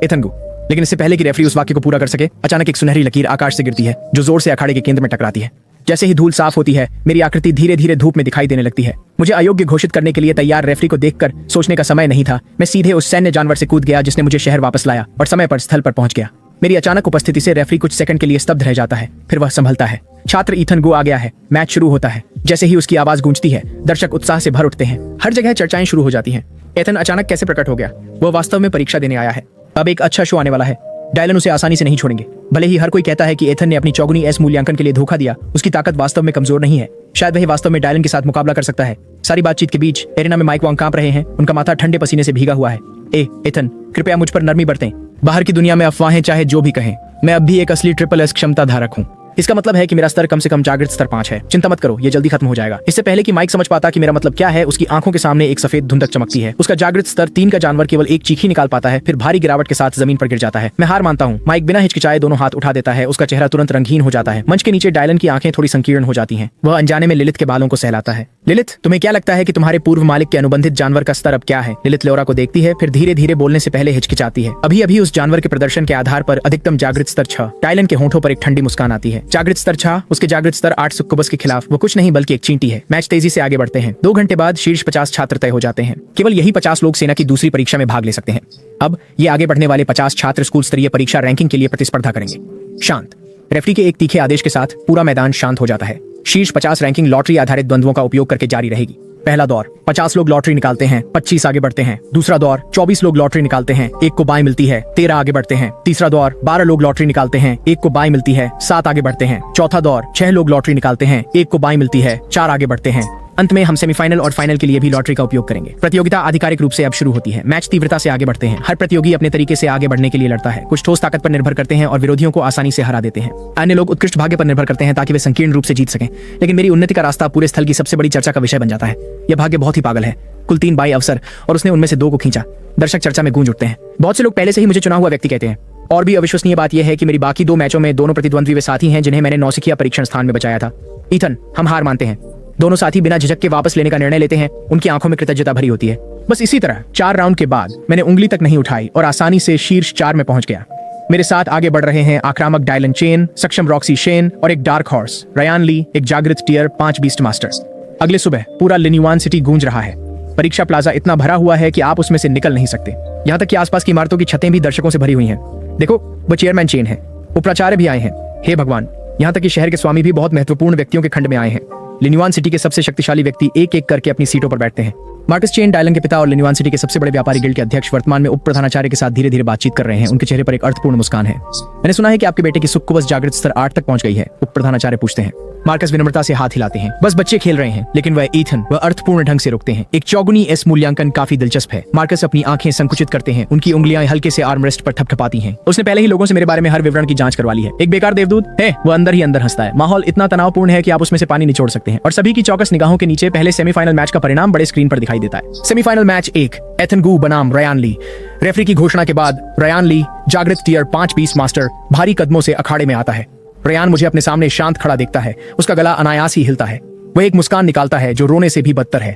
इथन गू। लेकिन इससे पहले कि रेफरी उस वाक्य को पूरा कर सके, अचानक एक सुनहरी लकीर आकाश से गिरती है जो जोर से अखाड़े के केंद्र में टकराती है। जैसे ही धूल साफ होती है, मेरी आकृति धीरे धीरे धूप में दिखाई देने लगती है। मुझे अयोग्य घोषित करने के लिए तैयार रेफरी को देखकर सोचने का समय नहीं था। मैं सीधे उस सैन्य जानवर से कूद गया जिसने मुझे शहर वापस लाया और समय पर स्थल पर पहुंच गया। मेरी अचानक उपस्थिति से रेफरी कुछ सेकंड के लिए स्तब्ध रह जाता है, फिर वह संभलता है। छात्र इथन गो आ गया है। मैच शुरू होता है। जैसे ही उसकी आवाज गूंजती है, दर्शक उत्साह से भर उठते हैं। हर जगह चर्चाएं शुरू हो जाती हैं। एथन अचानक कैसे प्रकट हो गया? वह वास्तव में परीक्षा देने आया है। अब एक अच्छा शो आने वाला है। टायलन उसे आसानी से नहीं छोड़ेंगे। भले ही हर कोई कहता है कि एथन ने अपनी चौगुनी एस मूल्यांकन के लिए धोखा दिया, उसकी ताकत वास्तव में कमजोर नहीं है। शायद वही वास्तव में टायलन के साथ मुकाबला कर सकता है। सारी बातचीत के बीच एरिना में माइक वांग कांप रहे हैं। उनका माथा ठंडे पसीने से भीगा हुआ है। एथन, कृपया मुझ पर नरमी बरतें। बाहर की दुनिया में अफवाहें चाहे जो भी कहें, मैं अब भी एक असली ट्रिपल एस क्षमता धारक हूँ। इसका मतलब है कि मेरा स्तर कम से कम जागृत स्तर 5 है। चिंता मत करो, ये जल्दी खत्म हो जाएगा। इससे पहले कि माइक समझ पाता कि मेरा मतलब क्या है, उसकी आंखों के सामने एक सफेद धुंधक चमकती है। उसका जागृत स्तर 3 का जानवर केवल एक चीख ही निकाल पाता है, फिर भारी गिरावट के साथ जमीन पर गिर जाता है। मैं हार मानता हूँ। माइक बिना हिचकिचाए दोनों हाथ उठा देता है। उसका चेहरा तुरंत रंगीन हो जाता है। मंच के नीचे टायलन की आंखें थोड़ी संकीर्ण हो जाती हैं। वह अनजाने में लिलिथ के बालों को सहलाता है। लिलिथ, तुम्हें क्या लगता है कि तुम्हारे पूर्व मालिक के अनुबंधित जानवर का स्तर अब क्या है? लिलिथ लेओरा को देखती है, फिर धीरे धीरे बोलने से पहले हिचकिचाती है। अभी अभी उस जानवर के प्रदर्शन के आधार पर अधिकतम जागृत स्तर 6। टायलन के होंठों पर एक ठंडी मुस्कान आती है। जागृत स्तर 6, उसके जागृत स्तर 8 सुक्कुबस के खिलाफ वो कुछ नहीं बल्कि एक चींटी है। मैच तेजी से आगे बढ़ते हैं। 2 घंटे बाद शीर्ष 50 छात्र तय हो जाते हैं। केवल यही 50 लोग सेना की दूसरी परीक्षा में भाग ले सकते हैं। अब ये आगे बढ़ने वाले 50 छात्र स्कूल स्तरीय परीक्षा रैंकिंग के लिए प्रतिस्पर्धा करेंगे। शांत। रेफरी के एक तीखे आदेश के साथ पूरा मैदान शांत हो जाता है। शीर्ष 50 रैंकिंग लॉटरी आधारित द्वंद्वों का उपयोग करके जारी रहेगी। पहला दौर, 50 लोग लॉटरी निकालते हैं, 25 आगे बढ़ते हैं। दूसरा दौर, 24 लोग लॉटरी निकालते हैं, 1 को बाई मिलती है, 13 आगे बढ़ते हैं। तीसरा दौर, 12 लोग लॉटरी निकालते हैं, 1 को बाई मिलती है, 7 आगे बढ़ते हैं। चौथा दौर, 6 लोग लॉटरी निकालते हैं, 1 को बाई मिलती है, 4 आगे बढ़ते हैं। अंत में हम सेमीफाइनल और फाइनल के लिए भी लॉटरी का उपयोग करेंगे। प्रतियोगिता आधिकारिक रूप से अब शुरू होती है। मैच तीव्रता से आगे बढ़ते हैं। हर प्रतियोगी अपने तरीके से आगे बढ़ने के लिए लड़ता है। कुछ ठोस ताकत पर निर्भर करते हैं और विरोधियों को आसानी से हरा देते हैं। अन्य लोग उत्कृष्ट भाग्य पर निर्भर करते हैं ताकि वे संकीर्ण रूप से जीत सकें। लेकिन मेरी उन्नति का रास्ता पूरे स्थल की सबसे बड़ी चर्चा का विषय बन जाता है। यह भाग्य बहुत ही पागल है। कुल 3 बाई अवसर और उसने उनमें से 2 को खींचा। दर्शक चर्चा में गूंज उठते हैं। बहुत से लोग पहले से ही मुझे चुना हुआ व्यक्ति कहते हैं। और भी अविश्वसनीय बात यह है कि मेरी बाकी 2 मैचों में दोनों प्रतिद्वंद्वी वे साथी हैं जिन्हें मैंने नौसिखिया परीक्षण स्थान में बचाया था। इथन, हम हार मानते हैं। दोनों साथी बिना झिझक के वापस लेने का निर्णय लेते हैं। उनकी आंखों में कृतज्ञता भरी होती है। बस इसी तरह 4 राउंड के बाद मैंने उंगली तक नहीं उठाई और आसानी से शीर्ष 4 में पहुंच गया। मेरे साथ आगे बढ़ रहे हैं आक्रामक डायलन चेन, सक्षम रॉक्सी शेन और एक डार्क हॉर्स रयान ली, एक जागृत टियर 5 बीस्ट मास्टर। अगले सुबह पूरा लिन्युआन सिटी गूंज रहा है। परीक्षा प्लाजा इतना भरा हुआ है कि आप उसमें से निकल नहीं सकते। यहाँ तक कि आसपास की इमारतों की छतें भी दर्शकों से भरी हुई हैं। देखो, वो चेयरमैन चेन है। उपाचार्य भी आए हैं। हे भगवान, यहाँ तक कि शहर के स्वामी भी बहुत महत्वपूर्ण व्यक्तियों के खंड में आए हैं। लिन्युआन सिटी के सबसे शक्तिशाली व्यक्ति एक एक करके अपनी सीटों पर बैठते हैं। मार्कस चेन टायलन के पिता और लिन्युआन सिटी के सबसे बड़े व्यापारी गिल्ड के अध्यक्ष वर्तमान में उप प्रधानाचार्य के साथ धीरे धीरे बातचीत कर रहे हैं। उनके चेहरे पर एक अर्थपूर्ण मुस्कान है। मैंने सुना है कि आपके बेटे की सुक्कुबस जागृत स्तर 8 तक पहुंच गई है। उप प्रधानाचार्य पूछते हैं। मार्कस विनम्रता से हाथ हिलाते हैं। बस बच्चे खेल रहे हैं। लेकिन वह इथन, वह अर्थपूर्ण ढंग से रुकते हैं। एक चौगुनी एस मूल्यांकन काफी दिलचस्प है। मार्कस अपनी आंखें संकुचित करते हैं। उनकी उंगलियां हल्के से आर्मरेस्ट पर थपथपाती हैं। उसने पहले ही लोगों से मेरे बारे में हर विवरण की जांच करवा ली है। एक बेकार देवदूत है। वो अंदर ही अंदर हंसता है। माहौल इतना तनावपूर्ण है कि आप उसमें से पानी निचोड़ सकते हैं। और सभी की चौकस निगाहों के नीचे पहले सेमीफाइनल मैच का परिणाम बड़े स्क्रीन पर दिखाई देता है। सेमीफाइनल मैच 1, एथन गू बनाम रयान ली। रेफरी की घोषणा के बाद रयान ली, जागृत टियर 5 बीस मास्टर, भारी कदमों से अखाड़े में आता है। रयान मुझे अपने सामने शांत खड़ा देखता है। उसका गला अनायास ही हिलता है। वह एक मुस्कान निकालता है जो रोने से भी बदतर है।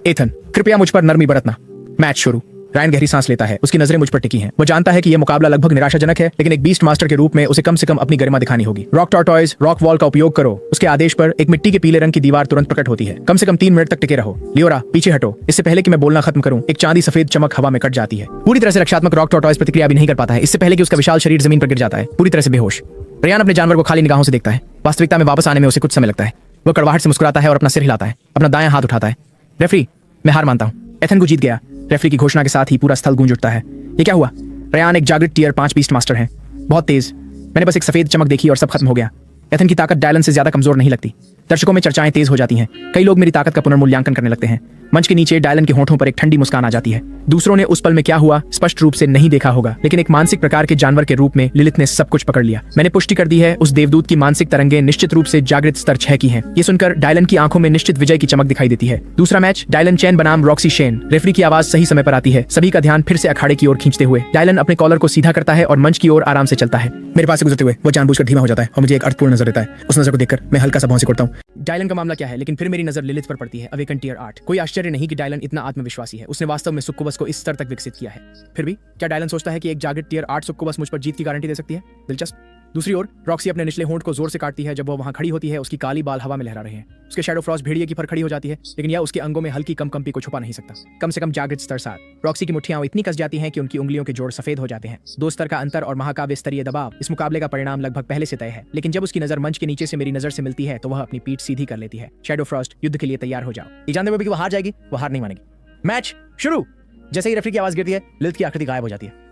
एथन, कृपया मुझ पर नरमी बरतना। मैच शुरू। रायन गहरी सांस लेता है, उसकी नजरें मुझ पर टिकी हैं। वो जानता है कि यह मुकाबला लगभग निराशाजनक है, लेकिन एक बीस्ट मास्टर के रूप में उसे कम से कम अपनी गरिमा दिखानी होगी। रॉक टॉर्टॉइज रॉक वॉल का उपयोग करो। उसके आदेश पर एक मिट्टी के पीले रंग की दीवार तुरंत प्रकट होती है। कम से कम 3 मिनट तक टिके रहो। लियोरा, पीछे हटो। इससे पहले कि मैं बोलना खत्म करूं, एक चांदी सफेद चमक हवा में कट जाती है। पूरी तरह से रक्षात्मक रॉक टॉर्टॉइज प्रतिक्रिया भी नहीं कर पाता है, इससे पहले कि उसका विशाल शरीर जमीन पर गिर जाता है, पूरी तरह से बेहोश। रेयान अपने जानवर को खाली निगाहों से देखता है। वास्तविकता में वापस आने में उसे कुछ समय लगता है। वह कड़वाहट से मुस्कुराता है और अपना सिर हिलाता है, अपना दायां हाथ उठाता है। रेफरी, मैं हार मानता हूं। एथन को जीत गया। रेफरी की घोषणा के साथ ही पूरा स्थल गूंज उठता है। ये क्या हुआ? रेयान एक जागृत टियर 5 बीस्ट मास्टर है, बहुत तेज। मैंने बस एक सफेद चमक देखी और सब खत्म हो गया। एथन की ताकत डायलन से ज्यादा कमजोर नहीं लगती। दर्शकों में चर्चाएं तेज हो जाती हैं। कई लोग मेरी ताकत का पुनर्मूल्यांकन करने लगते हैं। मंच के नीचे डायलन के होंठों पर एक ठंडी मुस्कान आ जाती है। दूसरों ने उस पल में क्या हुआ स्पष्ट रूप से नहीं देखा होगा, लेकिन एक मानसिक प्रकार के जानवर के रूप में लिलिथ ने सब कुछ पकड़ लिया। मैंने पुष्टि कर दी है, उस देवदूत की मानसिक तरंगें निश्चित रूप से जागृत स्तर 6 की हैं। ये सुनकर डायलन की आंखों में निश्चित विजय की चमक दिखाई देती है। दूसरा मैच डायलन चैन बनाम रॉक्सी शेन। रेफरी की आवाज सही समय पर आती है, सभी का ध्यान फिर से अखाड़े की ओर खींचते हुए। डायलन अपने कॉलर को सीधा करता है और मंच की ओर आराम से चलता है। मेरे पास से गुजरते हुए वो जानबूझकर धीमा हो जाता है और मुझे एक अर्थपूर्ण नजर देता है। उस नजर को देखकर मैं हल्का सा भौंसी करता हूँ। डायलन का मामला क्या है, लेकिन फिर मेरी नजर लिलिथ पर पड़ती है, अवेकन टियर 8। कोई आश्चर्य नहीं कि डायलन इतना आत्मविश्वासी है। उसने वास्तव में सुक्कुबस को इस स्तर तक विकसित किया है। फिर भी क्या डायलन सोचता है कि एक जागृत टियर 8 सुक्कुबस मुझ पर जीत की गारंटी दे सकती है? दिलचस्प। दूसरी ओर रॉक्सी अपने निचले होंठ को जोर से काटती है जब वह वहां खड़ी होती है। उसकी काली बाल हवा में लहरा रहे हैं। उसके शैडो फ्रॉस्ट भेड़िए की फर खड़ी हो जाती है, लेकिन यह उसके अंगों में हल्की कंपी को छुपा नहीं सकता। कम से कम जागृत स्तर 7। रॉक्सी की मुट्ठियां इतनी कस जाती हैं कि उनकी उंगलियों के जोड़ सफेद हो जाते हैं। 2 स्तर का अंतर और महाकाव्य स्तरीय दबाव। इस मुकाबले का परिणाम लगभग पहले से तय है, लेकिन जब उसकी नजर मंच के नीचे से मेरी नजर से मिलती है तो वह अपनी पीठ सीधी कर लेती है। शैडो फ्रॉस्ट, युद्ध के लिए तैयार हो जाओ। ये जानते हुए भी कि वह हार जाएगी, वह हार नहीं मानेगी। मैच शुरू। जैसे ही रेफरी की आवाज गिरती है, लिलिथ की आकृति गायब हो जाती है।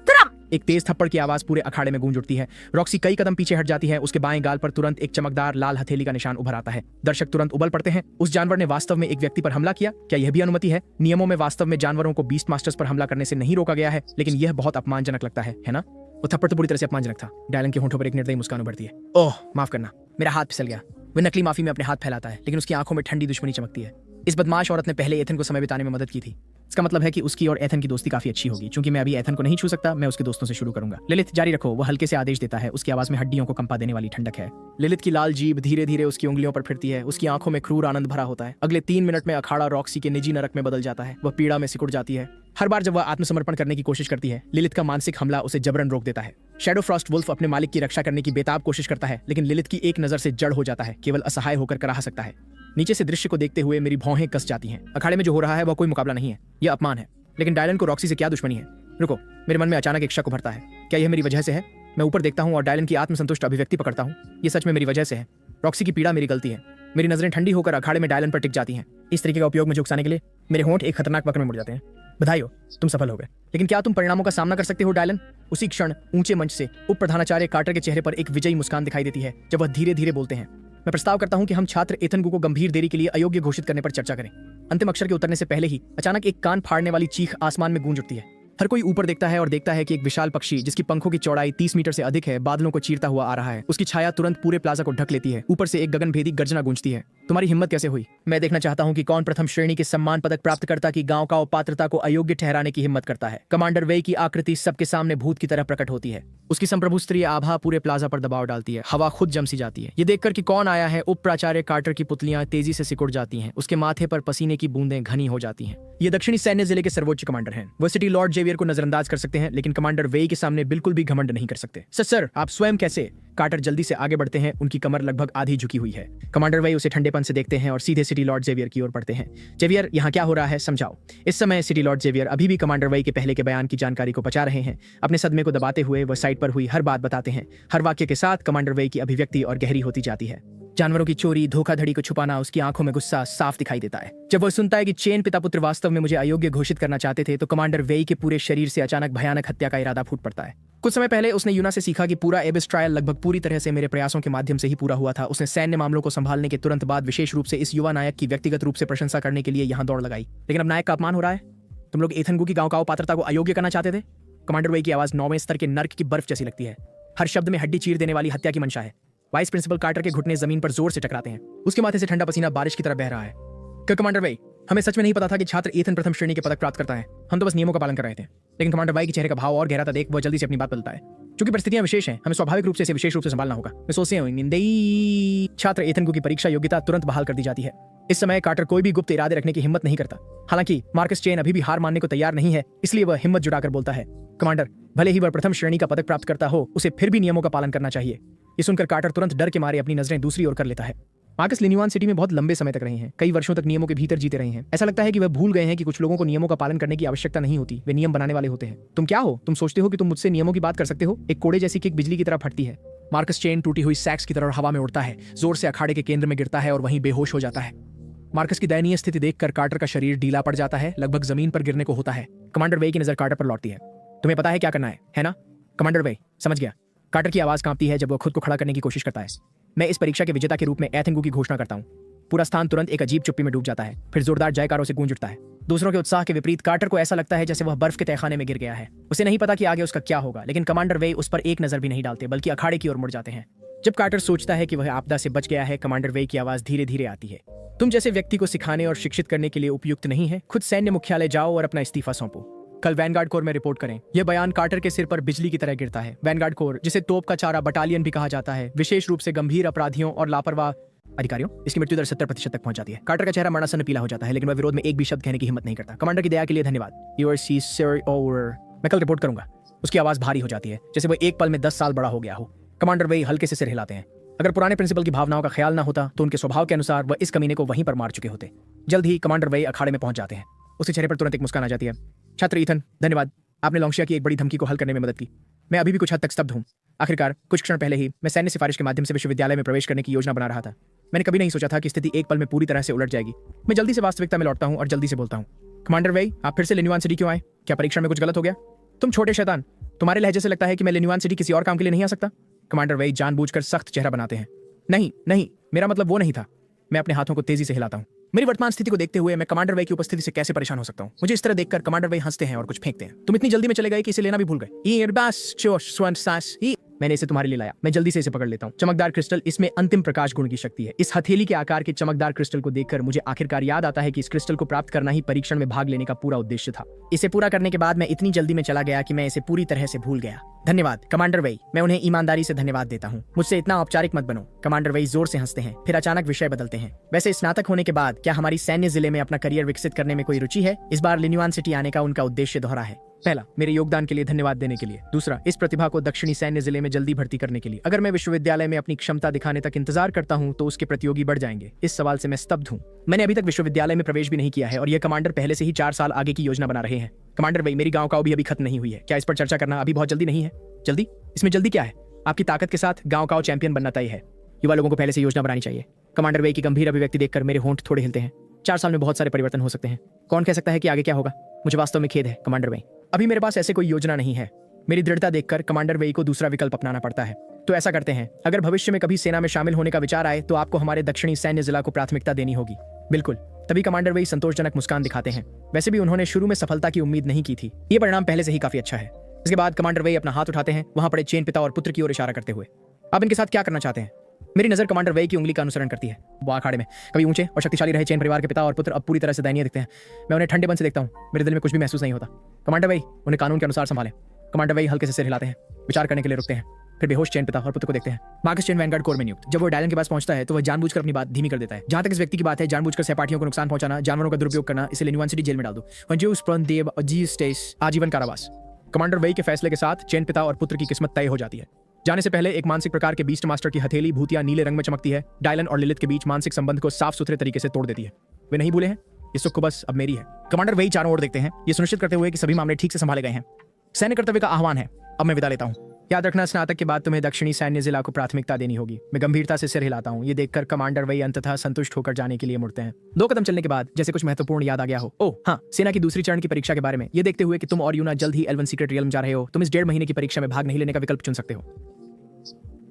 एक तेज थप्पड़ की आवाज पूरे अखाड़े में गूंज उठती है। रॉक्सी कई कदम पीछे हट जाती है। उसके बाएं गाल पर तुरंत एक चमकदार लाल हथेली का निशान उभर आता है। दर्शक तुरंत उबल पड़ते हैं। उस जानवर ने वास्तव में एक व्यक्ति पर हमला किया। क्या यह भी अनुमति है? नियमों में वास्तव में जानवरों को बीस्ट मास्टर्स पर हमला करने से नहीं रोका गया है, लेकिन यह बहुत अपमानजनक लगता है ना? वो थप्पड़ तो बुरी तरह से अपमानजनक था। डायलन के होंठों पर एक निर्दयी मुस्कान उभरती है। ओह, माफ करना, मेरा हाथ फिसल गया। वह नकली माफी में अपने हाथ फैलाता है, लेकिन उसकी आंखों में ठंडी दुश्मनी चमकती है। इस बदमाश औरत ने पहले एथन को समय बिताने में मदद की थी। इसका मतलब है कि उसकी और एथन की दोस्ती काफी अच्छी होगी। चूंकि मैं अभी एथन को नहीं छू सकता, मैं उसके दोस्तों से शुरू करूंगा। लिलिथ, जारी रखो। वह हल्के से आदेश देता है। उसकी आवाज में हड्डियों को कंपा देने वाली ठंडक है। लिलिथ की लाल जीभ धीरे धीरे उसकी उंगलियों पर फिरती है। उसकी आंखों में क्रूर आनंद भरा होता है। अगले 3 मिनट में अखाड़ा रॉक्सी के निजी नरक में बदल जाता है। वह पीड़ा में सिकुड़ जाती है। हर बार जब वह आत्मसमर्पण करने की कोशिश करती है, लिलिथ का मानसिक हमला उसे जबरन रोक देता है। शैडो फ्रॉस्ट वुल्फ अपने मालिक की रक्षा करने की बेताब कोशिश करता है, लेकिन लिलिथ की एक नजर से जड़ हो जाता है। केवल असहाय होकर कराह सकता है। नीचे से दृश्य को देखते हुए मेरी भौहें कस जाती हैं। अखाड़े में जो हो रहा है वह कोई मुकाबला नहीं है, यह अपमान है। लेकिन डायलन को रॉक्सी से क्या दुश्मनी है? रुको, मेरे मन में अचानक एक शक उभरता है। क्या यह मेरी वजह से है? मैं ऊपर देखता हूँ और डायलन की आत्मसंतुष्ट अभिव्यक्ति पकड़ता हूँ। ये सच में मेरी वजह से है। रॉक्सी की पीड़ा मेरी गलती है। मेरी नजरें ठंडी होकर अखाड़े में डायलन पर टिक जाती हैं। इस तरीके का उपयोग मुझे उकसाने के लिए मेरे होंठ एक खतरनाक वक्र में मुड़ जाते हैं। बधाई हो, तुम सफल हो गए। लेकिन क्या तुम परिणामों का सामना कर सकते हो डायलन? उसी क्षण ऊंचे मंच से उप प्रधानाचार्य कार्टर के चेहरे पर एक विजयी मुस्कान दिखाई देती है जब वह धीरे धीरे बोलते हैं। मैं प्रस्ताव करता हूं कि हम छात्र एथन गु को गंभीर देरी के लिए अयोग्य घोषित करने पर चर्चा करें। अंतिम अक्षर के उतरने से पहले ही अचानक एक कान फाड़ने वाली चीख आसमान में गूंज उठती है। हर कोई ऊपर देखता है और देखता है कि एक विशाल पक्षी जिसकी पंखों की चौड़ाई 30 मीटर से अधिक है, बादलों को चीरता हुआ आ रहा है। उसकी छाया तुरंत पूरे प्लाजा को ढक लेती है। ऊपर से एक गगनभेदी गर्जना गूंजती है। तुम्हारी हिम्मत कैसे हुई? मैं देखना चाहता हूं कि कौन प्रथम श्रेणी के सम्मान पदक प्राप्तकर्ता की गांव का पात्रता को अयोग्य ठहराने की हिम्मत करता है। कमांडर वेई की आकृति सबके सामने भूत की तरह प्रकट होती है। उसकी संप्रभु स्त्रीय आभा पूरे प्लाजा पर दबाव डालती है। हवा खुद जम सी जाती है। ये देखकर कि कौन आया है, उप प्राचार्य कार्टर की पुतलियां तेजी से सिकुड़ जाती हैं। उसके माथे पर पसीने की बूंदें घनी हो जाती हैं। ये दक्षिणी सैन्य जिले के सर्वोच्च कमांडर हैं। वह सिटी लॉर्ड जेवियर को नजरअंदाज कर सकते हैं, लेकिन कमांडर वेई के सामने बिल्कुल भी घमंड नहीं कर सकते। सर, आप स्वयं कैसे? कार्टर जल्दी से आगे बढ़ते हैं। उनकी कमर लगभग आधी झुकी हुई है। कमांडर वेई उसे ठंडेपन से देखते हैं और सीधे सिटी लॉर्ड जेवियर की ओर बढ़ते हैं। जेवियर, यहाँ क्या हो रहा है, समझाओ। इस समय सिटी लॉर्ड जेवियर अभी भी कमांडर वेई के पहले के बयान की जानकारी को पचा रहे हैं। अपने सदमे को दबाते हुए वह साइड पर हुई हर बात बताते हैं। हर वाक्य के साथ कमांडर वेई की अभिव्यक्ति और गहरी होती जाती है। जानवरों की चोरी, धोखाधड़ी को छुपाना, उसकी आंखों में गुस्सा साफ दिखाई देता है। जब वह सुनता है कि चेन पिता पुत्र वास्तव में मुझे अयोग्य घोषित करना चाहते थे, तो कमांडर वेई के पूरे शरीर से अचानक भयानक हत्या का इरादा फूट पड़ता है। कुछ समय पहले उसने यूना से सीखा कि पूरा एबिस ट्रायल लगभग पूरी तरह से मेरे प्रयासों के माध्यम से ही पूरा हुआ था। उसने सैन्य मामलों को संभालने के तुरंत बाद विशेष रूप से इस युवा नायक की व्यक्तिगत रूप से प्रशंसा करने के लिए यहाँ दौड़ लगाई। लेकिन अब नायक का अपमान हो रहा है। तुम लोग एथन गु की गांव पात्रता को अयोग्य करना चाहते थे। कमांडर वेई की आवाज 9वें स्तर के नर्क की बर्फ जैसी लगती है। हर शब्द में हड्डी चीर देने वाली हत्या की मंशा है। वाइस प्रिंसिपल कार्टर के घुटने जमीन पर जोर से टकराते हैं। उसके माथे से ठंडा पसीना बारिश की तरह बह रहा है। क्या कमांडर वेई, हमें सच में नहीं पता था कि छात्र एथन प्रथम श्रेणी के पदक प्राप्त करता है। हम तो बस नियमों का पालन कर रहे थे। लेकिन कमांडर वेई के चेहरे का भाव और गहराता देख वह जल्दी से अपनी बात बदलता है। क्योंकि परिस्थितियां विशेष हैं, हमें स्वाभाविक रूप से इसे विशेष रूप से संभालना होगा। मैं सोचते हैं छात्र एथन की परीक्षा योग्यता तुरंत बहाल कर दी जाती है। इस समय कार्टर कोई भी गुप्त इरादे रखने की हिम्मत नहीं करता। हालांकि मार्कस चेन अभी भी हार मानने को तैयार नहीं है, इसलिए वह हिम्मत जुटाकर बोलता है, कमांडर, भले ही वह प्रथम श्रेणी का पदक प्राप्त करता हो, उसे फिर भी नियमों का पालन करना चाहिए। ये सुनकर कार्टर तुरंत डर के मारे अपनी नजरें दूसरी ओर कर लेता है। मार्कस लिन्युआन सिटी में बहुत लंबे समय तक रहे हैं, कई वर्षों तक नियमों के भीतर जीते रहे हैं। ऐसा लगता है कि वह भूल गए हैं कि कुछ लोगों को नियमों का पालन करने की आवश्यकता नहीं होती, वे नियम बनाने वाले होते हैं। तुम क्या हो? तुम सोचते हो कि तुम मुझसे नियमों की बात कर सकते हो? एक कोड़े जैसी किक बिजली की तरह फटती है। मार्कस चेन टूटी हुई सैक्स की तरह हवा में उड़ता है, जोर से अखाड़े के केंद्र में गिरता है और वहीं बेहोश हो जाता है। मार्कस की दयनीय स्थिति देखकर कार्टर का शरीर ढीला पड़ जाता है, लगभग जमीन पर गिरने को होता है। कमांडर वे की नजर कार्टर पर लौटती है। तुम्हें पता है क्या करना है ना? कमांडर वे समझ गया। कार्टर की आवाज कांपती है जब वह खुद को खड़ा करने की कोशिश करता है। मैं इस परीक्षा के विजेता के रूप में एथेंगू की घोषणा करता हूँ। पूरा स्थान तुरंत एक अजीब चुप्पी में डूब जाता है, फिर जोरदार जयकारों से गूंज उठता है। दूसरों के उत्साह के विपरीत कार्टर को ऐसा लगता है जैसे वह बर्फ के तहखाने में गिर गया है। उसे नहीं पता कि आगे उसका क्या होगा, लेकिन कमांडर वे उस पर एक नजर भी नहीं डालते, बल्कि अखाड़े की ओर मुड़ जाते हैं। जब कार्टर सोचता है कि वह आपदा से बच गया है, कमांडर वे की आवाज धीरे धीरे आती है। तुम जैसे व्यक्ति को सिखाने और शिक्षित करने के लिए उपयुक्त नहीं है। खुद सैन्य मुख्यालय जाओ और अपना इस्तीफा सौंपो। कल वैनगार्ड कोर में रिपोर्ट करें। यह बयान कार्टर के सिर पर बिजली की तरह गिरता है। वैनगार्ड कोर, जिसे तोप का चारा बटालियन भी कहा जाता है, विशेष रूप से गंभीर अपराधियों और लापरवाह अधिकारियों, इसकी मृत्यु दर 70% तक पहुंच जाती है। कार्टर का चेहरा मरणासन पीला हो जाता है, लेकिन वह विरोध में एक भी शब्द कहने की हिम्मत नहीं करता। कमांडर की दया के लिए धन्यवाद। Your see sir over. मैं कल रिपोर्ट करूंगा। उसकी आवाज भारी हो जाती है, जैसे वह एक पल में 10 साल बड़ा हो गया हो। कमांडर वे हल्के से सिर हिलाते हैं। अगर पुराने प्रिंसिपल की भावनाओं का ख्याल ना होता तो उनके स्वभाव के अनुसार वह इस कमीने को वहीं पर मार चुके होते। जल्द ही कमांडर वे अखाड़े में पहुंच जाते हैं। उसके चेहरे पर तुरंत एक मुस्कान आ जाती है। छात्र ईथन, धन्यवाद। आपने लोंगशिया की एक बड़ी धमकी को हल करने में मदद की। मैं अभी भी कुछ हद तक स्तब्ध हूँ। आखिरकार कुछ क्षण पहले ही मैं सैन्य सिफारिश के माध्यम से विश्वविद्यालय में प्रवेश करने की योजना बना रहा था। मैंने कभी नहीं सोचा था कि स्थिति एक पल में पूरी तरह से उलट जाएगी। मैं जल्दी से वास्तविकता में लौटता हूँ और जल्दी से बोलता हूँ, कमांडर वे, आप फिर से लिन्युआन सिटी क्यों आए? क्या परीक्षा में कुछ गलत हो गया? तुम छोटे शैतान, तुम्हारे लहजे से लगता है कि मैं लिन्युआन सिटी किसी और काम के लिए नहीं आ सकता। कमांडर वे जानबूझकर सख्त चेहरा बनाते हैं। नहीं नहीं, मेरा मतलब वो नहीं था। मैं अपने हाथों को तेजी से हिलाता हूँ। मेरी वर्तमान स्थिति को देखते हुए मैं कमांडर वे की उपस्थिति से कैसे परेशान हो सकता हूँ? मुझे इस तरह देखकर कमांडर वे हंसते हैं और कुछ फेंकते हैं। तुम इतनी जल्दी में चले गए कि इसे लेना भी भूल गए। मैंने इसे तुम्हारे लिए लाया। मैं जल्दी से इसे पकड़ लेता हूँ। चमकदार क्रिस्टल, इसमें अंतिम प्रकाश गुण की शक्ति है। इस हथेली के आकार के चमकदार क्रिस्टल को देखकर मुझे आखिरकार याद आता है कि इस क्रिस्टल को प्राप्त करना ही परीक्षण में भाग लेने का पूरा उद्देश्य था। इसे पूरा करने के बाद मैं इतनी जल्दी में चला गया कि मैं इसे पूरी तरह से भूल गया। धन्यवाद कमांडर वेई, मैं उन्हें ईमानदारी से धन्यवाद देता हूँ। मुझसे इतना औपचारिक मत बनो। कमांडर वेई जोर से हंसते हैं, फिर अचानक विषय बदलते हैं। वैसे स्नातक होने के बाद क्या हमारी सैन्य जिले में अपना करियर विकसित करने में कोई रुचि है? इस बार लिन्युआन सिटी आने का उनका उद्देश्य दोहरा है। पहला, मेरे योगदान के लिए धन्यवाद देने के लिए। दूसरा, इस प्रतिभा को दक्षिणी सैन्य जिले में जल्दी भर्ती करने के लिए। अगर मैं विश्वविद्यालय में अपनी क्षमता दिखाने तक इंतजार करता हूं तो उसके प्रतियोगी बढ़ जाएंगे। इस सवाल से मैं स्तब्ध हूं। मैंने अभी तक विश्वविद्यालय में प्रवेश भी नहीं किया है और यह कमांडर पहले से ही 4 साल आगे की योजना बना रहे हैं। कमांडर भाई, मेरी गाँव का अभी खत्म नहीं हुई है। क्या इस पर चर्चा करना अभी बहुत जल्दी नहीं है? जल्दी? इसमें जल्दी क्या है? आपकी ताकत के साथ गाँव का चैंपियन बनना तय है। युवा लोगों को पहले से योजना बनानी चाहिए। कमांडर वे की गंभीर अभिव्यक्ति देखकर मेरे होंठ थोड़े हिलते हैं। 4 साल में बहुत सारे परिवर्तन हो सकते हैं। कौन कह सकता है कि आगे क्या होगा? मुझे वास्तव में खेद है कमांडर वे, अभी मेरे पास ऐसे कोई योजना नहीं है। मेरी दृढ़ता देखकर कमांडर वेई को दूसरा विकल्प अपनाना पड़ता है। तो ऐसा करते हैं, अगर भविष्य में कभी सेना में शामिल होने का विचार आए तो आपको हमारे दक्षिणी सैन्य जिला को प्राथमिकता देनी होगी। बिल्कुल। तभी कमांडर वेई संतोषजनक मुस्कान दिखाते हैं। वैसे भी उन्होंने शुरू में सफलता की उम्मीद नहीं की थी। ये परिणाम पहले से ही काफी अच्छा है। इसके बाद कमांडर वेई अपना हाथ उठाते हैं, वहां पड़े चेन पिता और पुत्र की ओर इशारा करते हुए। आप इनके साथ क्या करना चाहते हैं? मेरी नजर कमांडर वेई की उंगली का अनुसरण करती है। वो अखाड़े में कभी ऊंचे और शक्तिशाली रहे चेन परिवार के पिता और पुत्र अब पूरी तरह से दयनीय दिखते हैं। मैं उन्हें ठंडे मन से देखता हूँ, मेरे दिल में कुछ भी महसूस नहीं होता। कमांडर वेई, उन्हें कानून के अनुसार संभालें। कमांडर वेई हल्के से सिर हिलाते हैं, विचार करने के लिए रुकते हैं, फिर बेहोश चेन पिता और पुत्र को देखते हैं। मार्कस चेन वैनगार्ड कोर में नियुक्त। जब वो डायलन के पास पहुंचता है तो वह जानबूझकर अपनी बात धीमी कर देता है। जहां तक इस व्यक्ति की बात है, जानबूझकर सहपाठियों को नुकसान पहुंचाना, जानवरों का दुरुपयोग करना, इसे लिन्युआन सिटी जेल में डाल दो। आजीवन कारावास। कमांडर वेई के फैसले के साथ चेन पिता और पुत्र की किस्मत तय हो जाती है। जाने से पहले एक मानसिक प्रकार के बीस्ट मास्टर की हथेली भूतिया नीले रंग में चमकती है। डायलन और लिलिथ के बीच मानसिक संबंध को साफ सुथरे तरीके से तोड़ देती है। वे नहीं भूले हैं, ये सुख बस अब मेरी है। कमांडर वेई चारों ओर देखते हैं, ये सुनिश्चित करते हुए कि सभी मामले ठीक से संभाले गए हैं। सैन्य कर्तव्य का आह्वान है। अब मैं विदा लेता हूँ। याद रखना, स्नातक के बाद तुम्हें दक्षिणी सैन्य जिला को प्राथमिकता देनी होगी। मैं गंभीरता से सिर हिलाता हूँ। ये देखकर कमांडर वेई अंततः संतुष्ट होकर जाने के लिए मुड़ते हैं। 2 कदम चलने के बाद जैसे कुछ महत्वपूर्ण याद आ गया हो। ओह हाँ, सेना की दूसरी चरण की परीक्षा के बारे में। ये देखते हुए कि तुम और यूना जल्द ही एल्वन सीक्रेट रियल्म जा रहे हो, तुम इस 1.5 महीने की परीक्षा में भाग नहीं लेने का विकल्प चुन सकते हो।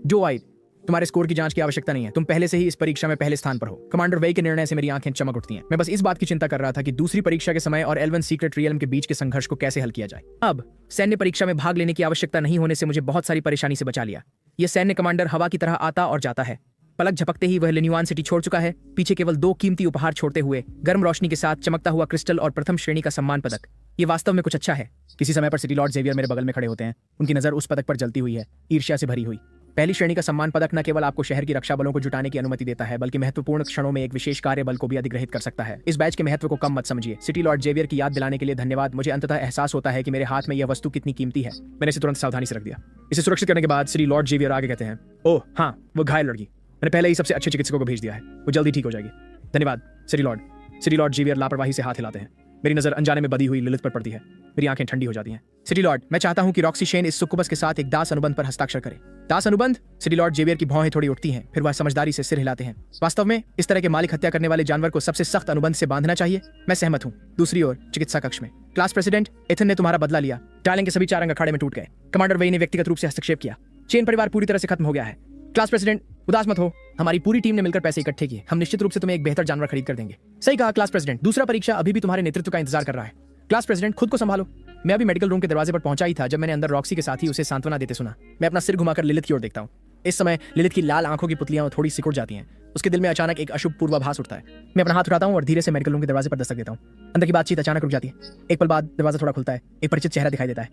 जो आई, तुम्हारे स्कोर की जांच की आवश्यकता नहीं है। तुम पहले से ही इस परीक्षा में पहले स्थान पर हो। कमांडर वेई के निर्णय से मेरी आंखें चमक उठती हैं। मैं बस इस बात की चिंता कर रहा था कि दूसरी परीक्षा के समय और एल्वन सीक्रेट रियल्म के बीच के संघर्ष को कैसे हल किया जाए। अब सैन्य परीक्षा में भाग लेने की आवश्यकता नहीं होने से मुझे बहुत सारी परेशानी से बचा लिया। यह सैन्य कमांडर हवा की तरह आता और जाता है। पलक झपकते ही वह लिन्युआन सिटी छोड़ चुका है, पीछे केवल 2 कीमती उपहार छोड़ते हुए, गर्म रोशनी के साथ चमकता हुआ क्रिस्टल और प्रथम श्रेणी का सम्मान पदक। ये वास्तव में कुछ अच्छा है। किसी समय पर सिटी लॉर्ड जेवियर मेरे बगल में खड़े होते हैं। उनकी नजर उस पदक पर जलती हुई है, ईर्ष्या से भरी हुई। पहली श्रेणी का सम्मान पदक न केवल आपको शहर की रक्षा बलों को जुटाने की अनुमति देता है, बल्कि महत्वपूर्ण क्षणों में एक विशेष कार्य बल को भी अधिग्रहित कर सकता है। इस बैच के महत्व को कम मत समझिए। सिटी लॉर्ड जेवियर की याद दिलाने के लिए धन्यवाद। मुझे अंततः एहसास होता है कि मेरे हाथ में यह वस्तु कितनी कीमती है। मैंने इसे तुरंत सावधानी से रख दिया। इसे सुरक्षित करने के बाद सिटी लॉर्ड जेवियर आगे कहते हैं, ओह हाँ, वो घायल लड़की, मैंने पहले ही सबसे अच्छे चिकित्सकों को भेज दिया है, वो जल्दी ठीक हो जाएगी। धन्यवाद city lord. City lord Xavier लापरवाही से हाथ हिलाते हैं। मेरी नजर अनजाने में बदी हुई लिलिथ पर पड़ती है। मेरी आंखें ठंडी हो जाती हैं। सिटी लॉर्ड, मैं चाहता हूं कि रॉक्सी शेन इस सुक्कुबस के साथ एक दास अनुबंध पर हस्ताक्षर करे। दास अनुबंध? सिटी लॉर्ड जेवियर की भौहें थोड़ी उठती हैं, फिर वह समझदारी से सिर हिलाते हैं। वास्तव में इस तरह के मालिक हत्या करने वाले जानवर को सबसे सख्त अनुबंध से बांधना चाहिए। मैं सहमत हूं। दूसरी ओर चिकित्सा कक्ष में क्लास प्रेसिडेंट एथन ने तुम्हारा बदला लिया। डार्लिंग के सभी 4 अंग अखाड़े में टूट गए। कमांडर वेई ने व्यक्तिगत रूप से हस्तक्षेप किया। चेन परिवार पूरी तरह से खत्म हो गया है। क्लास प्रेसिडेंट, उदास मत हो, हमारी पूरी टीम ने मिलकर पैसे इकट्ठे किए। हम निश्चित रूप से तुम्हें एक बेहतर जानवर खरीद कर देंगे। सही कहा क्लास प्रेसिडेंट। दूसरा परीक्षा अभी भी तुम्हारे नेतृत्व का इंतजार कर रहा है। क्लास प्रेसिडेंट, खुद को संभालो। मैं अभी मेडिकल रूम के दरवाजे पर पहुंचा ही था जब मैंने अंदर रॉक्सी के साथ ही उसे सांत्वना देते सुना। मैं अपना सिर घुमाकर लिलिथ की ओर देखता हूँ। इस समय लिलिथ की लाल आंखों की पुतलियां थोड़ी सिकुड़ जाती हैं। उसके दिल में अचानक एक अशुभ पूर्वाभास उठता है। मैं अपना हाथ उठाता हूँ और धीरे से मेडिकल रूम के दरवाजे पर दस्तक देता हूँ। अंदर की बातचीत अचानक रुक जाती है। एक पल बाद दरवाजा थोड़ा खुलता है। एक परिचित चेहरा दिखाई देता है।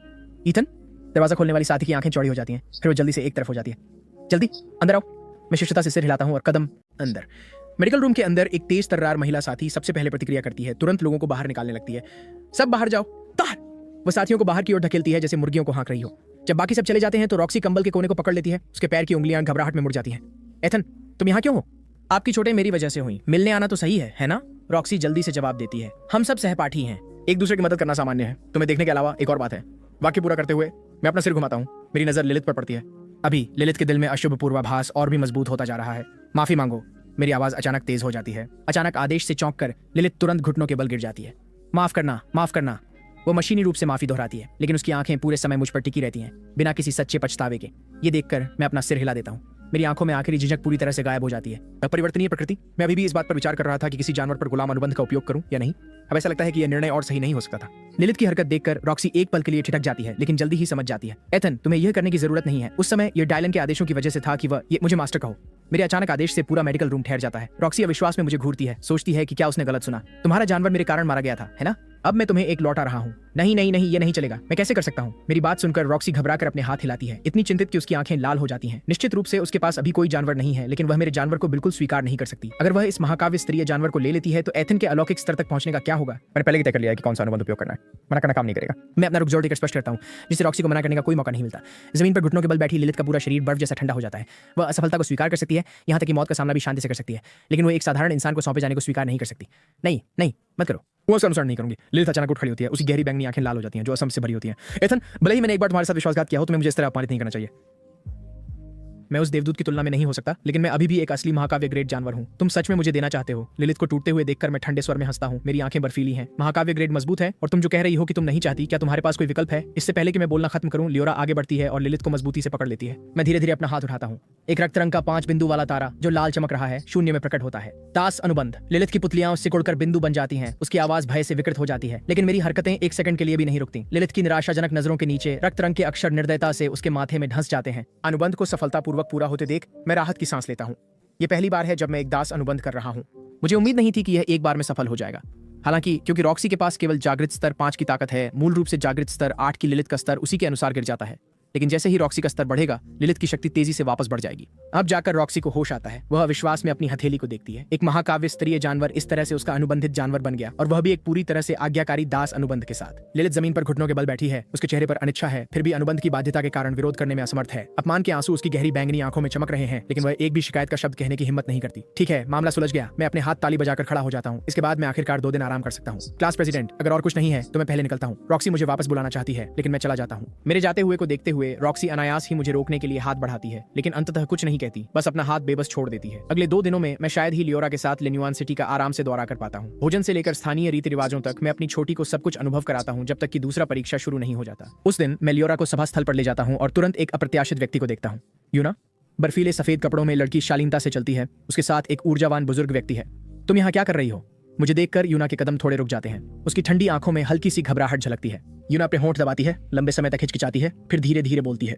ईथन। दरवाजा खोलने वाली साथी की आंखें चौड़ी हो जाती हैं, फिर वो जल्दी से एक तरफ हो जाती है। जल्दी अंदर आओ। मैं शिष्टता से सिर हिलाता हूँ और कदम अंदर। मेडिकल रूम के अंदर एक तेज तर्रार महिला साथी सबसे पहले प्रतिक्रिया करती है। तुरंत लोगों को बाहर निकालने लगती है। सब बाहर जाओ, बाहर। वो साथियों को बाहर की ओर ढकेलती है जैसे मुर्गियों को हाँक रही हो। जब बाकी सब चले जाते हैं तो रॉक्सी कंबल के कोने को पकड़ लेती है। उसके पैर की उंगलियां घबराहट में मुड़ जाती हैं। एथन, तुम यहाँ क्यों हो? आपकी चोटें मेरी वजह से हुई। मिलने आना तो सही है ना? रॉक्सी जल्दी से जवाब देती है। हम सब सहपाठी हैं। एक दूसरे की मदद करना सामान्य है। तुम्हें देखने के अलावा एक और बात है। वाक्य पूरा करते हुए मैं अपना सिर घुमाता हूँ। मेरी नजर लिलिथ पर पड़ती है। अभी लिलिथ के दिल में अशुभ पूर्वाभास और भी मजबूत होता जा रहा है। माफी मांगो। मेरी आवाज अचानक तेज हो जाती है। अचानक आदेश से चौंक कर लिलिथ तुरंत घुटनों के बल गिर जाती है। माफ करना, माफ करना। वो मशीनी रूप से माफी दोहराती है, लेकिन उसकी आंखें पूरे समय मुझ पर टिकी रहती हैं, बिना किसी सच्चे पछतावे के। ये देखकर मैं अपना सिर हिला देता हूँ। मेरी आंखों में आखिरी झिझक पूरी तरह से गायब हो जाती है। अपरिवर्तनीय प्रकृति। मैं अभी भी इस बात पर विचार कर रहा था कि किसी जानवर पर गुलाम अनुबंध का उपयोग करूं या नहीं। अब ऐसा लगता है कि यह निर्णय और सही नहीं हो सकता था। लिलिथ की हरकत देखकर रॉक्सी एक पल के लिए ठिठक जाती है, लेकिन जल्दी ही समझ जाती है। एथन, तुम्हें यह करने की जरूरत नहीं है। उस समय यह डायलन के आदेशों की वजह से था कि वह ये मुझे मास्टर कहो। मेरे अचानक आदेश से पूरा मेडिकल रूम ठहर जाता है। रॉक्सी अविश्वास में मुझे घूरती है, सोचती है कि क्या उसने गलत सुना। तुम्हारा जानवर मेरे कारण मारा गया था, है ना? अब मैं तुम्हें एक लौटा रहा हूँ। नहीं नहीं नहीं, ये नहीं चलेगा। मैं कैसे कर सकता हूँ? मेरी बात सुनकर रॉक्सी घबराकर अपने हाथ हिलाती है, इतनी चिंतित कि उसकी आंखें लाल हो जाती हैं। निश्चित रूप से उसके पास अभी कोई जानवर नहीं है, लेकिन वह मेरे जानवर को बिल्कुल स्वीकार नहीं कर सकती। अगर वह इस महाकाव्य स्तरीय जानवर को ले लेती है तो एथन के अलौकिक स्तर तक पहुंचने का क्या होगा? मैंने पहले ही तय कर लिया है कि कौन सा अनुबंध उपयोग करना है। मना करना काम नहीं करेगा। मैं अपना रुख जोर देकर स्पष्ट करता हूँ, जिससे रॉक्सी को मना करने का कोई मौका नहीं मिलता। जमीन पर घुटनों के बल बैठी लिलिथ का पूरा शरीर बर्फ जैसा ठंडा हो जाता है। वह असफलता को स्वीकार कर सकती है, यहाँ तक कि मौत का सामना भी शांति से कर सकती है, लेकिन वो एक साधारण इंसान को सौंपे जाने को स्वीकार नहीं कर सकती। नहीं नहीं, मत करो। वो उसका अनुसरण नहीं करूंगी। लिलिथ अचानक उठ खड़ी होती है। उसकी गहरी बैंगनी आंखें लाल हो जाती हैं, जो असम से भरी होती हैं। एथन, भले ही मैंने एक बार तुम्हारे साथ विश्वासघात किया हो, तुम्हें मुझे इस तरह अपमानित नहीं करना चाहिए। मैं उस देवदूत की तुलना में नहीं हो सकता, लेकिन मैं अभी भी एक असली महाकाव्य ग्रेड जानवर हूँ। तुम सच में मुझे देना चाहते हो? लिलिथ को टूटते हुए देखकर मैं ठंडे स्वर में हंसता हूँ। मेरी आंखें बर्फीली हैं। महाकाव्य ग्रेड मजबूत है, और तुम जो कह रही हो कि तुम नहीं चाहती, क्या तुम्हारे पास कोई विकल्प है? इससे पहले कि मैं बोलना खत्म करूं, लियोरा आगे बढ़ती है और लिलिथ को मजबूती से पकड़ लेती है। मैं धीरे धीरे अपना हाथ उठाता हूँ। एक रक्त रंग का 5 बिंदु वाला तारा जो लाल चमक रहा है, शून्य में प्रकट होता है। दास अनुबंध। लिलिथ की पुतलियां सिकुड़कर बिंदु बन जाती हैं। उसकी आवाज भय से विकृत हो जाती है, लेकिन मेरी हरकतें एक सेकंड के लिए भी नहीं रुकती। लिलिथ की निराशाजनक नजरों के नीचे रक्त रंग के अक्षर निर्दयता से उसके माथे में धंस जाते हैं। अनुबंध को सफलतापूर्वक पूरा होते देख मैं राहत की सांस लेता हूँ। यह पहली बार है जब मैं एक दास अनुबंध कर रहा हूँ। मुझे उम्मीद नहीं थी कि यह एक बार में सफल हो जाएगा। हालांकि क्योंकि रॉक्सी के पास केवल जागृत स्तर 5 की ताकत है, मूल रूप से जागृत स्तर 8 की लिलिथ का स्तर उसी के अनुसार गिर जाता है। लेकिन जैसे ही रॉक्सी का स्तर बढ़ेगा, लिलिथ की शक्ति तेजी से वापस बढ़ जाएगी। अब जाकर रॉक्सी को होश आता है। वह विश्वास में अपनी हथेली को देखती है। एक महाकाव्य स्तरीय जानवर इस तरह से उसका अनुबंधित जानवर बन गया, और वह भी एक पूरी तरह से आज्ञाकारी दास अनुबंध के साथ। लिलिथ जमीन पर घुटनों के बल बैठी है। उसके चेहरे पर अनिच्छा है, फिर भी अनुबंध की बाध्यता के कारण विरोध करने में असमर्थ है। अपमान के आंसू उसकी गहरी बैंगनी आंखों में चमक रहे हैं, लेकिन वह एक भी शिकायत का शब्द कहने की हिम्मत नहीं करती। ठीक है, मामला सुलझ गया। मैं अपने हाथ ताली बजाकर खड़ा हो जाता हूँ। इसके बाद मैं आखिरकार 2 दिन आराम कर सकता हूँ। क्लास प्रेसिडेंट, अगर और कुछ नहीं है तो मैं पहले निकलता हूँ। रॉक्सी मुझे वापस बुलाना चाहती है, लेकिन मैं चला जाता हूँ। मेरे जाते हुए को देखते हुए रॉक्सी अनायास ही मुझे रोकने के लिए हाथ बढ़ाती है, लेकिन अंततः कुछ नहीं कहती, बस अपना हाथ बेबस छोड़ देती है। अगले 2 दिनों में मैं शायद ही लियोरा के साथ लिन्युआन सिटी का आराम से दौरा कर पाता हूँ। भोजन से लेकर स्थानीय रीति रिवाजों तक मैं अपनी छोटी को सब कुछ अनुभव कराता हूँ, जब तक कि दूसरा परीक्षा शुरू नहीं हो जाता। उस दिन मैं लियोरा को सभा स्थल पर ले जाता हूँ और तुरंत एक अप्रत्याशित व्यक्ति को देखता हूँ। यूना। बर्फीले सफेद कपड़ों में लड़की शालीनता से चलती है। उसके साथ एक ऊर्जावान बुजुर्ग व्यक्ति है। तुम यहाँ क्या कर रही हो? मुझे देखकर यूना के कदम थोड़े रुक जाते हैं। उसकी ठंडी आंखों में हल्की सी घबराहट झलकती है। यूना अपने होंठ दबाती है, लंबे समय तक हिचकिचाती है, फिर धीरे धीरे बोलती है।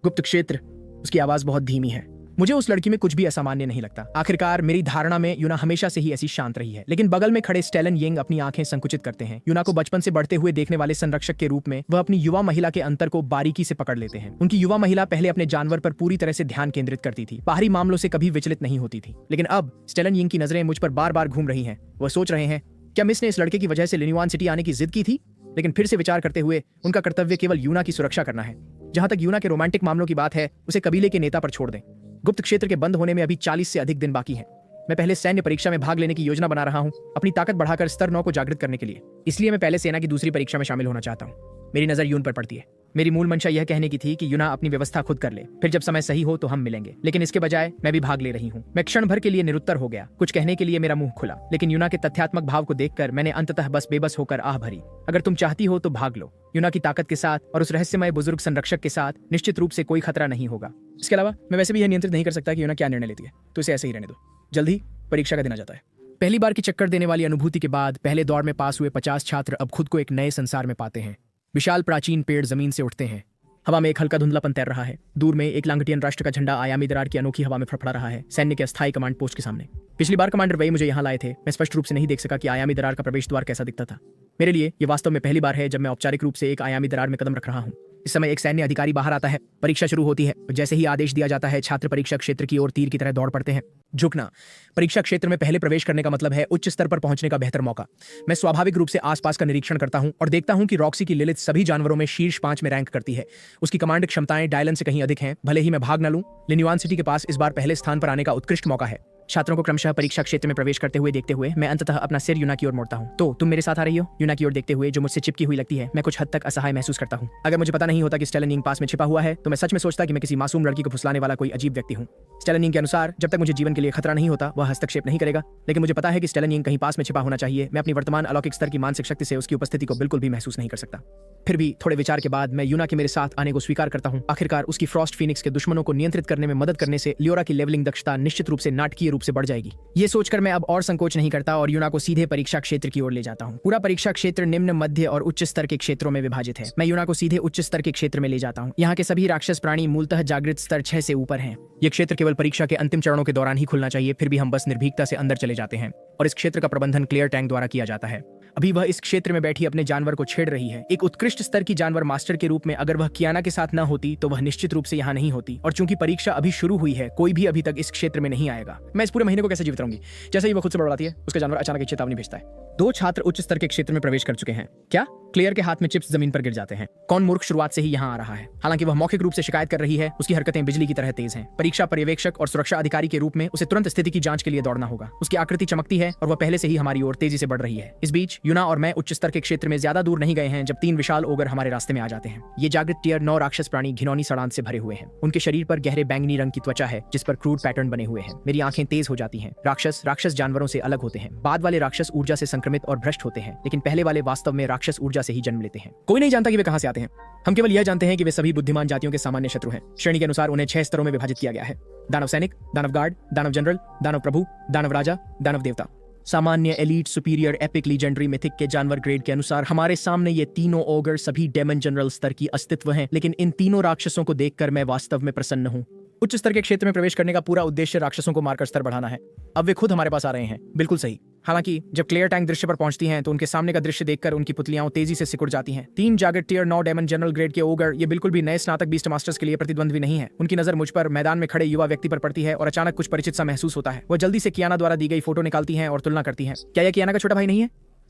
गुप्त क्षेत्र। उसकी आवाज बहुत धीमी है। मुझे उस लड़की में कुछ भी असामान्य नहीं लगता। आखिरकार मेरी धारणा में यूना हमेशा से ही ऐसी शांत रही है। लेकिन बगल में खड़े स्टेलन यंग अपनी आंखें संकुचित करते हैं। यूना को बचपन से बढ़ते हुए देखने वाले संरक्षक के रूप में वह अपनी युवा महिला के अंतर को बारीकी से पकड़ लेते हैं। उनकी युवा महिला पहले अपने जानवर पर पूरी तरह से ध्यान केंद्रित करती थी, बाहरी मामलों से कभी विचलित नहीं होती थी। लेकिन अब स्टेलन यंग की नजरें मुझ पर बार बार घूम रही हैं। वह सोच रहे हैं, क्या मिस ने इस लड़के की वजह से लिन्युआन सिटी आने की जिद की थी? लेकिन फिर से विचार करते हुए उनका कर्तव्य केवल यूना की सुरक्षा करना है। जहां तक यूना के रोमांटिक मामलों की बात है, उसे कबीले के नेता पर छोड़ दें। गुप्त क्षेत्र के बंद होने में अभी 40 से अधिक दिन बाकी हैं। मैं पहले सैन्य परीक्षा में भाग लेने की योजना बना रहा हूं, अपनी ताकत बढ़ाकर स्तर 9 को जागृत करने के लिए। इसलिए मैं पहले सेना की दूसरी परीक्षा में शामिल होना चाहता हूं। मेरी नजर यून पर पड़ती है। मेरी मूल मंशा यह कहने की थी कि यूना अपनी व्यवस्था खुद कर ले, फिर जब समय सही हो तो हम मिलेंगे। लेकिन इसके बजाय मैं भी भाग ले रही हूँ। मैं क्षण भर के लिए निरुत्तर हो गया। कुछ कहने के लिए मेरा मुंह खुला, लेकिन यूना के तथ्यात्मक भाव को देखकर मैंने अंततः बस बेबस होकर आह भरी। अगर तुम चाहती हो तो भाग लो। यूना की ताकत के साथ और उस रहस्यमय बुजुर्ग संरक्षक के साथ निश्चित रूप से कोई खतरा नहीं होगा। इसके अलावा मैं वैसे भी यह नियंत्रित नहीं कर सकता कि यूना क्या निर्णय लेती है, तो इसे ऐसे ही रहने दो। जल्द ही परीक्षा का दिन आ जाता है। पहली बार की चक्कर देने वाली अनुभूति के बाद पहले दौर में पास हुए 50 छात्र अब खुद को एक नए संसार में पाते हैं। विशाल प्राचीन पेड़ जमीन से उठते हैं। हवा में एक हल्का धुंधलापन तैर रहा है। दूर में एक लांगटियन राष्ट्र का झंडा आयामी दरार की अनोखी हवा में फड़फड़ा रहा है, सैन्य के अस्थायी कमांड पोस्ट के सामने। पिछली बार कमांडर वही मुझे यहाँ लाए थे। मैं स्पष्ट रूप से नहीं देख सका कि आयामी दरार का प्रवेश द्वार कैसा दिखता था। मेरे लिए ये वास्तव में पहली बार है जब मैं औपचारिक रूप से एक आयामी दरार में कदम रख रहा हूँ। इस समय एक सैन्य अधिकारी बाहर आता है। परीक्षा शुरू होती है। जैसे ही आदेश दिया जाता है, छात्र परीक्षा क्षेत्र की ओर तीर की तरह दौड़ पड़ते हैं। झुकना। परीक्षा क्षेत्र में पहले प्रवेश करने का मतलब है उच्च स्तर पर पहुंचने का बेहतर मौका। मैं स्वाभाविक रूप से आसपास का निरीक्षण करता हूं और देखता हूं कि रॉक्सी की लिलिथ सभी जानवरों में शीर्ष 5 में रैंक करती है। उसकी कमांड क्षमताएं डायलन से कहीं अधिक हैं। भले ही मैं भाग न लूं, लिन्युआन सिटी के पास इस बार पहले स्थान पर आने का उत्कृष्ट मौका है। छात्रों को क्रमशः परीक्षा क्षेत्र में प्रवेश करते हुए देखते हुए मैं अंततः अपना सिर यूना की ओर मोड़ता हूँ। तो तुम मेरे साथ आ रही हो? यूना की ओर देखते हुए, जो मुझसे चिपकी हुई लगती है, मैं कुछ हद तक असहाय महसूस करता हूँ। अगर मुझे पता नहीं होता कि स्टेलन यंग पास में छिपा हुआ है, तो मैं सच में सोचता कि मैं किसी मासूम लड़की को फुसलाने वाला कोई अजीब व्यक्ति हूँ। स्टेलन यंग के अनुसार जब तक मुझे जीवन के लिए खतरा नहीं होता, वह हस्तक्षेप नहीं करेगा। लेकिन मुझे पता है कि स्टेलन यंग कहीं पास में छिपा होना चाहिए। मैं अपनी वर्तमान अलौकिक स्तर की मानसिक शक्ति से उसकी उपस्थिति को बिल्कुल भी महसूस नहीं कर सकता। फिर भी थोड़े विचार के बाद मैं यूना के मेरे साथ आने को स्वीकार करता हूँ। आखिरकार उसकी फ्रॉस्ट फीनिक्स के दुश्मनों को नियंत्रित करने में मदद करने से लियोरा की लेवलिंग दक्षता निश्चित रूप से नाटकीय रूप से बढ़ जाएगी। ये सोचकर मैं अब और संकोच नहीं करता और यूना को सीधे परीक्षा क्षेत्र की ओर ले जाता हूँ। पूरा परीक्षा क्षेत्र निम्न, मध्य और उच्च स्तर के क्षेत्रों में विभाजित है। मैं यूना को सीधे उच्च स्तर के क्षेत्र में ले जाता हूँ। यहाँ के सभी राक्षस प्राणी मूलतः जागृत स्तर 6 से ऊपर हैं। ये क्षेत्र केवल परीक्षा के अंतिम चरणों के दौरान ही खुलना चाहिए। फिर भी हम बस निर्भीकता से अंदर चले जाते हैं और इस क्षेत्र का प्रबंधन क्लियर टैंक द्वारा किया जाता है। अभी वह इस क्षेत्र में बैठी अपने जानवर को छेड़ रही है। एक उत्कृष्ट स्तर की जानवर मास्टर के रूप में अगर वह कियाना के साथ न होती तो वह निश्चित रूप से यहाँ नहीं होती। और चूंकि परीक्षा अभी शुरू हुई है, कोई भी अभी तक इस क्षेत्र में नहीं आएगा। मैं इस पूरे महीने को कैसे जीवित रहूंगी? जैसे ही वह खुद से बड़बड़ाती है, उसका जानवर अचानक एक चेतावनी भेजता है। 2 छात्र उच्च स्तर के क्षेत्र में प्रवेश कर चुके हैं। क्या? क्लियर के हाथ में चिप्स जमीन पर गिर जाते हैं। कौन मूर्ख शुरुआत से ही यहाँ आ रहा है? हालांकि वह मौखिक रूप से शिकायत कर रही है, उसकी हरकतें बिजली की तरह तेज हैं। परीक्षा पर्यवेक्षक और सुरक्षा अधिकारी के रूप में उसे तुरंत स्थिति की जांच के लिए दौड़ना होगा। उसकी आकृति चमकती है और वह पहले से ही हमारी ओर तेजी से बढ़ रही है। इस बीच यूना और मैं उच्च स्तर के क्षेत्र में ज्यादा दूर नहीं गए हैं जब 3 विशाल ओगर हमारे रास्ते में आ जाते हैं। ये जागृत टियर 9 राक्षस प्राणी घिनौनी सड़ांत से भरे हुए हैं। उनके शरीर पर गहरे बैंगनी रंग की त्वचा है जिस पर क्रूड पैटर्न बने हुए हैं। मेरी आंखें तेज हो जाती हैं। राक्षस जानवरों से अलग होते हैं। बाद वाले राक्षस ऊर्जा से संक्रमित और भ्रष्ट होते हैं, लेकिन पहले वाले वास्तव में राक्षस ऊर्जा से ही जन्म लेते हैं। कोई नहीं जानता कि वे कहां से आते हैं। हम केवल यह जानते हैं कि वे सभी बुद्धिमान जातियों के सामान्य शत्रु हैं। श्रेणी के अनुसार उन्हें 6 स्तरों में विभाजित किया गया है। दानव सैनिक, दानव गार्ड, दानव जनरल, दानव प्रभु, दानव राजा, दानव देवता। सामान्य, elite, superior, epic, legendary, mythic के जानवर ग्रेड के अनुसार हमारे सामने ये तीनों ओगर सभी डेमन जनरल स्तर की अस्तित्व हैं। लेकिन इन तीनों राक्षसों को देखकर मैं वास्तव में प्रसन्न हूँ। उच्च स्तर के क्षेत्र में प्रवेश करने का पूरा उद्देश्य राक्षसों को मारकर स्तर बढ़ाना है। अब वे खुद हमारे पास आ रहे हैं। बिल्कुल सही। हालांकि जब क्लियर टैंक दृश्य पर पहुंचती हैं तो उनके सामने का दृश्य देखकर उनकी पुतलियां तेजी से सिकुड़ जाती हैं। 3 जागृत टियर 9 डेमन जनरल ग्रेड के ओगर ये बिल्कुल भी नए स्नातक बीस्ट मास्टर्स के लिए प्रतिद्वंद्वी नहीं है। उनकी नजर मुझ पर मैदान में खड़े युवा व्यक्ति पर पड़ती है और अचानक कुछ परिचित सा महसूस होता है। वह जल्दी से कियाना द्वारा दी गई फोटो निकालती हैं और तुलना करती हैं। क्या यह कियाना का छोटा भाई नहीं है?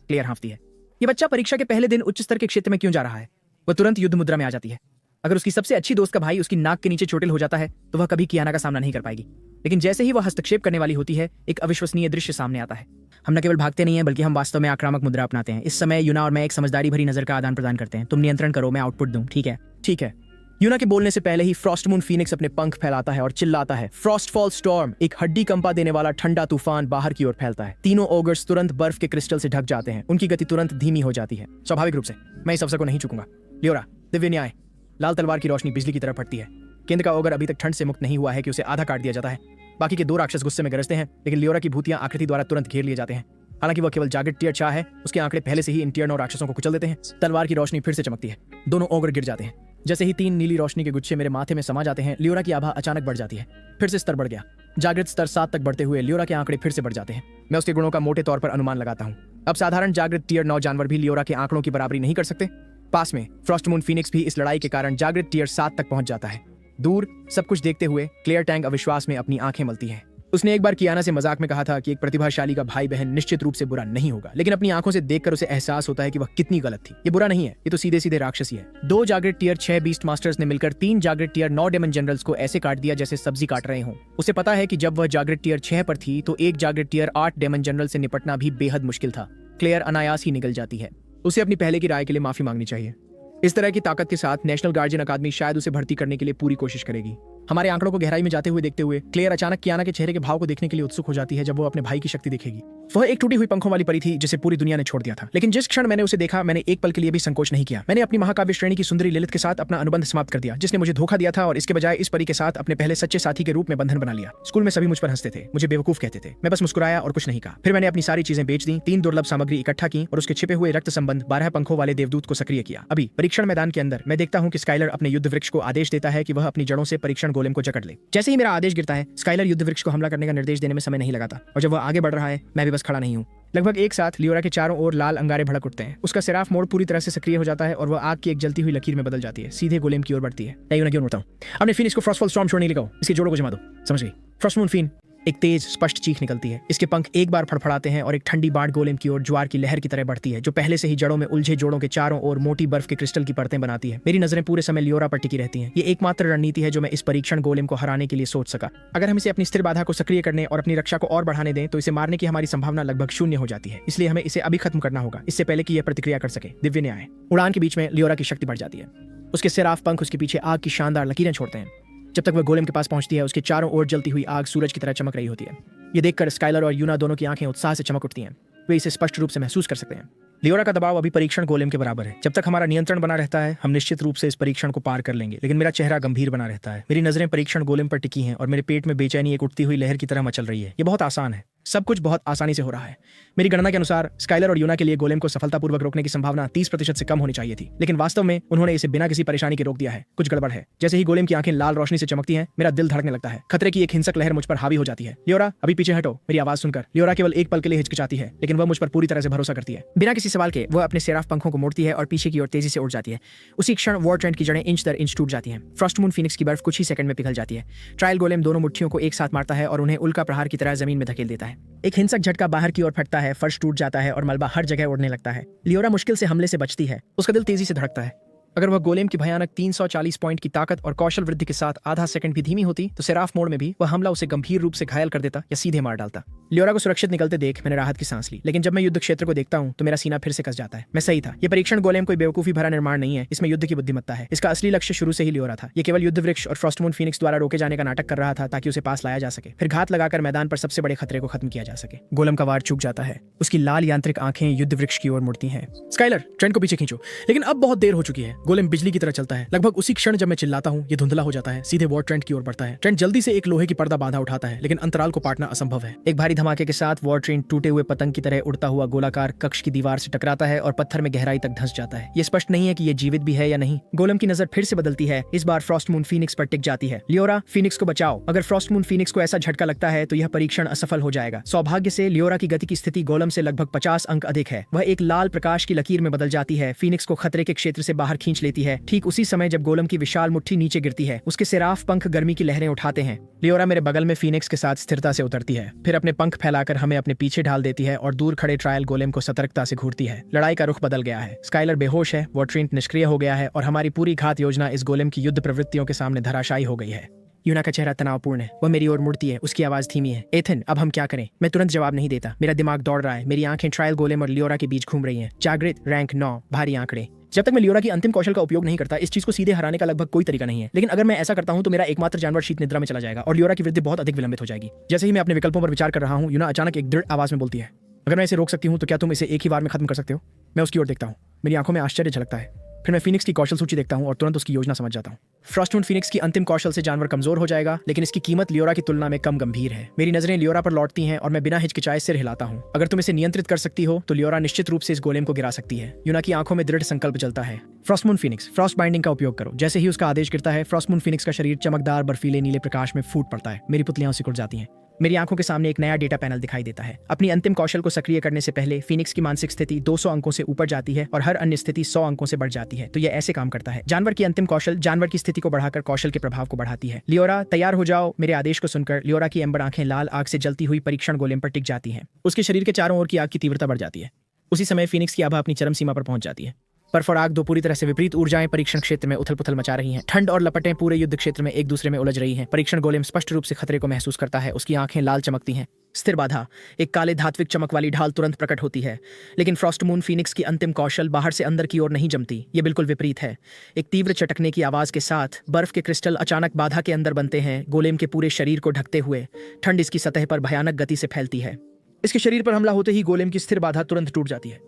क्लियर हाँफती है। ये बच्चा परीक्षा के पहले दिन उच्च स्तर के क्षेत्र में क्यों जा रहा है? वह तुरंत युद्ध मुद्रा में आ जाती है। अगर उसकी सबसे अच्छी दोस्त का भाई उसकी नाक के नीचे चोटिल हो जाता है तो वह कभी कियाना का सामना नहीं कर पाएगी। लेकिन जैसे ही वह हस्तक्षेप करने वाली होती है, एक अविश्वसनीय दृश्य सामने आता है। हम न केवल भागते नहीं हैं बल्कि हम वास्तव में आक्रामक मुद्रा अपनाते हैं। इस समय यूना और मैं एक समझदारी भरी नजर का आदान प्रदान करते हैं। तुम नियंत्रण करो, मैं आउटपुट दूं। ठीक है? ठीक है। यूना के बोलने से पहले ही फ्रॉस्टमून फीनिक्स अपने पंख फैलाता है और चिल्लाता है, फ्रॉस्टफॉल स्टॉर्म। एक हड्डी कंपा देने वाला ठंडा तूफान बाहर की ओर फैलता है। तीनों ओगर्स तुरंत बर्फ के क्रिस्टल से ढक जाते हैं। उनकी गति तुरंत धीमी हो जाती है। स्वाभाविक रूप से मैं इस अवसर को नहीं चूकूंगा। लियोरा, दिव्य न्याय। लाल तलवार की रोशनी बिजली की तरह फटती है। केंद्र का ओगर अभी तक ठंड से मुक्त नहीं हुआ है कि उसे आधा काट दिया जाता है। बाकी के 2 राक्षस गुस्से में गरजते हैं, लेकिन लियोरा की भूतियां आकृति द्वारा तुरंत घेर लिए जाते हैं। हालांकि वह केवल जागृत टियर 4 है, उसके आंकड़े पहले से ही इन टियर 9 राक्षसों को कुचल देते हैं। तलवार की रोशनी फिर से चमकती है। दोनों ओगर गिर जाते हैं। जैसे ही 3 नीली रोशनी के गुच्छे मेरे माथे में समा जाते हैं, लियोरा की आभा अचानक बढ़ जाती है। फिर से स्तर बढ़ गया। जागृत स्तर 7 तक बढ़ते हुए लियोरा के आंकड़े फिर से बढ़ जाते हैं। मैं उसके गुणों का मोटे तौर पर अनुमान लगाता हूँ। अब साधारण जागृत टियर 9 जानवर भी लियोरा के आंकड़ों की बराबरी नहीं कर सकते। पास में फ्रॉस्टमून फीनिक्स भी इस लड़ाई के कारण जागृत टियर 7 तक पहुंच जाता है। दूर सब कुछ देखते हुए क्लेयर टैंग अविश्वास में अपनी आंखें मलती है। उसने एक बार कियाना से मजाक में कहा था कि एक प्रतिभाशाली का भाई बहन निश्चित रूप से बुरा नहीं होगा, लेकिन अपनी आंखों से देखकर उसे एहसास होता है कि वह कितनी गलत थी। ये बुरा नहीं है, ये तो सीधे सीधे राक्षसी है। 2 जागृत टियर 6 बीस्ट मास्टर्स ने मिलकर 3 जागृत टियर 9 डेमन जनरल्स को ऐसे काट दिया जैसे सब्जी काट रहे हों। उसे पता है कि जब वह जागृत टियर 6 पर थी तो एक जागृत टियर 8 डेमन जनरल से निपटना भी बेहद मुश्किल था। क्लेयर अनायास ही निकल जाती है। उसे अपनी पहले की राय के लिए माफी मांगनी चाहिए। इस तरह की ताकत के साथ नेशनल गार्जियन अकादमी शायद उसे भर्ती करने के लिए पूरी कोशिश करेगी। हमारे आंकड़ों को गहराई में जाते हुए देखते हुए क्लेयर अचानक कियाना के चेहरे के भाव को देखने के लिए उत्सुक हो जाती है। जब वो अपने भाई की शक्ति देखेगी, वह एक टूटी हुई पंखों वाली परी थी जिसे पूरी दुनिया ने छोड़ दिया था। लेकिन जिस क्षण मैंने उसे देखा, मैंने एक पल के लिए भी संकोच नहीं किया। मैंने अपनी महाकाव्य श्रेणी की सुंदरी लिलित के साथ अपना अनुबंध समाप्त कर दिया, जिसने मुझे धोखा दिया था, और इसके बजाय इस परी के साथ अपने पहले सच्चे साथी के रूप में बंधन बना लिया। स्कूल में सभी मुझ पर हंसते थे, मुझे बेवकूफ कहते थे। मैं बस मुस्कुराया और कुछ नहीं कहा। फिर मैंने अपनी सारी चीजें बेच दी, 3 दुर्लभ सामग्री इकट्ठा की और उसके छिपे हुए रक्त संबंध 12 पंखों वाले देवदूत को सक्रिय किया। अभी परीक्षण मैदान के अंदर मैं देखता हूँ कि स्काइलर अपने युद्ध वृक्ष को आदेश देता है कि वह अपनी जड़ों से परीक्षण गोलेम को जकड़ ले। जैसे ही मेरा आदेश गिरता है, स्काइलर युद्ध वृक्ष को हमला करने का निर्देश देने में समय नहीं लगाता, और जब वह आगे बढ़ रहा है, मैं भी बस खड़ा नहीं हूँ। लगभग एक साथ लियोरा के चारों ओर लाल अंगारे भड़क उठते हैं। उसका सिराफ मोड़ पूरी तरह से सक्रिय हो जाता है और वह आग की एक जलती हुई लकीर में बदल जाती है, सीधे गोलेम की ओर बढ़ती है। मैं क्यों उड़ता हूँ? अपने फिन इसको फ्रॉस्टफॉल स्टॉर्म छोड़ने लगाओ, इसके जोड़ों को जमा दो। समझ गई? फ्रॉस्टमून फिन। एक तेज स्पष्ट चीख निकलती है। इसके पंख एक बार फड़फड़ाते हैं और एक ठंडी बाढ़ गोलेम की ओर ज्वार की लहर की तरह बढ़ती है, जो पहले से ही जड़ों में उलझे जोड़ों के चारों ओर मोटी बर्फ के क्रिस्टल की परतें बनाती है। मेरी नजरें पूरे समय लियोरा पर टिकी रहती हैं। ये एकमात्र रणनीति है जो मैं इस परीक्षण गोलेम को हराने के लिए सोच सका। अगर हम इसे अपनी स्थिर बाधा को सक्रिय करने और अपनी रक्षा को और बढ़ाने दें तो इसे मारने की हमारी संभावना लगभग शून्य हो जाती है। इसलिए हमें इसे अभी खत्म करना होगा, इससे पहले कि यह प्रतिक्रिया कर सके। दिव्य न्याय। उड़ान के बीच में लियोरा की शक्ति बढ़ जाती है। उसके सिराफ पंख उसके पीछे आग की शानदार लकीरें छोड़ते हैं। जब तक वह गोलेम के पास पहुंचती है, उसके चारों ओर जलती हुई आग सूरज की तरह चमक रही होती है। ये देखकर स्काइलर और यूना दोनों की आंखें उत्साह से चमक उठती हैं। वे इसे स्पष्ट रूप से महसूस कर सकते हैं। लियोरा का दबाव अभी परीक्षण गोलेम के बराबर है। जब तक हमारा नियंत्रण बना रहता है, हम निश्चित रूप से इस परीक्षण को पार कर लेंगे। लेकिन मेरा चेहरा गंभीर बना रहता है। मेरी नजरें परीक्षण गोलेम पर टिकी हैं और मेरे पेट में बेचैनी एक उठती हुई लहर की तरह मचल रही है। ये बहुत आसान है, सब कुछ बहुत आसानी से हो रहा है। मेरी गणना के अनुसार स्काइलर और यूना के लिए गोलेम को सफलतापूर्वक रोकने की संभावना 30% से कम होनी चाहिए थी, लेकिन वास्तव में उन्होंने इसे बिना किसी परेशानी के रोक दिया है। कुछ गड़बड़ है। जैसे ही गोलेम की आंखें लाल रोशनी से चमकती हैं, मेरा दिल धड़कने लगता है। खतरे की एक हिंसक लहर मुझ पर हावी हो जाती है। लियोरा, अभी पीछे हटो। मेरी आवाज सुनकर लियोरा केवल एक पल के लिए हिचकिचाती है, लेकिन वह मुझ पर पूरी तरह से भरोसा करती है। बिना किसी सवाल के वह अपने सेराफ पंखों को मोड़ती है और पीछे की ओर तेजी से उड़ जाती है। उसी क्षण वॉर ट्रेंड की जड़ें इंच दर इंच टूट जाती हैं। फ्रॉस्टमून फीनिक्स की बर्फ कुछ ही सेकंड में पिघल जाती है। ट्रायल गोलेम दोनों मुट्ठियों को एक साथ मारता है और उन्हें उल्का प्रहार की तरह जमीन में धकेल देता है। एक हिंसक झटका बाहर की ओर फटता है, फर्श टूट जाता है और मलबा हर जगह उड़ने लगता है। लियोरा मुश्किल से हमले से बचती है। उसका दिल तेजी से धड़कता है। अगर वह गोलेम की भयानक 340 पॉइंट की ताकत और कौशल वृद्धि के साथ आधा सेकंड भी धीमी होती तो सेराफ मोड में भी वह हमला उसे गंभीर रूप से घायल कर देता या सीधे मार डालता। लियोरा को सुरक्षित निकलते देख मैंने राहत की सांस ली, लेकिन जब मैं युद्ध क्षेत्र को देखता हूं तो मेरा सीना फिर से कस जाता है। मैं सही था। ये परीक्षण गोलेम कोई बेवकूफी भरा निर्माण नहीं है, इसमें युद्ध की बुद्धिमत्ता है। इसका असली लक्ष्य शुरू से ही लियोरा था। ये केवल युद्ध वृक्ष और फ्रॉस्टमून फीनिक्स द्वारा रोके जाने का नाटक कर रहा था ताकि उसे पास लाया जा सके, फिर घात लगाकर मैदान पर सबसे बड़े खतरे को खत्म किया जा सके। गोलेम का वार चूक जाता है। उसकी लाल यांत्रिक आंखें युद्ध वृक्ष की ओर मुड़ती हैं। स्काइलर, ट्रेंड को पीछे खींचो। लेकिन अब बहुत देर हो चुकी है। गोलेम बिजली की तरह चलता है। लगभग उसी क्षण जब मैं चिल्लाता हूँ, ये धुंधला हो जाता है, सीधे वॉर ट्रेंड की ओर बढ़ता है। ट्रेंड जल्दी से एक लोहे की पर्दा बांधा उठाता है, लेकिन अंतराल को पाटना असंभव है। एक भारी धमाके के साथ वॉर ट्रेन टूटे हुए पतंग की तरह उड़ता हुआ गोलाकार कक्ष की दीवार से टकराता है और पत्थर में गहराई तक धंस जाता है। ये स्पष्ट नहीं है कि ये जीवित भी है या नहीं। गोलेम की नजर फिर से बदलती है। इस बार फ्रॉस्टमून फीनिक्स पर टिक जाती है। लियोरा, फीनिक्स को बचाओ। अगर फ्रॉस्टमून फीनिक्स को ऐसा झटका लगता है तो यह परीक्षण असफल हो जाएगा। सौभाग्य से लियोरा की गति की स्थिति गोलेम से लगभग 50 अंक अधिक है। वह एक लाल प्रकाश की लकीर में बदल जाती है, फीनिक्स को खतरे के क्षेत्र से बाहर खींच लेती है। ठीक उसी समय जब गोलेम की विशाल मुट्ठी नीचे गिरती है, उसके सिराफ पंख गर्मी की लहरें उठाते हैं। लियोरा मेरे बगल में फीनिक्स के साथ स्थिरता से उतरती है, फिर अपने पंख फैलाकर हमें अपने पीछे ढाल देती है और दूर खड़े ट्रायल गोलेम को सतर्कता से घूरती है। लड़ाई का रुख बदल गया है। स्काइलर बेहोश है, वॉरट्रेंट निष्क्रिय हो गया है और हमारी पूरी घात योजना इस गोलेम की युद्ध प्रवृत्तियों के सामने धराशायी हो गई है। यूना का चेहरा तनावपूर्ण है। वह मेरी ओर मुड़ती है, उसकी आवाज धीमी है। एथन, अब हम क्या करें? मैं तुरंत जवाब नहीं देता। मेरा दिमाग दौड़ रहा है। मेरी आंखें ट्रायल गोलेम और लियोरा के बीच घूम रही हैं। जागृत, रैंक 9, भारी आंकड़े। जब तक मैं लियोरा की अंतिम कौशल का उपयोग नहीं करता, इस चीज को सीधे हराने का लगभग कोई तरीका नहीं है। लेकिन अगर मैं ऐसा करता हूं तो मेरा एकमात्र जानवर शीत निद्रा में चला जाएगा और लियोरा की वृद्धि बहुत अधिक विलंबित हो जाएगी। जैसे ही मैं अपने विकल्पों पर विचार कर रहा हूं, यूना अचानक एक दृढ़ आवाज में बोलती है, अगर मैं इसे रोक सकती हूं तो क्या तुम इसे एक ही बार में खत्म कर सकते हो? मैं उसकी ओर देखता हूं। मेरी आंखों में आश्चर्य झलकता है। फिर मैं फीनिक्स की कौशल सूची देखता हूँ और तुरंत उसकी योजना समझ जाता हूँ। फ्रॉस्टमून फीनिक्स की अंतिम कौशल से जानवर कमजोर हो जाएगा, लेकिन इसकी कीमत लियोरा की तुलना में कम गंभीर है। मेरी नजरें लियोरा पर लौटती हैं और मैं बिना हिचकिचाए सिर हिलाता हूँ। अगर तुम इसे नियंत्रित कर सकती हो तो लियोरा निश्चित रूप से इस गोलेम को गिरा सकती है। यूना की आंखों में दृढ़ संकल्प चलता है। फ्रॉस्टमून फीनिक्स, फ्रॉस्ट बाइंडिंग का उपयोग करो। जैसे ही उसका आदेश गिरता है, फ्रॉस्टमून फीनिक्स का शरीर चमकदार बर्फीले नीले प्रकाश में फूट पड़ता है। मेरी पुतलियां सिकुड़ जाती हैं। मेरी आंखों के सामने एक नया डेटा पैनल दिखाई देता है। अपनी अंतिम कौशल को सक्रिय करने से पहले फीनिक्स की मानसिक स्थिति 200 अंकों से ऊपर जाती है और हर अन्य स्थिति 100 अंकों से बढ़ जाती है। तो यह ऐसे काम करता है। जानवर की अंतिम कौशल जानवर की स्थिति को बढ़ाकर कौशल के प्रभाव को बढ़ाती है। लियोरा, तैयार हो जाओ। मेरे आदेश को सुनकर लियोरा की एम्बर आंखें लाल आग से जलती हुई परीक्षण गोलेम पर टिक जाती हैं। उसके शरीर के चारों ओर की आग की तीव्रता बढ़ जाती है। उसी समय फीनिक्स की आभा अपनी चरम सीमा पर पहुंच जाती है। बर्फ और आग, दो पूरी तरह से विपरीत ऊर्जाएं परीक्षण क्षेत्र में उथल पुथल मचा रही हैं। ठंड और लपटें पूरे युद्ध क्षेत्र में एक दूसरे में उलझ रही हैं। परीक्षण गोलेम स्पष्ट रूप से खतरे को महसूस करता है। उसकी आंखें लाल चमकती हैं। स्थिर बाधा, एक काले धात्विक चमक वाली ढाल तुरंत प्रकट होती है। लेकिन फ्रॉस्टमून फीनिक्स की अंतिम कौशल बाहर से अंदर की ओर नहीं जमती। ये बिल्कुल विपरीत है। एक तीव्र चटकने की आवाज के साथ बर्फ के क्रिस्टल अचानक बाधा के अंदर बनते हैं, गोलेम के पूरे शरीर को ढकते हुए। ठंड इसकी सतह पर भयानक गति से फैलती है। इसके शरीर पर हमला होते ही गोलेम की स्थिर बाधा तुरंत टूट जाती है।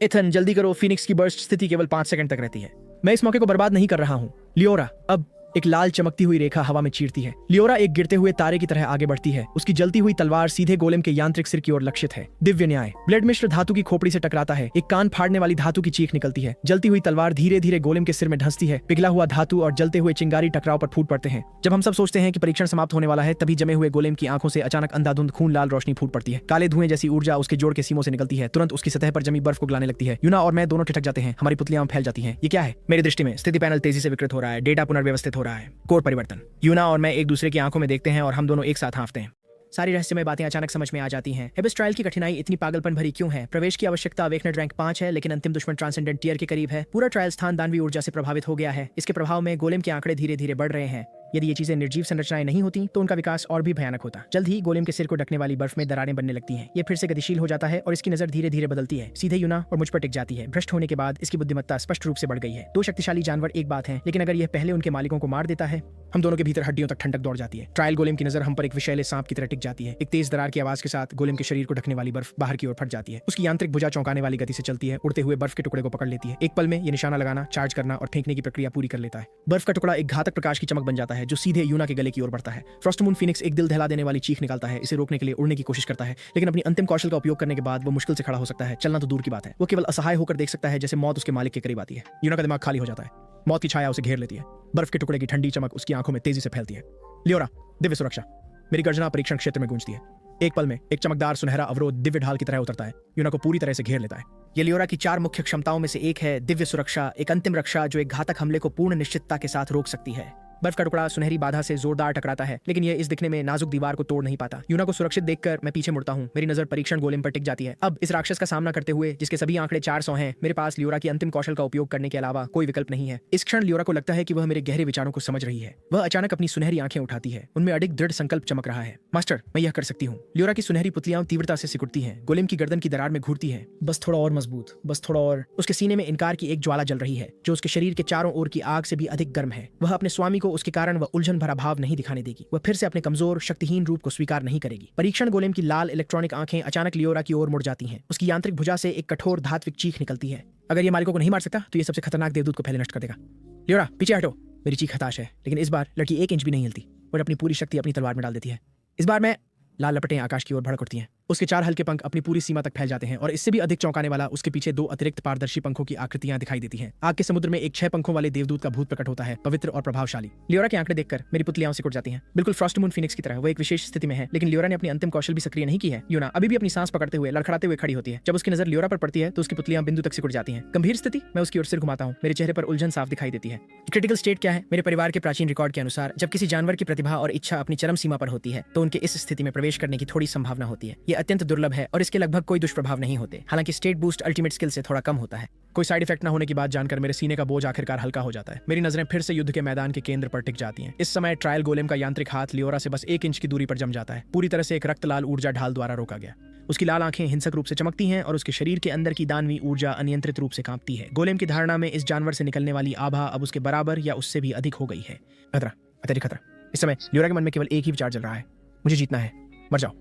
एथन, जल्दी करो। फीनिक्स की बर्स्ट स्थिति केवल 5 सेकंड तक रहती है। मैं इस मौके को बर्बाद नहीं कर रहा हूं। लियोरा, अब एक लाल चमकती हुई रेखा हवा में चीरती है। लियोरा एक गिरते हुए तारे की तरह आगे बढ़ती है। उसकी जलती हुई तलवार सीधे गोलेम के यांत्रिक सिर की ओर लक्षित है। दिव्य न्याय, ब्लेड मिश्र धातु की खोपड़ी से टकराता है। एक कान फाड़ने वाली धातु की चीख निकलती है। जलती हुई तलवार धीरे धीरे गोलेम के सिर में धंसती है। पिघला हुआ धातु और जलते हुए चिंगारी टकराव पर फूट पड़ते हैं। जब हम सब सोचते हैं कि परीक्षण समाप्त होने वाला है, तभी जमे हुए गोलेम की आंखों से अचानक अंधाधुंध खून लाल रोशनी फूट पड़ती है। काले धुएं जैसी ऊर्जा उसके जोड़ के सीमों से निकलती है। तुरंत उसकी सतह पर जमी बर्फ को गलाने लगती है। यूना और मैं दोनों ठिठक जाते हैं। हमारी पुतलियां फैल जाती हैं। ये क्या है? मेरी दृष्टि में स्थिति पैनल तेजी से विकृत हो रहा है। डेटा पुनर्व्यवस्थित हो रहा है। कोड परिवर्तन। यूना और मैं एक दूसरे की आंखों में देखते हैं और हम दोनों एक साथ हाँफते हैं। सारी रहस्यमय बातें अचानक समझ में आ जाती हैं। हेबिस ट्रायल की कठिनाई इतनी पागलपन भरी क्यों है? प्रवेश की आवश्यकता अवेकनेड रैंक 5 है, लेकिन अंतिम दुश्मन ट्रांसेंडेंट टियर के करीब है। पूरा ट्रायल स्थान दानवी ऊर्जा से प्रभावित हो गया है। इसके प्रभाव में गोलेम के आंकड़े धीरे धीरे बढ़ रहे हैं। यदि ये चीजें निर्जीव संरचनाएं नहीं होती तो उनका विकास और भी भयानक होता। जल्द ही गोलेम के सिर को ढकने वाली बर्फ में दरारें बनने लगती हैं। ये फिर से गतिशील हो जाता है और इसकी नजर धीरे धीरे बदलती है। सीधे यूना और मुझ पर टिक जाती है। भ्रष्ट होने के बाद इसकी बुद्धिमत्ता स्पष्ट रूप से बढ़ गई है। दो शक्तिशाली जानवर एक बात है, लेकिन अगर यह पहले उनके मालिकों को मार देता है, हम दोनों के भीतर हड्डियों तक ठंडक दौड़ जाती है। ट्रायल गोलेम की नजर हम पर एक विषैले सांप की तरह टिक जाती है। एक तेज दरार की आवाज के साथ गोलेम के शरीर को ढकने वाली बर्फ बाहर की ओर फट जाती है। उसकी यांत्रिक भुजा चौंकाने वाली गति से चलती है। उड़ते हुए बर्फ के टुकड़े को पकड़ लेती है। एक पल में ये निशाना लगाना, चार्ज करना और फेंकने की प्रक्रिया पूरी कर लेता है। बर्फ का टुकड़ा एक घातक प्रकाश की चमक बन जाता है जो सीधे यूना के गले की ओर बढ़ता है। फ्रॉस्टमून फीनिक्स एक दिल दहला देने वाली चीख निकालता है। इसे रोकने के लिए उड़ने की कोशिश करता है, लेकिन अपनी अंतिम कौशल का उपयोग करने के बाद वो मुश्किल से खड़ा हो सकता है। चलना तो दूर की बात है, वो केवल असहाय होकर देख सकता है जैसे मौत उसके मालिक के करीब आती है। यूना का दिमाग खाली हो जाता है। मौत की छाया उसे घेर लेती है। बर्फ के टुकड़े की ठंडी चमक उसकी आंखों में तेजी से फैलती है। लियोरा, दिव्य सुरक्षा। मेरी गर्जना परीक्षण क्षेत्र में गूंजती है। एक पल में एक चमकदार सुनहरा अवरोध दिव्य ढाल की तरह उतरता है। यूना को पूरी तरह से घेर लेता है। ये लियोरा की 4 मुख्य क्षमताओं में से एक है, दिव्य सुरक्षा, एक अंतिम रक्षा जो एक घातक हमले को पूर्ण निश्चितता के साथ रोक सकती है। बर्फ का टुकड़ा सुनहरी बाधा से जोरदार टकराता है, लेकिन यह इस दिखने में नाजुक दीवार को तोड़ नहीं पाता। यूना को सुरक्षित देखकर मैं पीछे मुड़ता हूँ। मेरी नजर परीक्षण गोलेम पर टिक जाती है। अब इस राक्षस का सामना करते हुए, जिसके सभी आंकड़े 400 हैं, मेरे पास लियोरा की अंतिम कौशल का उपयोग करने के अलावा कोई विकल्प नहीं है। इस क्षण लियोरा को लगता है कि वह मेरे गहरे विचारों को समझ रही है। वह अचानक अपनी सुनहरी आंखें उठाती है। उनमें अडिग दृढ़ संकल्प चमक रहा है। मास्टर, मैं यह कर सकती हूँ। लियोरा की सुनहरी पुतलियां तीव्रता से सिकुड़ती हैं। गोलेम की गर्दन की दरार में घूरती है। बस थोड़ा और मजबूत, बस थोड़ा और। उसके सीने में इनकार की एक ज्वाला जल रही है जो उसके शरीर के चारों ओर की आग से भी अधिक गर्म है। वह अपने स्वामी को उसके कारण वह उलझन भरा भाव नहीं दिखाने देगी। वह फिर से अपने कमजोर शक्तिहीन रूप को स्वीकार नहीं करेगी। परीक्षण गोलेम की लाल इलेक्ट्रॉनिक आंखें अचानक लियोरा की ओर मुड़ जाती हैं। उसकी यांत्रिक भुजा से एक कठोर धात्विक चीख निकलती है। अगर ये मालिकों को नहीं मार सकता तो ये सबसे खतरनाक देवदूत को पहले नष्ट कर देगा। लियोरा, पीछे हटो। मेरी चीख हताश है, लेकिन इस बार लड़की 1 इंच भी नहीं हिलती और अपनी पूरी शक्ति अपनी तलवार में डाल देती है। इस बार मैं लाल लपटें आकाश की ओर भड़क उठती हैं। उसके 4 हल्के पंख अपनी पूरी सीमा तक फैल जाते हैं और इससे भी अधिक चौंकाने वाला उसके पीछे 2 अतिरिक्त पारदर्शी पंखों की आकृतियां दिखाई देती हैं। आग के समुद्र में एक 6 पंखों वाले देवदूत का भूत प्रकट होता है, पवित्र और प्रभावशाली। लियोरा के आंकड़े देखकर मेरी पुतलियां सिकुड़ जाती हैं। बिल्कुल फ्रॉस्टमून फीनिक्स की तरह वो एक विशेष स्थिति में है, लेकिन लियोरा ने अपनी अंतिम कौशल भी सक्रिय नहीं की है। यूना अभी भी अपनी सांस पकड़ते हुए लड़खड़ाते हुए खड़ी होती है। जब उसकी नजर लियोरा पर पड़ती है तो उसकी पुतलियां बिंदु तक सिकुड़ जाती हैं। गंभीर स्थिति। मैं उसकी ओर सिर घुमाता हूँ। मेरे चेहरे पर उलझन साफ दिखाई देती है। क्रिटिकल स्टेट क्या है? मेरे परिवार के प्राचीन रिकॉर्ड के अनुसार जब किसी जानवर की प्रतिभा और इच्छा अपनी चरम सीमा पर होती है तो उनके इस स्थिति में प्रवेश करने की थोड़ी संभावना होती है। ये अत्यंत दुर्लभ है और इसके लगभग कोई दुष्प्रभाव नहीं होते। हालांकि स्टेट बूस्ट अल्टीमेट स्किल से थोड़ा कम होता है। कोई साइड इफेक्ट न होने की बात जानकर मेरे सीने का बोझ आखिरकार हल्का हो जाता है। मेरी नजरें फिर से युद्ध के मैदान के केंद्र पर टिक जाती हैं। इस समय ट्रायल गोलेम का यांत्रिक हाथ लियोरा से बस 1 इंच की दूरी पर जम जाता है। पूरी तरह से एक रक्त लाल ऊर्जा ढाल द्वारा रोका गया। उसकी लाल आंखें हिंसक रूप से चमकती हैं और उसके शरीर के अंदर की दानवी ऊर्जा अनियंत्रित रूप से कांपती है। गोलेम की धारणा में इस जानवर से निकलने वाली आभा अब उसके बराबर या उससे भी अधिक हो गई है। खतरा, अत्यधिक खतरा। इस समय लियोरा के मन में केवल एक ही विचार चल रहा है, मुझे जीतना है। मर जाओ।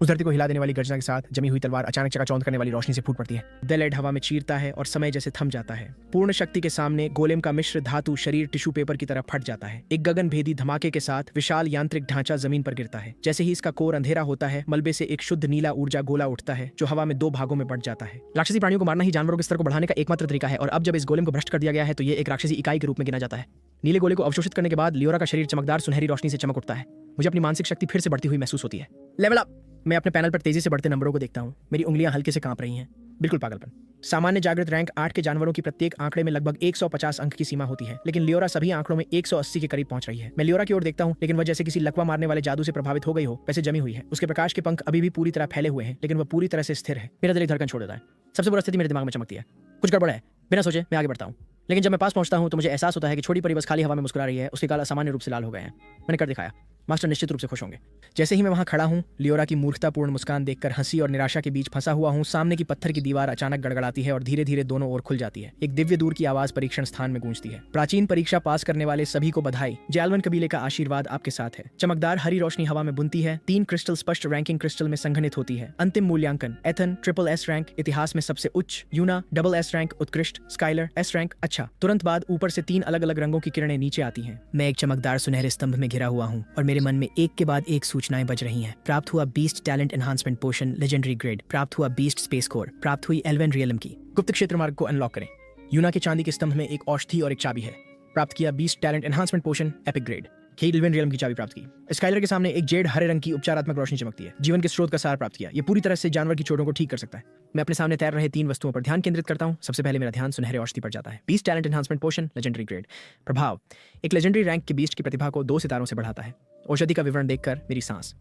उस धरती को हिला देने वाली गर्जना के साथ जमी हुई तलवार अचानक चकाचौंध करने वाली रोशनी से फूट पड़ती है। द लेड हवा में चीरता है और समय जैसे थम जाता है। पूर्ण शक्ति के सामने गोलेम का मिश्र धातु शरीर टिश्यू पेपर की तरह फट जाता है। एक गगन भेदी धमाके के साथ विशाल यांत्रिक ढांचा जमीन पर गिरता है। जैसे ही इसका कोर अंधेरा होता है, मलबे से एक शुद्ध नीला ऊर्जा गोला उठता है जो हवा में 2 भागों में बढ़ जाता है। राक्षसी प्राणियों को मारना ही जानवरों के स्तर को बढ़ाने का एकमात्र तरीका है और अब जब इस गोलेम को भ्रष्ट कर दिया गया है तो ये एक राक्षसी इकाई के रूप में गिना जाता है। नीले गोले को अवशोषित करने के बाद लियोरा का शरीर चमकदार सुनहरी रोशनी से चमक उठता है। मुझे अपनी मानसिक शक्ति फिर से बढ़ती हुई महसूस होती है। Level up. मैं अपने पैनल पर तेजी से बढ़ते नंबरों को देखता हूँ। मेरी उंगलियां हल्के से कांप रही हैं। बिल्कुल पागलपन। सामान्य जागृत रैंक 8 के जानवरों की प्रत्येक आंकड़े में लगभग 150 अंक की सीमा होती है, लेकिन लियोरा सभी आंकड़ों में 180 के करीब पहुंच रही है। मैं लियोरा की ओर देखता हूं, लेकिन वह जैसे किसी लकवा मारने वाले जादू से प्रभावित हो गई हो वैसे जमी हुई है। उसके प्रकाश के पंख अभी भी पूरी तरह फैले हुए हैं, लेकिन वह पूरी तरह से स्थिर है। मेरा दिल एक धड़कन छोड़ देता है। सबसे बुरी स्थिति मेरे दिमाग में चमकती है। कुछ गड़बड़ है। बिना सोचे मैं आगे बढ़ता हूँ, लेकिन जब मैं पास पहुंचता हूं तो मुझे एहसास होता है कि छोटी परी बस खाली हवा में मुस्कुरा रही है। उसके गाल असामान्य रूप से लाल हो गए हैं। मैंने कर दिखाया। मास्टर निश्चित रूप से खुश होंगे। जैसे ही मैं वहां खड़ा हूं, लियोरा की मूर्खतापूर्ण मुस्कान देखकर हंसी और निराशा के बीच फंसा हुआ हूं। सामने की पत्थर की दीवार अचानक गड़गड़ाती है और धीरे धीरे दोनों ओर खुल जाती है। एक दिव्य दूर की आवाज परीक्षण स्थान में गूंजती है। प्राचीन परीक्षा पास करने वाले सभी को बधाई। जैलवन कबीले का आशीर्वाद आपके साथ है। चमकदार हरी रोशनी हवा में बुनती है। 3 क्रिस्टल स्पष्ट रैंकिंग क्रिस्टल में संघनित होती है। अंतिम मूल्यांकन एथन ट्रिपल एस रैंक इतिहास में सबसे उच्च, यूना डबल एस रैंक उत्कृष्ट, स्काइलर एस रैंक अच्छा। तुरंत बाद ऊपर से 3 अलग अलग रंगों की किरणें नीचे आती हैं। मैं एक चमकदार सुनहरे स्तंभ में घिरा हुआ हूँ और मेरे मन में एक के बाद एक सूचनाएं बज रही हैं। प्राप्त हुआ बीस्ट टैलेंट एनहांसमेंट पोशन लेजेंडरी ग्रेड। प्राप्त हुआ बीस्ट स्पेस कोर। प्राप्त हुई एल्वेन रियलम की। गुप्त क्षेत्र मार्ग को अनलॉक करें। यूना के चांदी के स्तंभ में एक औषधि और एक चाबी है। प्राप्त किया बीस्ट टैलेंट एनहांसमेंट पोशन एपिक ग्रेड। एल्वेन रियलम की चाबी प्राप्त की। स्काइलर के सामने एक जेड हरे रंग की उपचारात्मक रोशनी चमकती है। जीवन के स्रोत का सार प्राप्त किया। ये पूरी तरह से जानवर की चोटों को ठीक कर सकता है। मैं अपने सामने तैर रहे 3 वस्तुओं पर ध्यान केंद्रित करता हूं। सबसे पहले मेरा ध्यान सुनहरे औषधि पर जाता है। बीस्ट टैलेंट एनहांसमेंट पोशन लेजेंडरी ग्रेड। प्रभाव एक लेजेंडरी रैंक के बीस्ट की प्रतिभा को 2 सितारों से बढ़ाता है। औषधि का विवरण देखकर मेरी सांस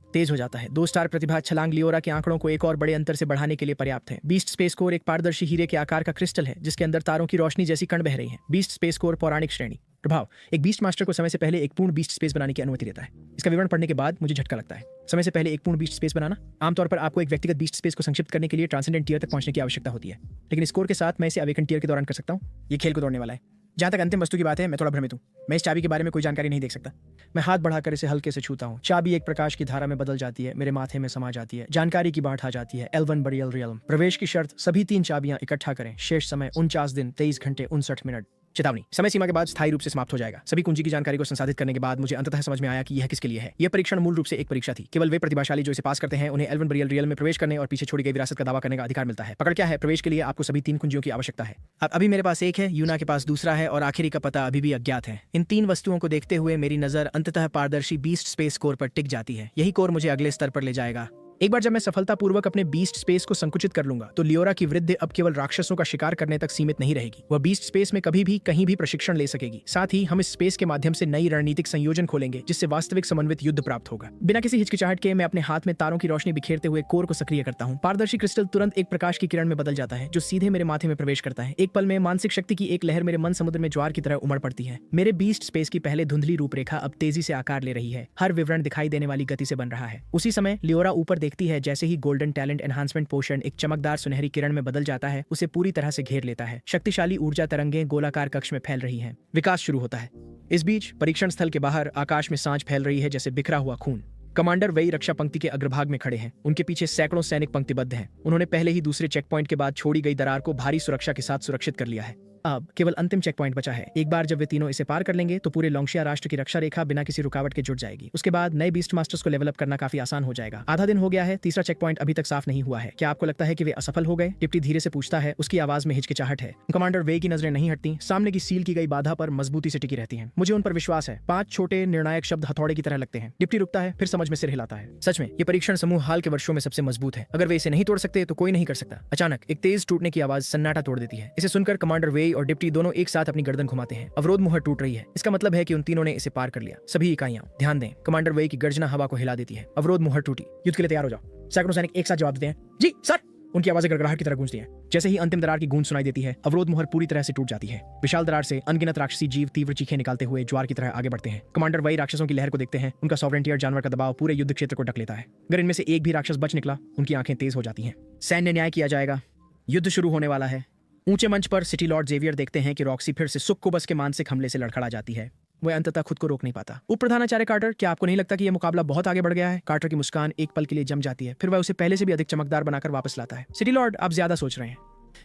तेज हो जाता है। 2 स्टार प्रतिभा छलांग लियोरा के आंकड़ों को एक और बड़े अंतर से बढ़ाने के लिए पर्याप्त है। बीस्ट स्पेस कोर एक पारदर्शी हीरे के आकार का क्रिस्टल है जिसके अंदर तारों की रोशनी जैसी कण बह रही है। बीस्ट स्पेस कोर पौराणिक श्रेणी। प्रभाव एक बीस्ट मास्टर को समय से पहले एक पूर्ण बीस्ट स्पेस बनाने की अनुमति देता है। इसका विवरण पढ़ने के बाद मुझे झटका लगता है। समय से पहले एक पूर्ण बीस्ट स्पेस बनाना आमतौर पर आपको एक व्यक्तिगत बीस्ट स्पेस को संक्षिप्त करने के लिए ट्रांसेंडेंट टियर तक पहुंचने की आवश्यकता होती है, लेकिन स्कोर के साथ मैं इसे अवेकन टियर के दौरान कर सकता हूं। ये खेल को दौड़ने वाला है। जहां तक अंतिम वस्तु की बात है, मैं थोड़ा भ्रमित हूं। मैं इस चाबी के बारे में कोई जानकारी नहीं देख सकता। मैं हाथ बढ़ाकर इसे हल्के से छूता हूं। चाबी एक प्रकाश की धारा में बदल जाती है, मेरे माथे में समा जाती है। जानकारी की बाढ़ आ जाती है। L1 burial realm. प्रवेश की शर्त सभी 3 चाबियां इकट्ठा करें। शेष समय 49 दिन 23 घंटे 59 मिनट। चेतावनी समय सीमा के बाद स्थायी रूप से समाप्त हो जाएगा। सभी कुंजी की जानकारी को संसाधित करने के बाद मुझे अंततः समझ में आया कि यह किसके लिए है। यह परीक्षण मूल रूप से एक परीक्षा थी। केवल वे प्रतिभाशाली जो इसे पास करते हैं उन्हें एल्वन बरियल रियल में प्रवेश करने और पीछे छोड़ी गई विरासत का दावा करने का अधिकार मिलता है। पकड़ क्या है? प्रवेश के लिए आपको सभी 3 कुंजियों की आवश्यकता है। अब अभी मेरे पास एक है, यूना के पास दूसरा है और आखिरी का पता अभी भी अज्ञात है। इन 3 वस्तुओं को देखते हुए मेरी नजर अंततः पारदर्शी बीस्ट स्पेस कोर पर टिक जाती है। यही कोर मुझे अगले स्तर पर ले जाएगा। एक बार जब मैं सफलतापूर्वक अपने बीस्ट स्पेस को संकुचित कर लूंगा तो लियोरा की वृद्धि अब केवल राक्षसों का शिकार करने तक सीमित नहीं रहेगी। वह बीस्ट स्पेस में कभी भी कहीं भी प्रशिक्षण ले सकेगी। साथ ही हम इस स्पेस के माध्यम से नई रणनीतिक संयोजन खोलेंगे जिससे वास्तविक समन्वित युद्ध प्राप्त होगा। बिना किसी हिचकिचाहट के मैं अपने हाथ में तारों की रोशनी बिखेरते हुए कोर को सक्रिय करता हूँ। पारदर्शी क्रिस्टल तुरंत एक प्रकाश की किरण में बदल जाता है जो सीधे मेरे माथे में प्रवेश करता है। एक पल में मानसिक शक्ति की एक लहर मेरे मन समुद्र में ज्वार की तरह उमड़ पड़ती है। मेरे बीस्ट स्पेस की पहले धुंधली रूपरेखा अब तेजी से आकार ले रही है। हर विवरण दिखाई देने वाली गति से बन रहा है। उसी समय लियोरा ऊपर देखती है। जैसे ही गोल्डन टैलेंट एनहांसमेंट पोशन एक चमकदार सुनहरी किरण में बदल जाता है, उसे पूरी तरह से घेर लेता है। शक्तिशाली ऊर्जा तरंगें गोलाकार कक्ष में फैल रही हैं। विकास शुरू होता है। इस बीच परीक्षण स्थल के बाहर आकाश में सांझ फैल रही है जैसे बिखरा हुआ खून। कमांडर वेई रक्षा पंक्ति के अग्रभाग में खड़े हैं। उनके पीछे सैकड़ों सैनिक पंक्तिबद्ध हैं। उन्होंने पहले ही दूसरे चेक पॉइंट के बाद छोड़ी गई दरार को भारी सुरक्षा के साथ सुरक्षित कर लिया है। अब केवल अंतिम चेक पॉइंट बचा है। एक बार जब वे तीनों इसे पार कर लेंगे तो पूरे लोंगशिया राष्ट्र की रक्षा रेखा बिना किसी रुकावट के जुट जाएगी। उसके बाद नए बीस्ट मास्टर्स को लेवल अप करना काफी आसान हो जाएगा। आधा दिन हो गया है, तीसरा चेक पॉइंट अभी तक साफ नहीं हुआ है। क्या आपको लगता है कि वे असफल हो गए? डिप्टी धीरे से पूछता है। उसकी आवाज में हिचकिचाहट है। कमांडर वे की नजरें नहीं हटती, सामने की सील की गई बाधा पर मजबूती से टिकी रहती हैं। मुझे उन पर विश्वास है। 5 छोटे निर्णायक शब्द हथौड़े की तरह लगते हैं। डिप्टी रुकता है, फिर समझ में सिर हिलाता है। सच में ये परीक्षण समूह हाल के वर्षों में सबसे मजबूत है। अगर वे इसे नहीं तोड़ सकते तो कोई नहीं कर सकता। अचानक एक तेज टूटने की आवाज सन्नाटा तोड़ देती है। इसे सुनकर कमांडर वे और डिप्टी दोनों एक साथ अपनी गर्दन घुमाते हैं। अवरोध मुहर टूट रही है। इसका मतलब है कि उन तीनों ने इसे पार कर लिया। सभी इकाइयां ध्यान दें। कमांडर वेई की गर्जना हवा को हिला देती है। अवरोध मुहर टूटी। युद्ध के लिए तैयार हो जाओ। सैकड़ों सैनिक एक साथ जवाब देते हैं, जी सर। उनकी आवाजें गड़गड़ाहट की तरह गूंजती हैं। जैसे ही अंतिम दरार की गूंज सुनाई देती है, अवरोध मुहर पूरी तरह से टूट जाती है। विशाल दरार से अनगिनत राक्षसी जीव तीव्र चीखें निकालते हुए ज्वार की तरह आगे बढ़ते हैं। कमांडर वही राक्षसों की लहर को देखते हैं। उनका सॉवरेंटियर जानवर का दबाव पूरे युद्ध क्षेत्र को ढक लेता है। अगर इनमें से एक भी राक्षस बच निकला, उनकी आंखें तेज हो जाती हैं। सैन्य न्याय किया जाएगा। युद्ध शुरू होने वाला है। ऊंचे मंच पर सिटी लॉर्ड जेवियर देखते हैं कि रॉक्सी फिर से सुक्कुबस के मानसिक हमले से लड़खड़ा जाती है। वह अंततः खुद को रोक नहीं पाता। उप प्रधानाचार्य कार्टर, क्या आपको नहीं लगता कि यह मुकाबला बहुत आगे बढ़ गया है? कार्टर की मुस्कान एक पल के लिए जम जाती है, फिर वह उसे पहले से भी अधिक चमकदार बनाकर वापस लाता है। सिटी लॉर्ड, आप ज्यादा सोच रहे हैं।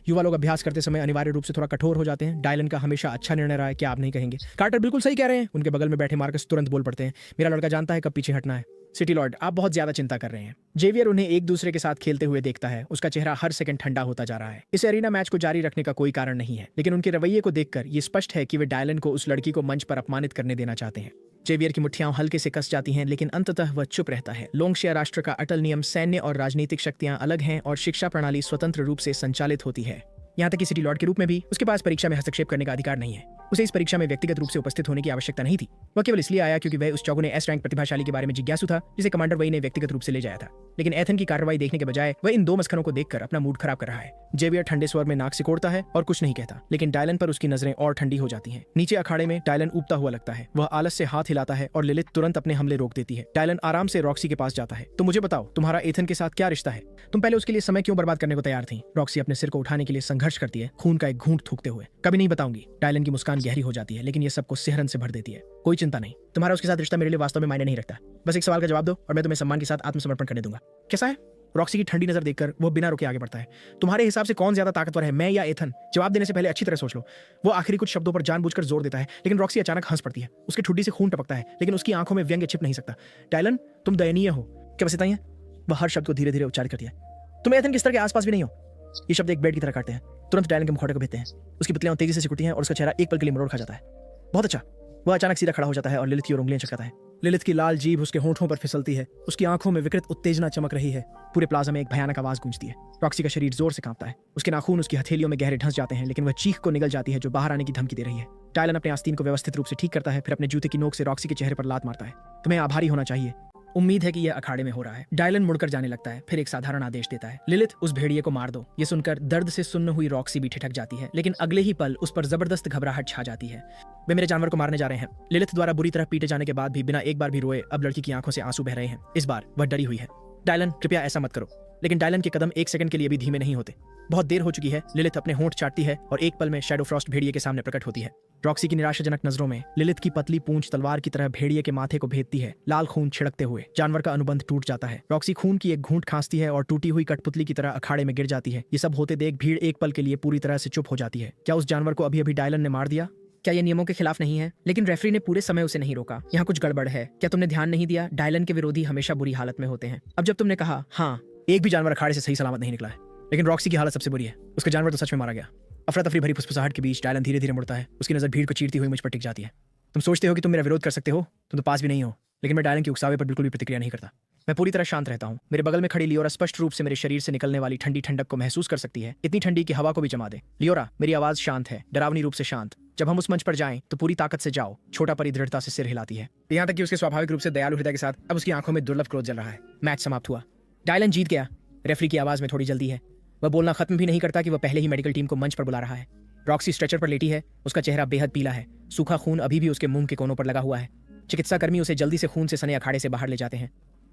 युवा लोग अभ्यास करते समय अनिवार्य रूप से थोड़ा कठोर हो जाते हैं। डायलन का हमेशा अच्छा निर्णय रहा है, क्या आप नहीं कहेंगे? कार्टर, बिल्कुल सही कह रहे हैं। उनके बगल में बैठे मार्कस तुरंत बोल पड़ते हैं, मेरा लड़का जानता है कब पीछे हटना है। सिटी लॉर्ड, आप बहुत ज्यादा चिंता कर रहे हैं। जेवियर उन्हें एक दूसरे के साथ खेलते हुए देखता है। उसका चेहरा हर सेकंड ठंडा होता जा रहा है। इस एरिना मैच को जारी रखने का कोई कारण नहीं है, लेकिन उनके रवैये को देखकर ये स्पष्ट है कि वे डायलन को उस लड़की को मंच पर अपमानित करने देना चाहते हैं। जेवियर की मुट्ठियां हल्के से कस जाती हैं, लेकिन अंततः वह चुप रहता है। लोंगशिया राष्ट्र का अटल नियम, सैन्य और राजनीतिक शक्तियां अलग हैं और शिक्षा प्रणाली स्वतंत्र रूप से संचालित होती है। यहाँ तक कि सिटी लॉर्ड के रूप में भी उसके पास परीक्षा में हस्तक्षेप करने का अधिकार नहीं है। उसे इस परीक्षा में व्यक्तिगत रूप से उपस्थित होने की आवश्यकता नहीं थी। वह केवल इसलिए आया क्योंकि वह उस चौगुने एस रैंक प्रतिभाशाली के बारे में जिज्ञासु था, जिसे कमांडर वही ने व्यक्तिगत रूप से ले जाया था। लेकिन एथन की कार्रवाई देखने के बजाय वह इन दो मस्खरों को देखकर अपना मूड खराब कर रहा है। जेवियर ठंडे स्वर में नाक सिकोड़ता है और कुछ नहीं कहता, लेकिन डायलन पर उसकी नजरें और ठंडी हो जाती हैं। नीचे अखाड़े में डायलन ऊबता हुआ लगता है। वह आलस से हाथ हिलाता है और लिलिथ तुरंत अपने हमले रोक देती है। डायलन आराम से रॉक्सी के पास जाता है। तो मुझे बताओ, तुम्हारा एथन के साथ क्या रिश्ता है? तुम पहले उसके लिए समय क्यों बर्बाद करने को तैयार थी? रॉक्सी अपने सिर को उठाने के लिए संघर्ष करती है, खून का एक घूंट थूकते हुए। कभी नहीं बताऊंगी। डायलन की मुस्कान गहरी हो जाती है, लेकिन यह सबको सिहरन से भर देती है। कोई चिंता नहीं, तुम्हारा उसके साथ रिश्ता मेरे लिए वास्तव में मायने नहीं रखता। बस एक सवाल का जवाब दो और मैं तुम्हें सम्मान के साथ आत्मसमर्पण करने दूंगा। कैसा है? रॉक्सी की ठंडी नजर देखकर वो बिना रुके आगे बढ़ता है। तुम्हारे हिसाब से कौन ज्यादा ताकतवर है, मैं या एथन? जवाब देने से पहले अच्छी तरह सोच लो। वो आखिरी कुछ शब्दों पर जानबूझकर जोर देता है, लेकिन रॉक्सी अचानक हंस पड़ती है। उसकी ठुड्डी से खून टपकता है, लेकिन उसकी आंखों में व्यंग्य छिप नहीं सकता। डायलन, तुम दयनीय हो। क्या बस इतना ही है? वह हर शब्द को धीरे धीरे उच्चारित करती है। तुम एथन के स्तर के आसपास भी नहीं हो। ये शब्द एक बेड की तरह काटते हैं। तुरंत डायलन के मुखौटे को भेजते हैं। उसकी पुतलियां तेजी से सिकुड़ती हैं और उसका चेहरा एक पल के लिए मरोड़ खा जाता है। बहुत अच्छा। वह अचानक सीधा खड़ा हो जाता है और लिलिथ की ओर उंगलियां चटकाता है। लिलिथ की लाल जीभ उसके होंठों पर फिसलती है। उसकी आंखों में विकृत उत्तेजना चमक रही है। पूरे प्लाजा में एक भयानक आवाज गूंजती है। रॉक्सी का शरीर जोर से कांपता है। उसके नाखून उसकी हथेलियों में गहरे ढंस जाते हैं, लेकिन वह चीख को निगल जाती है जो बाहर आने की धमकी दे रही है। डायलन अपने आस्तीन को व्यवस्थित रूप से ठीक करता है, फिर अपने जूते की नोक से रॉक्सी के चेहरे पर लात मारता है। तुम्हें आभारी होना चाहिए। उम्मीद है कि यह अखाड़े में हो रहा है। डायलन मुड़कर जाने लगता है, फिर एक साधारण आदेश देता है, लिलिथ, उस भेड़िए को मार दो। ये सुनकर दर्द से सुन्न हुई रॉक्सी भी ठिठक जाती है, लेकिन अगले ही पल उस पर जबरदस्त घबराहट छा जाती है। वे मेरे जानवर को मारने जा रहे हैं। लिलिथ द्वारा बुरी तरह पीटे जाने के बाद भी बिना एक बार भी रोए अब लड़की की आंखों से आंसू बह रहे हैं। इस बार वह डरी हुई है। डायलन, कृपया ऐसा मत करो। लेकिन डायलन के कदम एक सेकंड के लिए भी धीमे नहीं होते। बहुत देर हो चुकी है। लिलिथ अपने होंठ चाटती है और एक पल में शैडो फ्रॉस्ट भेड़िए के सामने प्रकट होती है। रॉक्सी की निराशाजनक नजरों में लिलिथ की पतली पूंछ तलवार की तरह भेड़िए के माथे को भेदती है। लाल खून छिड़कते हुए जानवर का अनुबंध टूट जाता है। रॉक्सी खून की एक घूंट खांसती है और टूटी हुई कठपुतली की तरह अखाड़े में गिर जाती है। ये सब होते देख भीड़ एक पल के लिए पूरी तरह से चुप हो जाती है। क्या उस जानवर को अभी अभी डायलन ने मार दिया? क्या ये नियमों के खिलाफ नहीं है? लेकिन रेफरी ने पूरे समय उसे नहीं रोका। यहाँ कुछ गड़बड़ है। क्या तुमने ध्यान नहीं दिया? डायलन के विरोधी हमेशा बुरी हालत में होते हैं। अब जब तुमने कहा हाँ, एक भी जानवर अखाड़े से सही सलामत नहीं निकला है, लेकिन रॉक्सी की हालत सबसे बुरी है। उसका जानवर तो सच में मारा गया। अफरा तफरी भरी फुसफुसाहट के बीच डायलन धीरे धीरे मुड़ता है। उसकी नजर भीड़ को चीरती हुई मुझ पर टिक जाती है। तुम सोचते हो कि तुम मेरा विरोध कर सकते हो? तुम तो पास भी नहीं हो। लेकिन मैं डायलन के उकसावे पर बिल्कुल भी प्रतिक्रिया नहीं करता। मैं पूरी तरह शांत रहता हूँ। मेरे बगल में खड़ी लियोरा स्पष्ट रूप से मेरे शरीर से निकलने वाली ठंडी ठंडक को महसूस कर सकती है, इतनी ठंडी कि हवा को भी जमा दे। लियोरा, मेरी आवाज शांत है, डरावनी रूप से शांत। जब हम उस मंच पर जाएं तो पूरी ताकत से जाओ। छोटा परी दृढ़ता से सिर हिलाती है, यहाँ तक कि उसके स्वाभाविक रूप से दयालु हृदय के साथ अब उसकी आंखों में दुर्लभ क्रोध जल रहा है। मैच समाप्त हुआ। डायलन जीत गया। रेफरी की आवाज में थोड़ी जल्दी है। वह बोलना खत्म भी नहीं करता कि वह पहले ही मेडिकल टीम को मंच पर बुला रहा है। रॉक्सी स्ट्रेचर पर लेटी है। उसका चेहरा बेहद पीला है। सूखा खून अभी भी उसके मुंह के कोनों पर लगा हुआ है। चिकित्सा कर्मी उसे जल्दी से खून से सने अखाड़े से बाहर ले जाते हैं।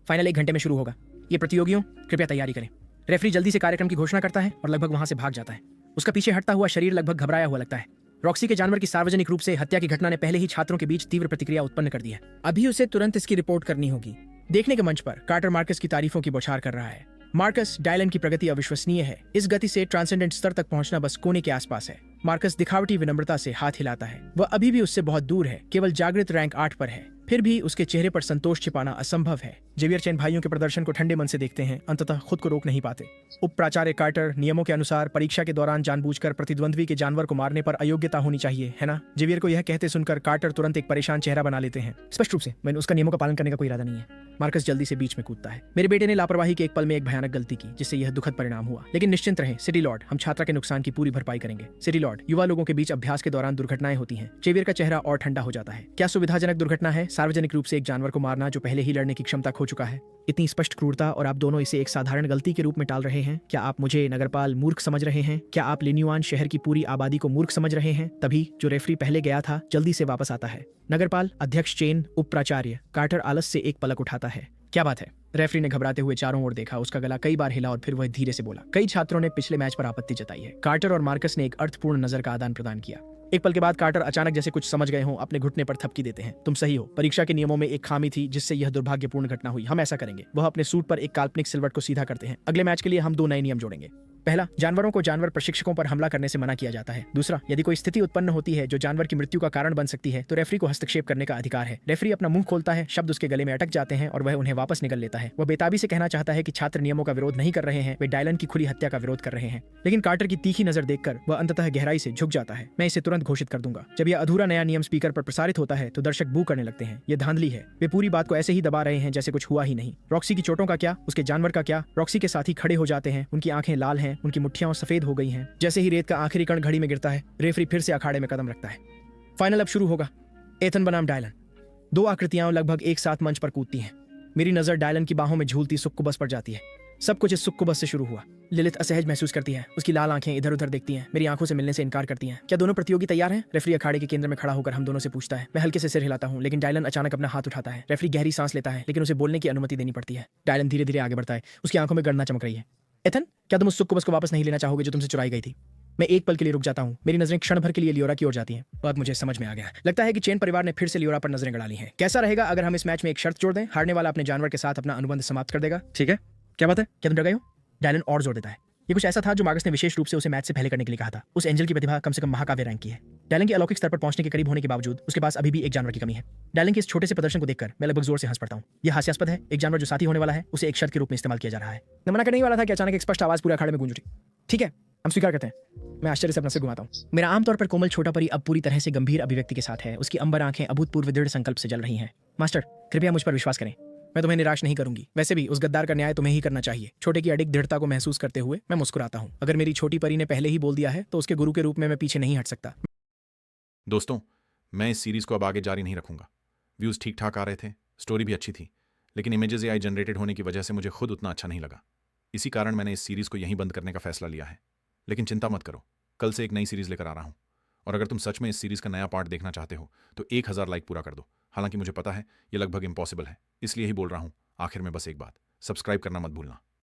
फाइनल 1 घंटे में शुरू होगा। ये प्रतियोगियों, कृपया तैयारी करें। रेफरी जल्दी से कार्यक्रम की घोषणा करता है और लगभग वहां से भाग जाता है। उसका पीछे हटता हुआ शरीर लगभग घबराया हुआ लगता है। रॉक्सी के जानवर की सार्वजनिक रूप से हत्या की घटना ने पहले ही छात्रों के बीच तीव्र प्रतिक्रिया उत्पन्न कर दी है। अभी उसे तुरंत इसकी रिपोर्ट करनी होगी। देखने के मंच पर कार्टर मार्कस की तारीफों की बौछार कर रहा है। मार्कस, डायलन की प्रगति अविश्वसनीय है। इस गति से ट्रांसेंडेंट स्तर तक पहुंचना बस कोने के आसपास है। मार्कस दिखावटी विनम्रता से हाथ हिलाता है। वह अभी भी उससे बहुत दूर है, केवल जागृत रैंक 8 पर है। फिर भी उसके चेहरे पर संतोष छिपाना असंभव है। जेवियर चेन भाइयों के प्रदर्शन को ठंडे मन से देखते हैं, अंततः खुद को रोक नहीं पाते। उप प्राचार्य कार्टर, नियमों के अनुसार परीक्षा के दौरान जानबूझकर प्रतिद्वंद्वी के जानवर को मारने पर अयोग्यता होनी चाहिए, है ना? जेवियर को यह कहते सुनकर कार्टर तुरंत एक परेशान चेहरा बना लेते हैं। स्पष्ट रूप से मैंने उसका नियमों का पालन करने का कोई इरादा नहीं है। मार्कस जल्दी से बीच में कूदता है। मेरे बेटे ने लापरवाही के एक पल में एक भयानक गलती की, जिससे यह दुखद परिणाम हुआ। लेकिन निश्चिंत रहें सिटी लॉर्ड, हम छात्रा के नुकसान की पूरी भरपाई करेंगे। सिटी लॉर्ड, युवा लोगों के बीच अभ्यास के दौरान दुर्घटनाएं होती हैं। जेवियर का चेहरा और ठंडा हो जाता है। क्या सुविधाजनक दुर्घटना है सार्वजनिक रूप से एक जानवर को मारना जो पहले ही लड़ने की क्षमता खो चुका है? इतनी स्पष्ट क्रूरता और आप दोनों इसे एक साधारण गलती के रूप में टाल रहे हैं। क्या आप मुझे नगरपाल मूर्ख समझ रहे हैं? क्या आप लिन्युआन शहर की पूरी आबादी को मूर्ख समझ रहे हैं? तभी जो रेफरी पहले गया था जल्दी से वापस आता है। नगरपाल, अध्यक्ष चेन, उप प्राचार्य कार्टर आलस से एक पलक उठाता है। क्या बात है? रेफरी ने घबराते हुए चारों ओर देखा। उसका गला कई बार हिला और फिर वह धीरे से बोला, कई छात्रों ने पिछले मैच पर आपत्ति जताई है। कार्टर और मार्कस ने एक अर्थपूर्ण नजर का आदान प्रदान किया। एक पल के बाद कार्टर अचानक जैसे कुछ समझ गए हों अपने घुटने पर थपकी देते हैं। तुम सही हो, परीक्षा के नियमों में एक खामी थी जिससे यह दुर्भाग्यपूर्ण घटना हुई। हम ऐसा करेंगे। वह अपने सूट पर एक काल्पनिक सिलवट को सीधा करते हैं। अगले मैच के लिए हम 2 नए नियम जोड़ेंगे। पहला, जानवरों को जानवर प्रशिक्षकों पर हमला करने से मना किया जाता है। दूसरा, यदि कोई स्थिति उत्पन्न होती है जो जानवर की मृत्यु का कारण बन सकती है तो रेफरी को हस्तक्षेप करने का अधिकार है। रेफरी अपना मुंह खोलता है, शब्द उसके गले में अटक जाते हैं और वह उन्हें वापस निकल लेता है। वह बेताबी से कहना चाहता है कि छात्र नियमों का विरोध नहीं कर रहे हैं, वे डायलन की खुली हत्या का विरोध कर रहे हैं। लेकिन कार्टर की तीखी नजर देखकर वह अंततः गहराई से झुक जाता है। मैं इसे तुरंत घोषित कर दूंगा। जब यह अधूरा नया नियम स्पीकर पर प्रसारित होता है तो दर्शक बू करने लगते हैं। यह धांधली है। वे पूरी बात को ऐसे ही दबा रहे हैं जैसे कुछ हुआ ही नहीं। रॉक्सी की चोटों का क्या, उसके जानवर का क्या? रॉक्सी के साथी खड़े हो जाते हैं, उनकी आंखें लाल हैं, उनकी मुट्ठियां सफेद हो गई हैं। जैसे ही रेत का आखिरी कण घड़ी में गिरता है, रेफरी फिर से अखाड़े में कदम रखता है। फाइनल अब शुरू होगा। एथन बनाम डायलन। 2 आकृतियां लगभग एक साथ मंच पर कूदती हैं। मेरी नजर डायलन की बाहों में झूलती सुक्कुबस पर जाती है। सब कुछ इस सुक्कुबस से शुरू हुआ। लिलित असहज महसूस करती है। उसकी लाल आंखें इधर उधर देखती हैं, मेरी आंखों से मिलने से इनकार करती हैं। क्या दोनों प्रतियोगी तैयार हैं? रेफरी अखाड़े के केंद्र में खड़ा होकर हम दोनों से पूछता है। मैं हल्के से सिर हिलाता हूं, लेकिन डायलन अचानक अपना हाथ उठाता है। रेफरी गहरी सांस लेता है, लेकिन उसे बोलने की अनुमति देनी पड़ती है। डायलन धीरे धीरे आगे बढ़ता है, उसकी आंखों में गणना चमक रही है। एथन, क्या तुम उस सुक्कुबस को वापस नहीं लेना चाहोगे जो तुमसे चुराई गई थी? मैं एक पल के लिए रुक जाता हूं। मेरी नजरें क्षण भर के लिए लियोरा की ओर जाती हैं। बात मुझे समझ में आ गया। लगता है कि चेन परिवार ने फिर से लियोरा पर नजरें गड़ा ली हैं। कैसा रहेगा अगर हम इस मैच में एक शर्त जोड़ दें? हारने वाला अपने जानवर के साथ अपना अनुबंध समाप्त कर देगा। ठीक है, क्या बात है? क्या तुम डर गए हो? डायलन और जोर देता है। ये कुछ ऐसा था जो मार्गस ने विशेष रूप से उसे मैच से पहले करने के लिए कहा था। उस एंजल की प्रतिभा कम से कम महाकाव्य रैंक की है। डायलन के अलौकिक स्तर पर पहुंचने के करीब होने के बावजूद उसके पास अभी भी एक जानवर की कमी है। डायलन के इस छोटे से प्रदर्शन को देखकर मैं लगभग जोर से हंस पड़ता हूँ। यह हास्यास्पद है। एक जानवर जो साथी होने वाला है उसे एक शर्त के रूप में इस्तेमाल किया जा रहा है। मैं मना करने ही वाला था कि अचानक एक स्पष्ट आवाज पूरे अखाड़े में गूंज उठी। ठीक है, हम स्वीकार करते हैं। मैं आश्चर्य से अपना सिर घुमाता हूँ। मेरा आमतौर पर कोमल छोटा परी अब पूरी तरह से गंभीर अभिव्यक्ति के साथ है। उसकी अंबर आंखें अभूतपूर्व दृढ़ संकल्प से जल रही हैं। मास्टर, कृपया मुझ पर विश्वास करें। मैं तुम्हें निराश नहीं करूंगी। वैसे भी उस गद्दार का न्याय तुम्हें ही करना चाहिए। छोटे की अडिग दृढ़ता को महसूस करते हुए मैं मुस्कुराता हूँ। अगर मेरी छोटी परी ने पहले ही बोल दिया है तो उसके गुरु के रूप में मैं पीछे नहीं हट सकता। दोस्तों, मैं इस सीरीज को अब आगे जारी नहीं रखूंगा। व्यूज ठीक ठाक आ रहे थे, स्टोरी भी अच्छी थी, लेकिन इमेजेस AI जनरेटेड होने की वजह से मुझे खुद उतना अच्छा नहीं लगा। इसी कारण मैंने इस सीरीज को यहीं बंद करने का फैसला लिया है। लेकिन चिंता मत करो, कल से एक नई सीरीज लेकर आ रहा हूं। और अगर तुम सच में इस सीरीज का नया पार्ट देखना चाहते हो तो 1000 लाइक पूरा कर दो। हालांकि मुझे पता है ये लगभग इम्पॉसिबल है, इसलिए ही बोल रहा हूं। आखिर में बस एक बात, सब्सक्राइब करना मत भूलना।